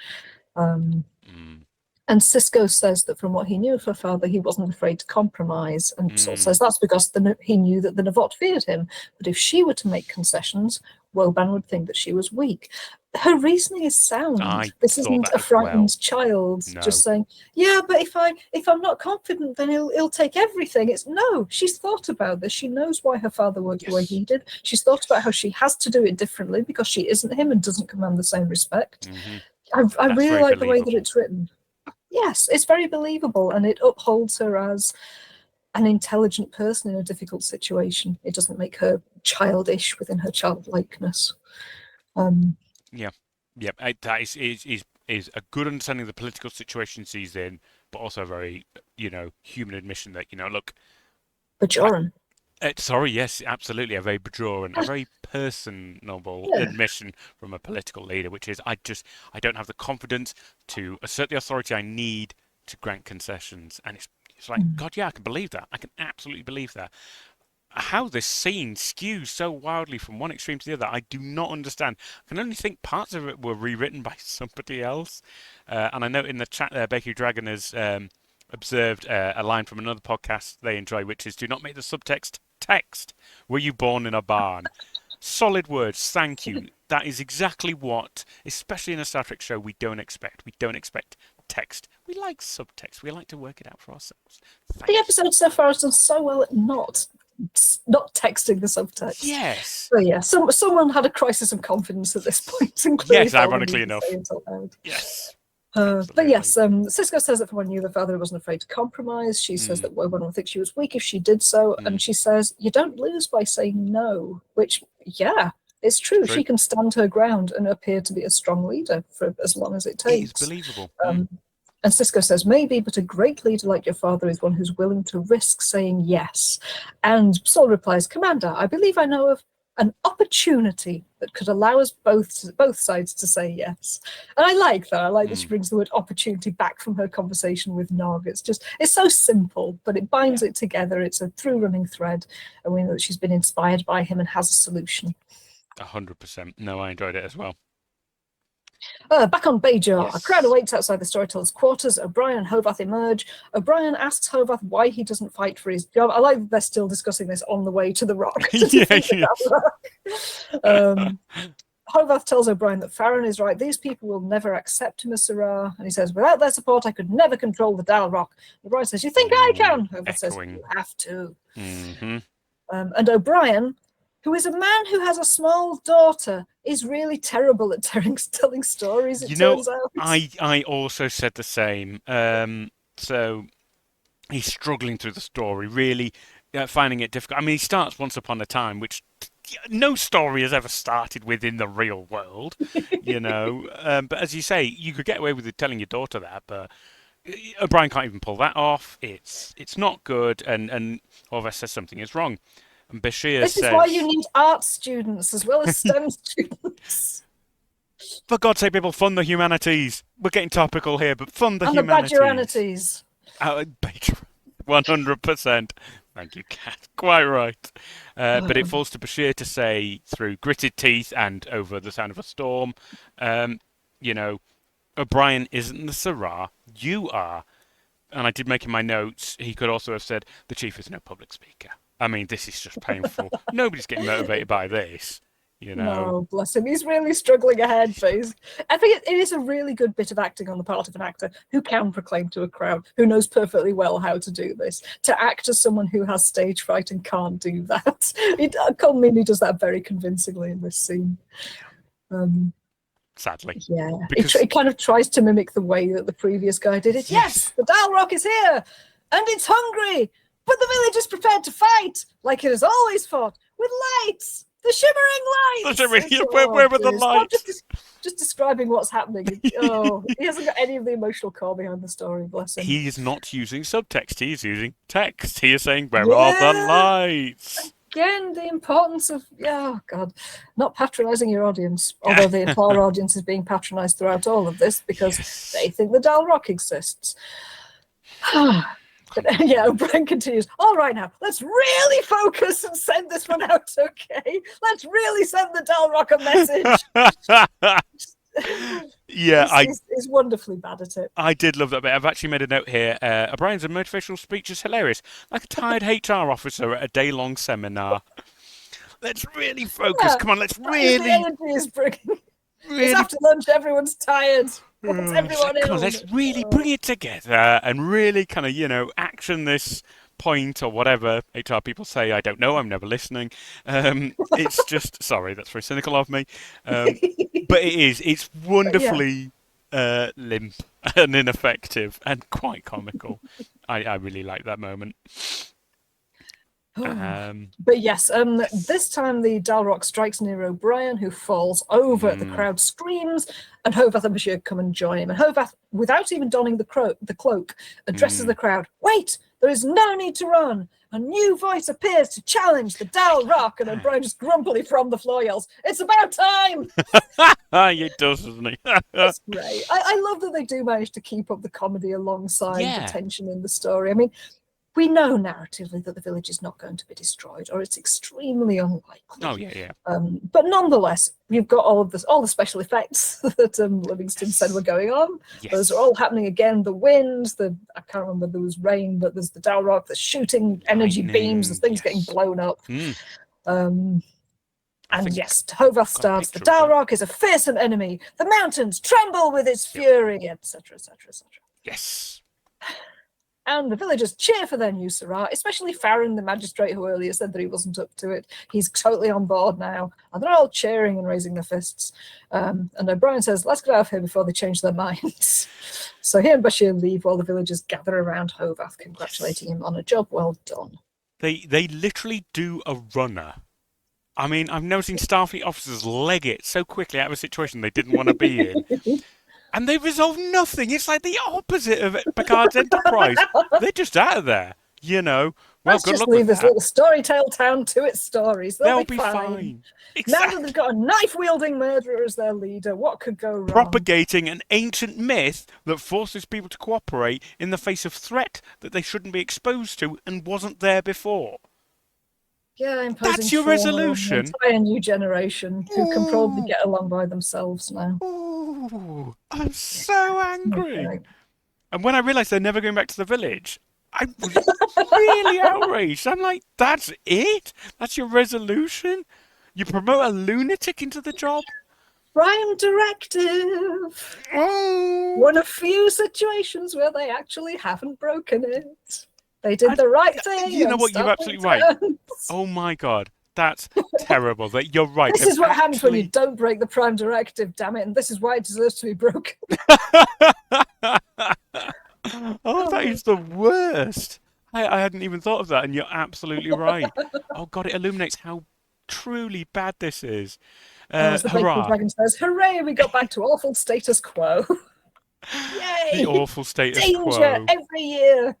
And Sisko says that from what he knew of her father, he wasn't afraid to compromise. And Saul says that's because he knew that the Navot feared him. But if she were to make concessions, Woban would think that she was weak. Her reasoning is sound. This isn't a frightened child just saying, yeah, but if I'm not confident, then he'll take everything. It's no, she's thought about this. She knows why her father worked the way he did. She's thought about how she has to do it differently because she isn't him and doesn't command the same respect. I really like the way that it's written. Yes, it's very believable, and it upholds her as an intelligent person in a difficult situation. It doesn't make her childish within her childlikeness. That is a good understanding of the political situation she's in, but also a very human admission that look. Bajoran. Sorry, yes, absolutely, a very Bajoran, a very personable admission from a political leader, which is I don't have the confidence to assert the authority I need to grant concessions, and it's like God, I can believe that. I can absolutely believe that. How this scene skews so wildly from one extreme to the other, I do not understand. I can only think parts of it were rewritten by somebody else. And I know in the chat there, Becky Dragon has observed a line from another podcast they enjoy, which is, do not make the subtext text. Were you born in a barn? Solid words, thank you. That is exactly what, especially in a Star Trek show, we don't expect. We don't expect text. We like subtext. We like to work it out for ourselves. The episode so far has done so well at not texting the subtext. Yes. So yeah, someone had a crisis of confidence at this point. Yes, ironically enough. Yes. But yes, Sisko says that from when knew the father wasn't afraid to compromise. She says that Woban would think she was weak if she did so, and she says you don't lose by saying no, which It's true. True. She can stand her ground and appear to be a strong leader for as long as it takes. It is believable. And Cisco says, maybe, but a great leader like your father is one who's willing to risk saying yes. And Saul replies, Commander, I believe I know of an opportunity that could allow us both sides to say yes. And I like that. I like that she brings the word opportunity back from her conversation with Nog. It's so simple, but it binds it together. It's a through running thread. And we know that she's been inspired by him and has a solution. 100%. No, I enjoyed it as well. Back on Bajor, Yes. a crowd awaits outside the Storyteller's quarters. O'Brien and Hovarth emerge. O'Brien asks Hovarth why he doesn't fight for his job. I like that they're still discussing this on the way to the Rock. Hovarth tells O'Brien that Farron is right. These people will never accept him as Sirrah. And he says, without their support, I could never control the Dal Rock. O'Brien says, you think I can? Hovarth says, you have to. And O'Brien, who is a man who has a small daughter, is really terrible at telling stories, it turns out. I also said the same. So he's struggling through the story, really finding it difficult. I mean, he starts Once Upon a Time, which no story has ever started with in the real world, But as you say, you could get away with it telling your daughter that, but O'Brien can't even pull that off. It's not good, and Horvath says something is wrong. And Bashir says... This is why you need art students as well as STEM students. For God's sake, people, fund the humanities. We're getting topical here, but fund the humanities. And the Badgeranities. 100%. Thank you, Kat. Quite right. But it falls to Bashir to say, through gritted teeth and over the sound of a storm, O'Brien isn't the Sirrah. You are. And I did make in my notes, he could also have said, the chief is no public speaker. I mean, this is just painful. Nobody's getting motivated by this, No, bless him. He's really struggling ahead. But I think it is a really good bit of acting on the part of an actor who can proclaim to a crowd, who knows perfectly well how to do this, to act as someone who has stage fright and can't do that. Colm Meaney does that very convincingly in this scene. Sadly. Yeah, it kind of tries to mimic the way that the previous guy did it. Yes, the Dal Rock is here, and it's hungry. But the village is prepared to fight, like it has always fought, with lights, the shimmering lights. Where were the lights? Just describing what's happening. He hasn't got any of the emotional core behind the story, bless him. He is not using subtext, he is using text. He is saying, where are the lights? Again, the importance of, not patronising your audience, although the entire audience is being patronised throughout all of this because they think the Dal Rock exists. O'Brien continues. All right, now let's really focus and send this one out. Okay, let's really send the Dal Rock a message. He's wonderfully bad at it. I did love that bit. I've actually made a note here. O'Brien's motivational speech is hilarious, like a tired HR officer at a day-long seminar. Let's really focus. Come on, let's really. The energy is bringing. It's after lunch. Everyone's tired. Come on, let's really bring it together and really kind of, action this point or whatever HR people say. I don't know. I'm never listening. It's just, sorry, that's very cynical of me. But it's wonderfully limp and ineffective and quite comical. I really like that moment. But yes, this time the Dal Rock strikes near O'Brien, who falls over. The crowd screams, and Hovarth and Bashir come and join him. And Hovarth, without even donning the cloak, addresses the crowd. Wait, there is no need to run. A new voice appears to challenge the Dal Rock, and O'Brien just grumpily from the floor yells, "It's about time!" He does, doesn't he? That's great. I love that they do manage to keep up the comedy alongside the tension in the story. I mean, we know narratively that the village is not going to be destroyed, or it's extremely unlikely. Oh yeah. But nonetheless, you've got all the special effects that Livingston said were going on. Yes. Those are all happening again. The wind, I can't remember, there was rain, but there's the Dal Rock, there's shooting energy beams, there's things getting blown up. And yes, Hovarth starts. The Dal Rock is a fearsome enemy. The mountains tremble with its fury, etc., etc., etc. Yes. And the villagers cheer for their new Sirrah, especially Farron, the magistrate, who earlier said that he wasn't up to it. He's totally on board now. And they're all cheering and raising their fists. And O'Brien says, let's get out of here before they change their minds. So he and Bashir leave while the villagers gather around Hovarth, congratulating him on a job well done. They literally do a runner I mean, I've never seen Starfleet officers leg it so quickly out of a situation they didn't want to be in. And they resolve nothing. It's like the opposite of Picard's Enterprise. They're just out of there, you know. Well, Let's good just luck with leave this that. little Storytale town to its stories. They'll They'll be be fine. fine. Now that they've Exactly. got a knife-wielding murderer as their leader, what could go wrong? Propagating an ancient myth that forces people to cooperate in the face of threat that they shouldn't be exposed to and wasn't there before. Yeah, imposing That's your trauma on an resolution? entire new generation who can probably Ooh, get along by themselves now. ooh, I'm so angry. Okay. And when I realised they're never going back to the village, I was really outraged. I'm like, that's it? That's your resolution? You promote a lunatic into the job? Prime Directive! Oh, One of few situations where they actually haven't broken it. They did I, the right thing you know on what? You're Starfleet absolutely right. terms. Oh my God, that's terrible. That you're right. This They've is what happens when you actually. don't break the Prime Directive, damn it, and this is why it deserves to be broken. Oh, that is the worst. I hadn't even thought of that, and you're absolutely right. Oh God, it illuminates how truly bad this is. As the Baked Hurrah! Dragon says, hooray, we got back to awful status quo. The Yay! awful status Danger quo. every year.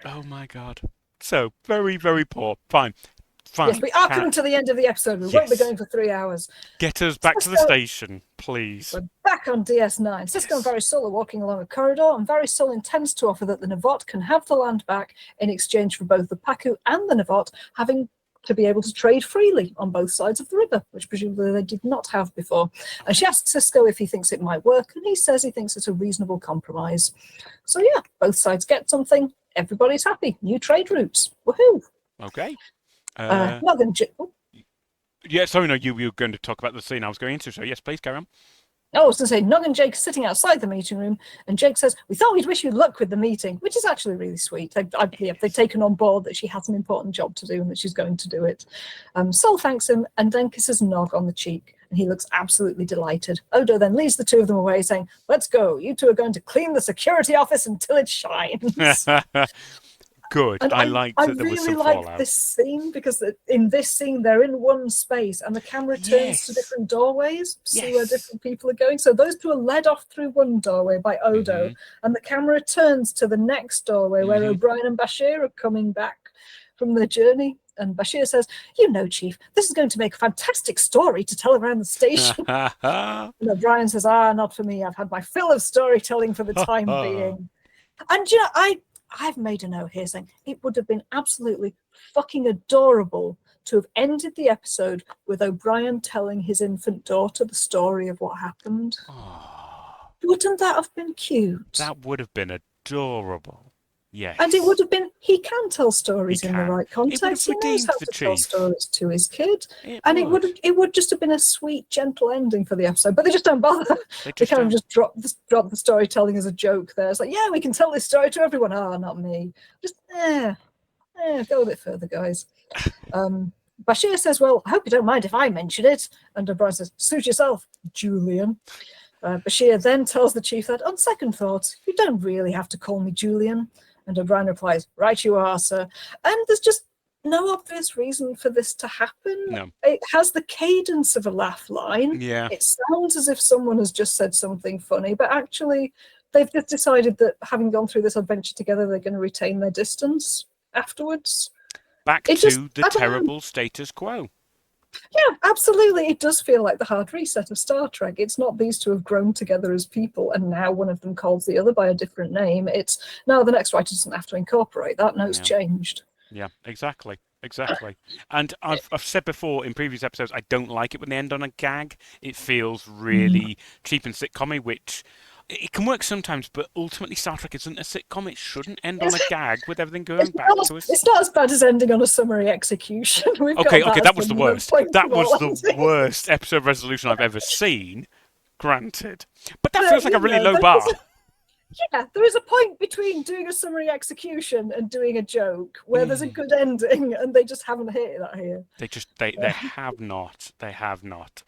Oh my God. So very, very poor. Fine, Yes, fine. we are coming Cat. to the end of the episode. We won't be Yes. going for 3 hours. Get us back to the Cisco, station, please. we're back on DS9. Cisco and Yes. Varisol are walking along a corridor, and Varisol intends to offer that the Navot can have the land back in exchange for both the Paku and the Navot having to be able to trade freely on both sides of the river, which presumably they did not have before. And she asks Cisco if he thinks it might work, and he says he thinks it's a reasonable compromise. So yeah, both sides get something. Everybody's happy. New trade routes. Woohoo! Okay. Noggin, Yeah. Sorry, no. You were going to talk about the scene I was going into. So yes, please carry on. Oh, I was going to say, Nog and Jake are sitting outside the meeting room, and Jake says, "We thought we'd wish you luck with the meeting," which is actually really sweet. They've taken on board that she has an important job to do and that she's going to do it. Sol thanks him and then kisses Nog on the cheek, and he looks absolutely delighted. Odo then leads the two of them away, saying, "Let's go. You two are going to clean the security office until it shines." Good. And I I liked that there was really some like fallout. this scene because in this scene they're in one space and the camera turns to Yes. different doorways to see where Yes. different people are going. So those two are led off through one doorway by Odo, Mhm. and the camera turns to the next doorway where Mhm. O'Brien and Bashir are coming back from their journey. And Bashir says, "You know, Chief, this is going to make a fantastic story to tell around the station." And O'Brien says, "Not for me. I've had my fill of storytelling for the time being." And you know, I've made a note here saying it would have been absolutely fucking adorable to have ended the episode with O'Brien telling his infant daughter the story of what happened. Oh, Wouldn't that have been cute? that would have been adorable. And it would Yes, have been, he can tell he stories in the can. right It would have context. He knows redeemed how the to tell chief. stories to his kid. It And would. it would just have been a sweet, gentle ending for the episode. But they just don't bother. They They just kind of don't. just drop the storytelling as a joke there. It's like, yeah, we can tell this story to everyone. Not me. Just go a bit further, guys. Bashir says, "Well, I hope you don't mind if I mention it." And O'Brien says, "Suit yourself, Julian." Bashir then tells the chief that, on second thought, you don't really have to call me Julian. And O'Brien replies, "Right you are, sir." And there's just no obvious reason for this to happen. No. It has the cadence of a laugh line. Yeah. It sounds as if someone has just said something funny, but actually they've just decided that having gone through this adventure together, they're going to retain their distance afterwards. Back It just, to the I don't know. terrible status quo. Yeah, absolutely. It does feel like the hard reset of Star Trek. It's not these two have grown together as people and now one of them calls the other by a different name. It's no, the next writer doesn't have to incorporate that. No, it's Yeah. changed. Yeah. Exactly. Exactly. And I've said before in previous episodes, I don't like it when they end on a gag. It feels really cheap and sitcom-y, which it can work sometimes, but ultimately Star Trek isn't a sitcom. It shouldn't end on a gag with everything going back to us. It's not as bad as ending on a summary execution. We've Okay, got okay, that that was the worst. That was the worst episode resolution I've ever seen. Granted, but that feels like a really low bar. There is a point between doing a summary execution and doing a joke where there's a good ending, and they just haven't hit that here. They have not. They have not.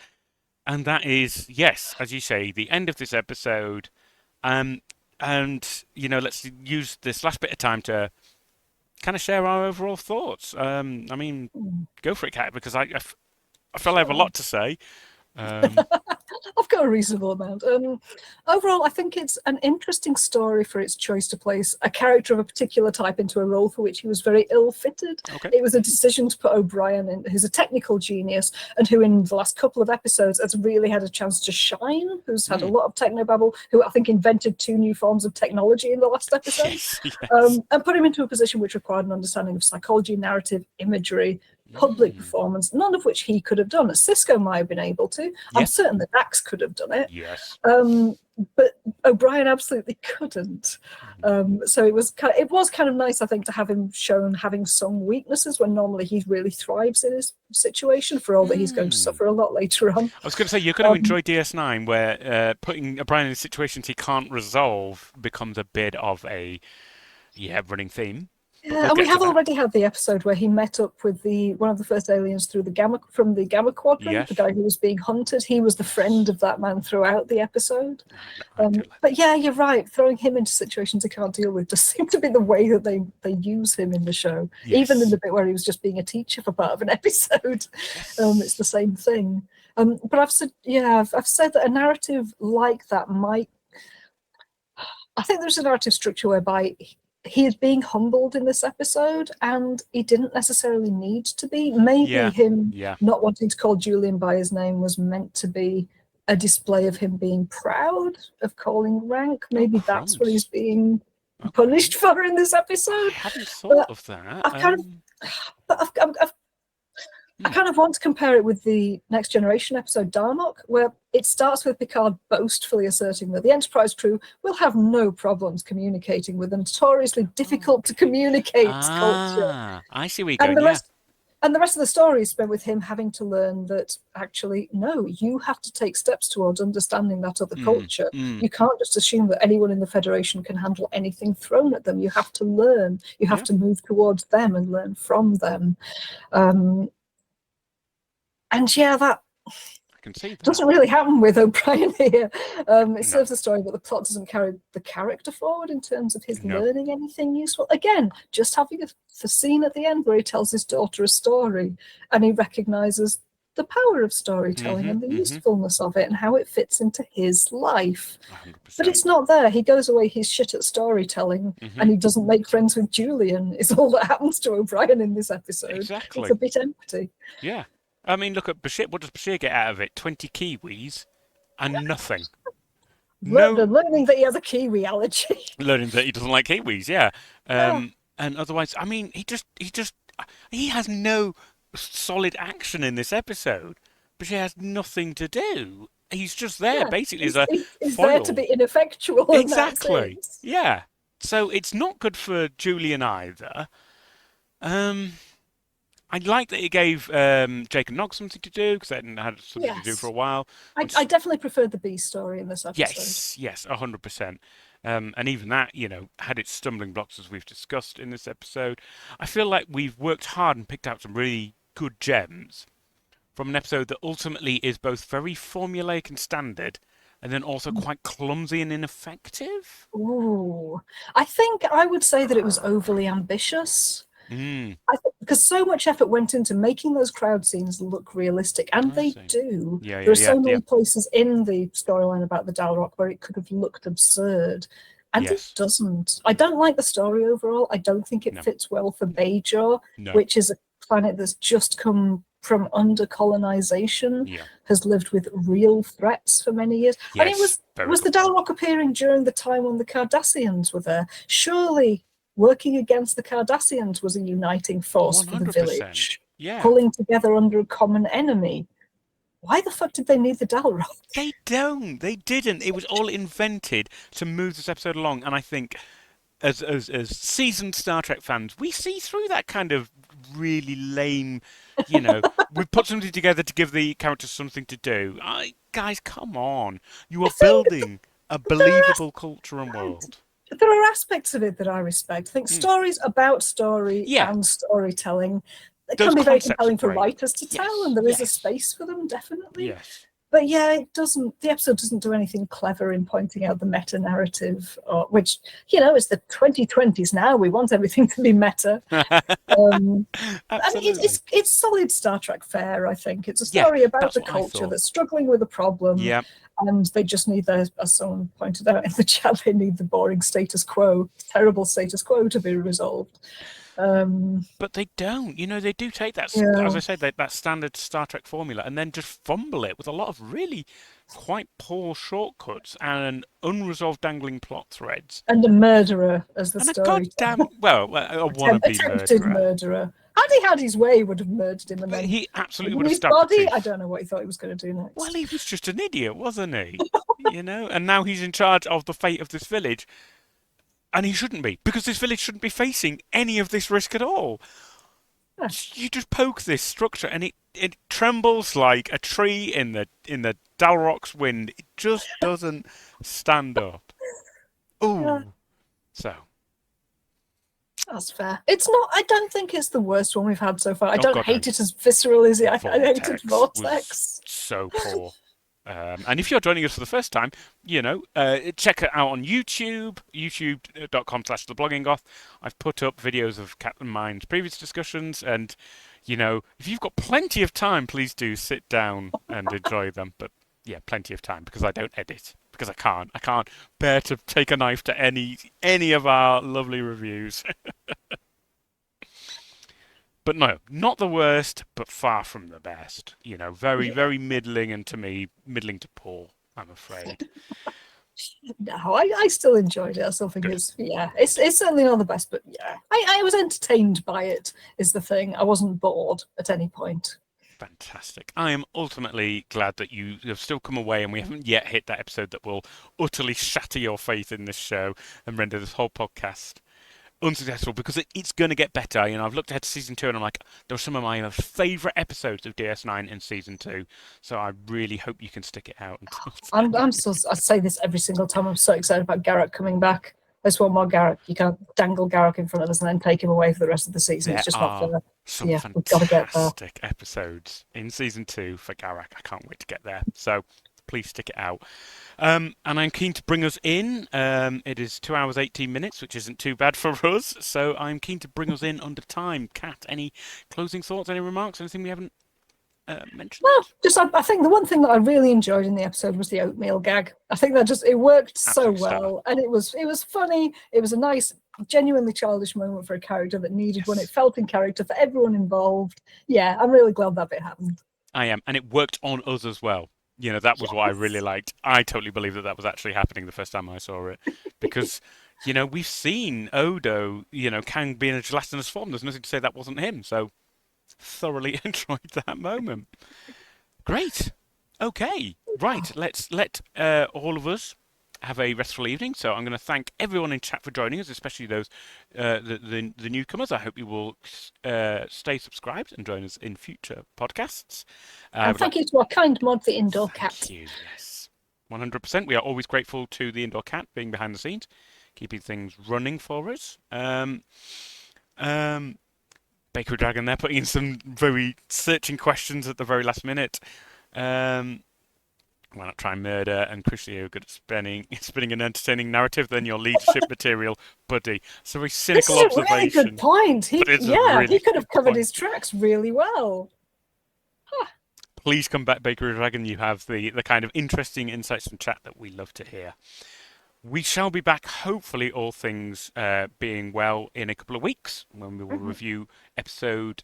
And that is, yes, as you say, the end of this episode. And let's use this last bit of time to kind of share our overall thoughts. I mean, go for it, Kat, because feel I have a lot to say. Um, I've got a reasonable amount. Overall, I think it's an interesting story for its choice to place a character of a particular type into a role for which he was very ill-fitted. okay. It was a decision to put O'Brien in, who's a technical genius and who in the last couple of episodes has really had a chance to shine, who's had a lot of technobabble, who I think invented 2 new forms of technology in the last episode. Yes, yes. And put him into a position which required an understanding of psychology, narrative, imagery, public performance, none of which he could have done. Cisco might have been able to. Yeah. I'm certain that Dax could have done it. Yes. But O'Brien absolutely couldn't. So it was kind of nice, I think, to have him shown having some weaknesses when normally he really thrives in his situation, for all that he's going to suffer a lot later on. I was going to say, you're going to enjoy DS9, where putting O'Brien in situations he can't resolve becomes a bit of a running theme. Yeah, and we have already had the episode where he met up with one of the first aliens through the Gamma Quadrant, Yes. the guy who was being hunted. He was the friend of that man throughout the episode. But yeah, you're right. Throwing him into situations he can't deal with just seemed to be the way that they use him in the show. Yes. Even in the bit where he was just being a teacher for part of an episode, it's the same thing. But I've said that a narrative like that might. I think there's a narrative structure whereby he is being humbled in this episode, and he didn't necessarily need to be. Maybe him not wanting to call Julian by his name was meant to be a display of him being proud of calling rank. Maybe that's what he's being punished for in this episode. I haven't thought of that. I kind of want to compare it with the Next Generation episode Darmok, where it starts with Picard boastfully asserting that the Enterprise crew will have no problems communicating with a notoriously difficult to communicate culture. I see where you're going, And the rest of the story is spent with him having to learn that actually, no, you have to take steps towards understanding that other culture. You can't just assume that anyone in the Federation can handle anything thrown at them. You have to learn. You have to move towards them and learn from them. And that I can see that doesn't really happen with O'Brien here. It serves the story, but the plot doesn't carry the character forward in terms of his learning anything useful. Again, just having the scene at the end where he tells his daughter a story and he recognises the power of storytelling and the usefulness of it and how it fits into his life. 100%. But it's not there. He goes away, he's shit at storytelling, and he doesn't make friends with Julian, is all that happens to O'Brien in this episode. Exactly. It's a bit empty. Yeah. I mean, look at Bashir. What does Bashir get out of it? 20 Kiwis and nothing. Learning that he has a Kiwi allergy. Learning that he doesn't like Kiwis, yeah. And otherwise, I mean, he has no solid action in this episode. Bashir has nothing to do. He's just there, basically, as a He's foil. there to be ineffectual. Exactly. Yeah. So it's not good for Julian either. I like that he gave Jake and Nog something to do, because they hadn't had something to do for a while. I definitely preferred the B story in this episode. Yes, 100%. And even that, had its stumbling blocks, as we've discussed in this episode. I feel like we've worked hard and picked out some really good gems from an episode that ultimately is both very formulaic and standard, and then also quite clumsy and ineffective. Ooh. I think I would say that it was overly ambitious. Because so much effort went into making those crowd scenes look realistic, and they do. There are so many places in the storyline about the Dalrock where it could have looked absurd, and it doesn't. I don't like the story overall. I don't think it fits well for Bajor, which is a planet that's just come from under colonization, has lived with real threats for many years. I mean, was the Dalrock appearing during the time when the Cardassians were there? Surely working against the Cardassians was a uniting force for the village, pulling together under a common enemy. Why the fuck did they need the Dalrock? They didn't. It was all invented to move this episode along, and I think as seasoned Star Trek fans, we see through that kind of really lame, we put something together to give the characters something to do. Guys, come on. You are building a believable culture and world. There are aspects of it that I respect. I think stories about story and storytelling can be very compelling for writers to tell, and there is a space for them, definitely. Yes. But yeah, it doesn't. The episode doesn't do anything clever in pointing out the meta narrative, which it's the 2020s now. We want everything to be meta. And Absolutely. it's solid Star Trek fare. I think it's a Yeah, story about that's a what I culture thought. that's struggling with a problem, Yeah, and they just need as someone pointed out in the chat, they need the boring status quo, terrible status quo to be resolved. but they don't. You know, they do take that, as Yeah, I said, that standard Star Trek formula and then just fumble it with a lot of really quite poor shortcuts and unresolved dangling plot threads. and a murderer as the And a story. goddamn, well, a wannabe Attempted murderer. murderer. Had he had his way, he would have murdered him and But then he absolutely would hidden have his stabbed the body. I chief. don't know what he thought he was going to do Well, next. he was just an idiot, wasn't he? You know, and now he's in charge of the fate of this village. And he shouldn't be, because this village shouldn't be facing any of this risk at all. Yeah. You just poke this structure and it trembles like a tree in the Dalroc's wind. It just doesn't stand up. Yeah, Ooh. So, that's fair. It's not. I don't think it's the worst one we've had so far. I oh don't God, no. hate it as viscerally as I hated Vortex Vortex. was so poor. And if you're joining us for the first time, check it out on YouTube, youtube.com/theblogginggoth. I've put up videos of Cat and Mine's previous discussions, and if you've got plenty of time, please do sit down and enjoy them. But yeah, plenty of time, because I don't edit, because I can't. I can't bear to take a knife to any of our lovely reviews. But no, not the worst, but far from the best. Very, very middling, and to me, middling to poor, I'm afraid. No, I still enjoyed it. I still think Good. it's certainly not the best, but yeah, I was entertained by it. Is the thing. I wasn't bored at any point. Fantastic. I am ultimately glad that you have still come away and we haven't yet hit that episode that will utterly shatter your faith in this show and render this whole podcast unsuccessful, because it's going to get better. I've looked ahead to season 2 and I'm like, there are some of my favourite episodes of DS9 in season 2. So I really hope you can stick it out until I say this every single time. I'm so excited about Garak coming back. There's one more Garak. You can't dangle Garak in front of us and then take him away for the rest of the season. It's just not fair. Some Yeah, we've got to get there. fantastic episodes in season 2 for Garak. I can't wait to get there. So please stick it out. And I'm keen to bring us in. It is 2 hours 18 minutes, which isn't too bad for us. So I'm keen to bring us in under time. Kat, any closing thoughts, any remarks, anything we haven't mentioned? Well, I think the one thing that I really enjoyed in the episode was the oatmeal gag. I think that it worked so well, and it was funny. It was a nice, genuinely childish moment for a character that needed one. It felt in character for everyone involved. Yeah, I'm really glad that bit happened. I am, and it worked on us as well. That was what I really liked. I totally believe that was actually happening the first time I saw it, because we've seen Odo can be in a gelatinous form. There's nothing to say that wasn't him. So thoroughly enjoyed that moment. Great. Okay. Right. Let's let all of us have a restful evening. So I'm going to thank everyone in chat for joining us, especially those the newcomers. I hope you will stay subscribed and join us in future podcasts. And thank you to our kind mod, the Indoor Cat. Thank you. Yes, 100%. We are always grateful to the Indoor Cat being behind the scenes, keeping things running for us. Bakery Dragon there, putting in some very searching questions at the very last minute. Why not try murder? And Chris, you're good at spinning an entertaining narrative, then your leadership material, buddy. It's a very cynical observation. This is a really good point. He could have covered his tracks really well. Please come back, Bakery Dragon. You have the kind of interesting insights from chat that we love to hear. We shall be back, hopefully, all things being well, in a couple of weeks, when we will review episode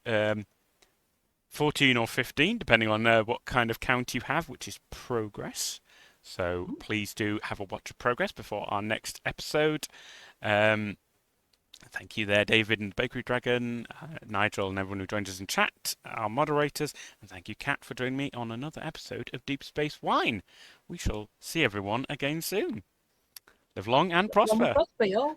14 or 15, depending on what kind of count you have, which is Progress. So please do have a watch of Progress before our next episode. Thank you there, David and Bakery Dragon, Nigel and everyone who joined us in chat, our moderators, and thank you, Kat, for joining me on another episode of Deep Space Wine. We shall see everyone again soon. Live long and prosper. Long and prosper, y'all.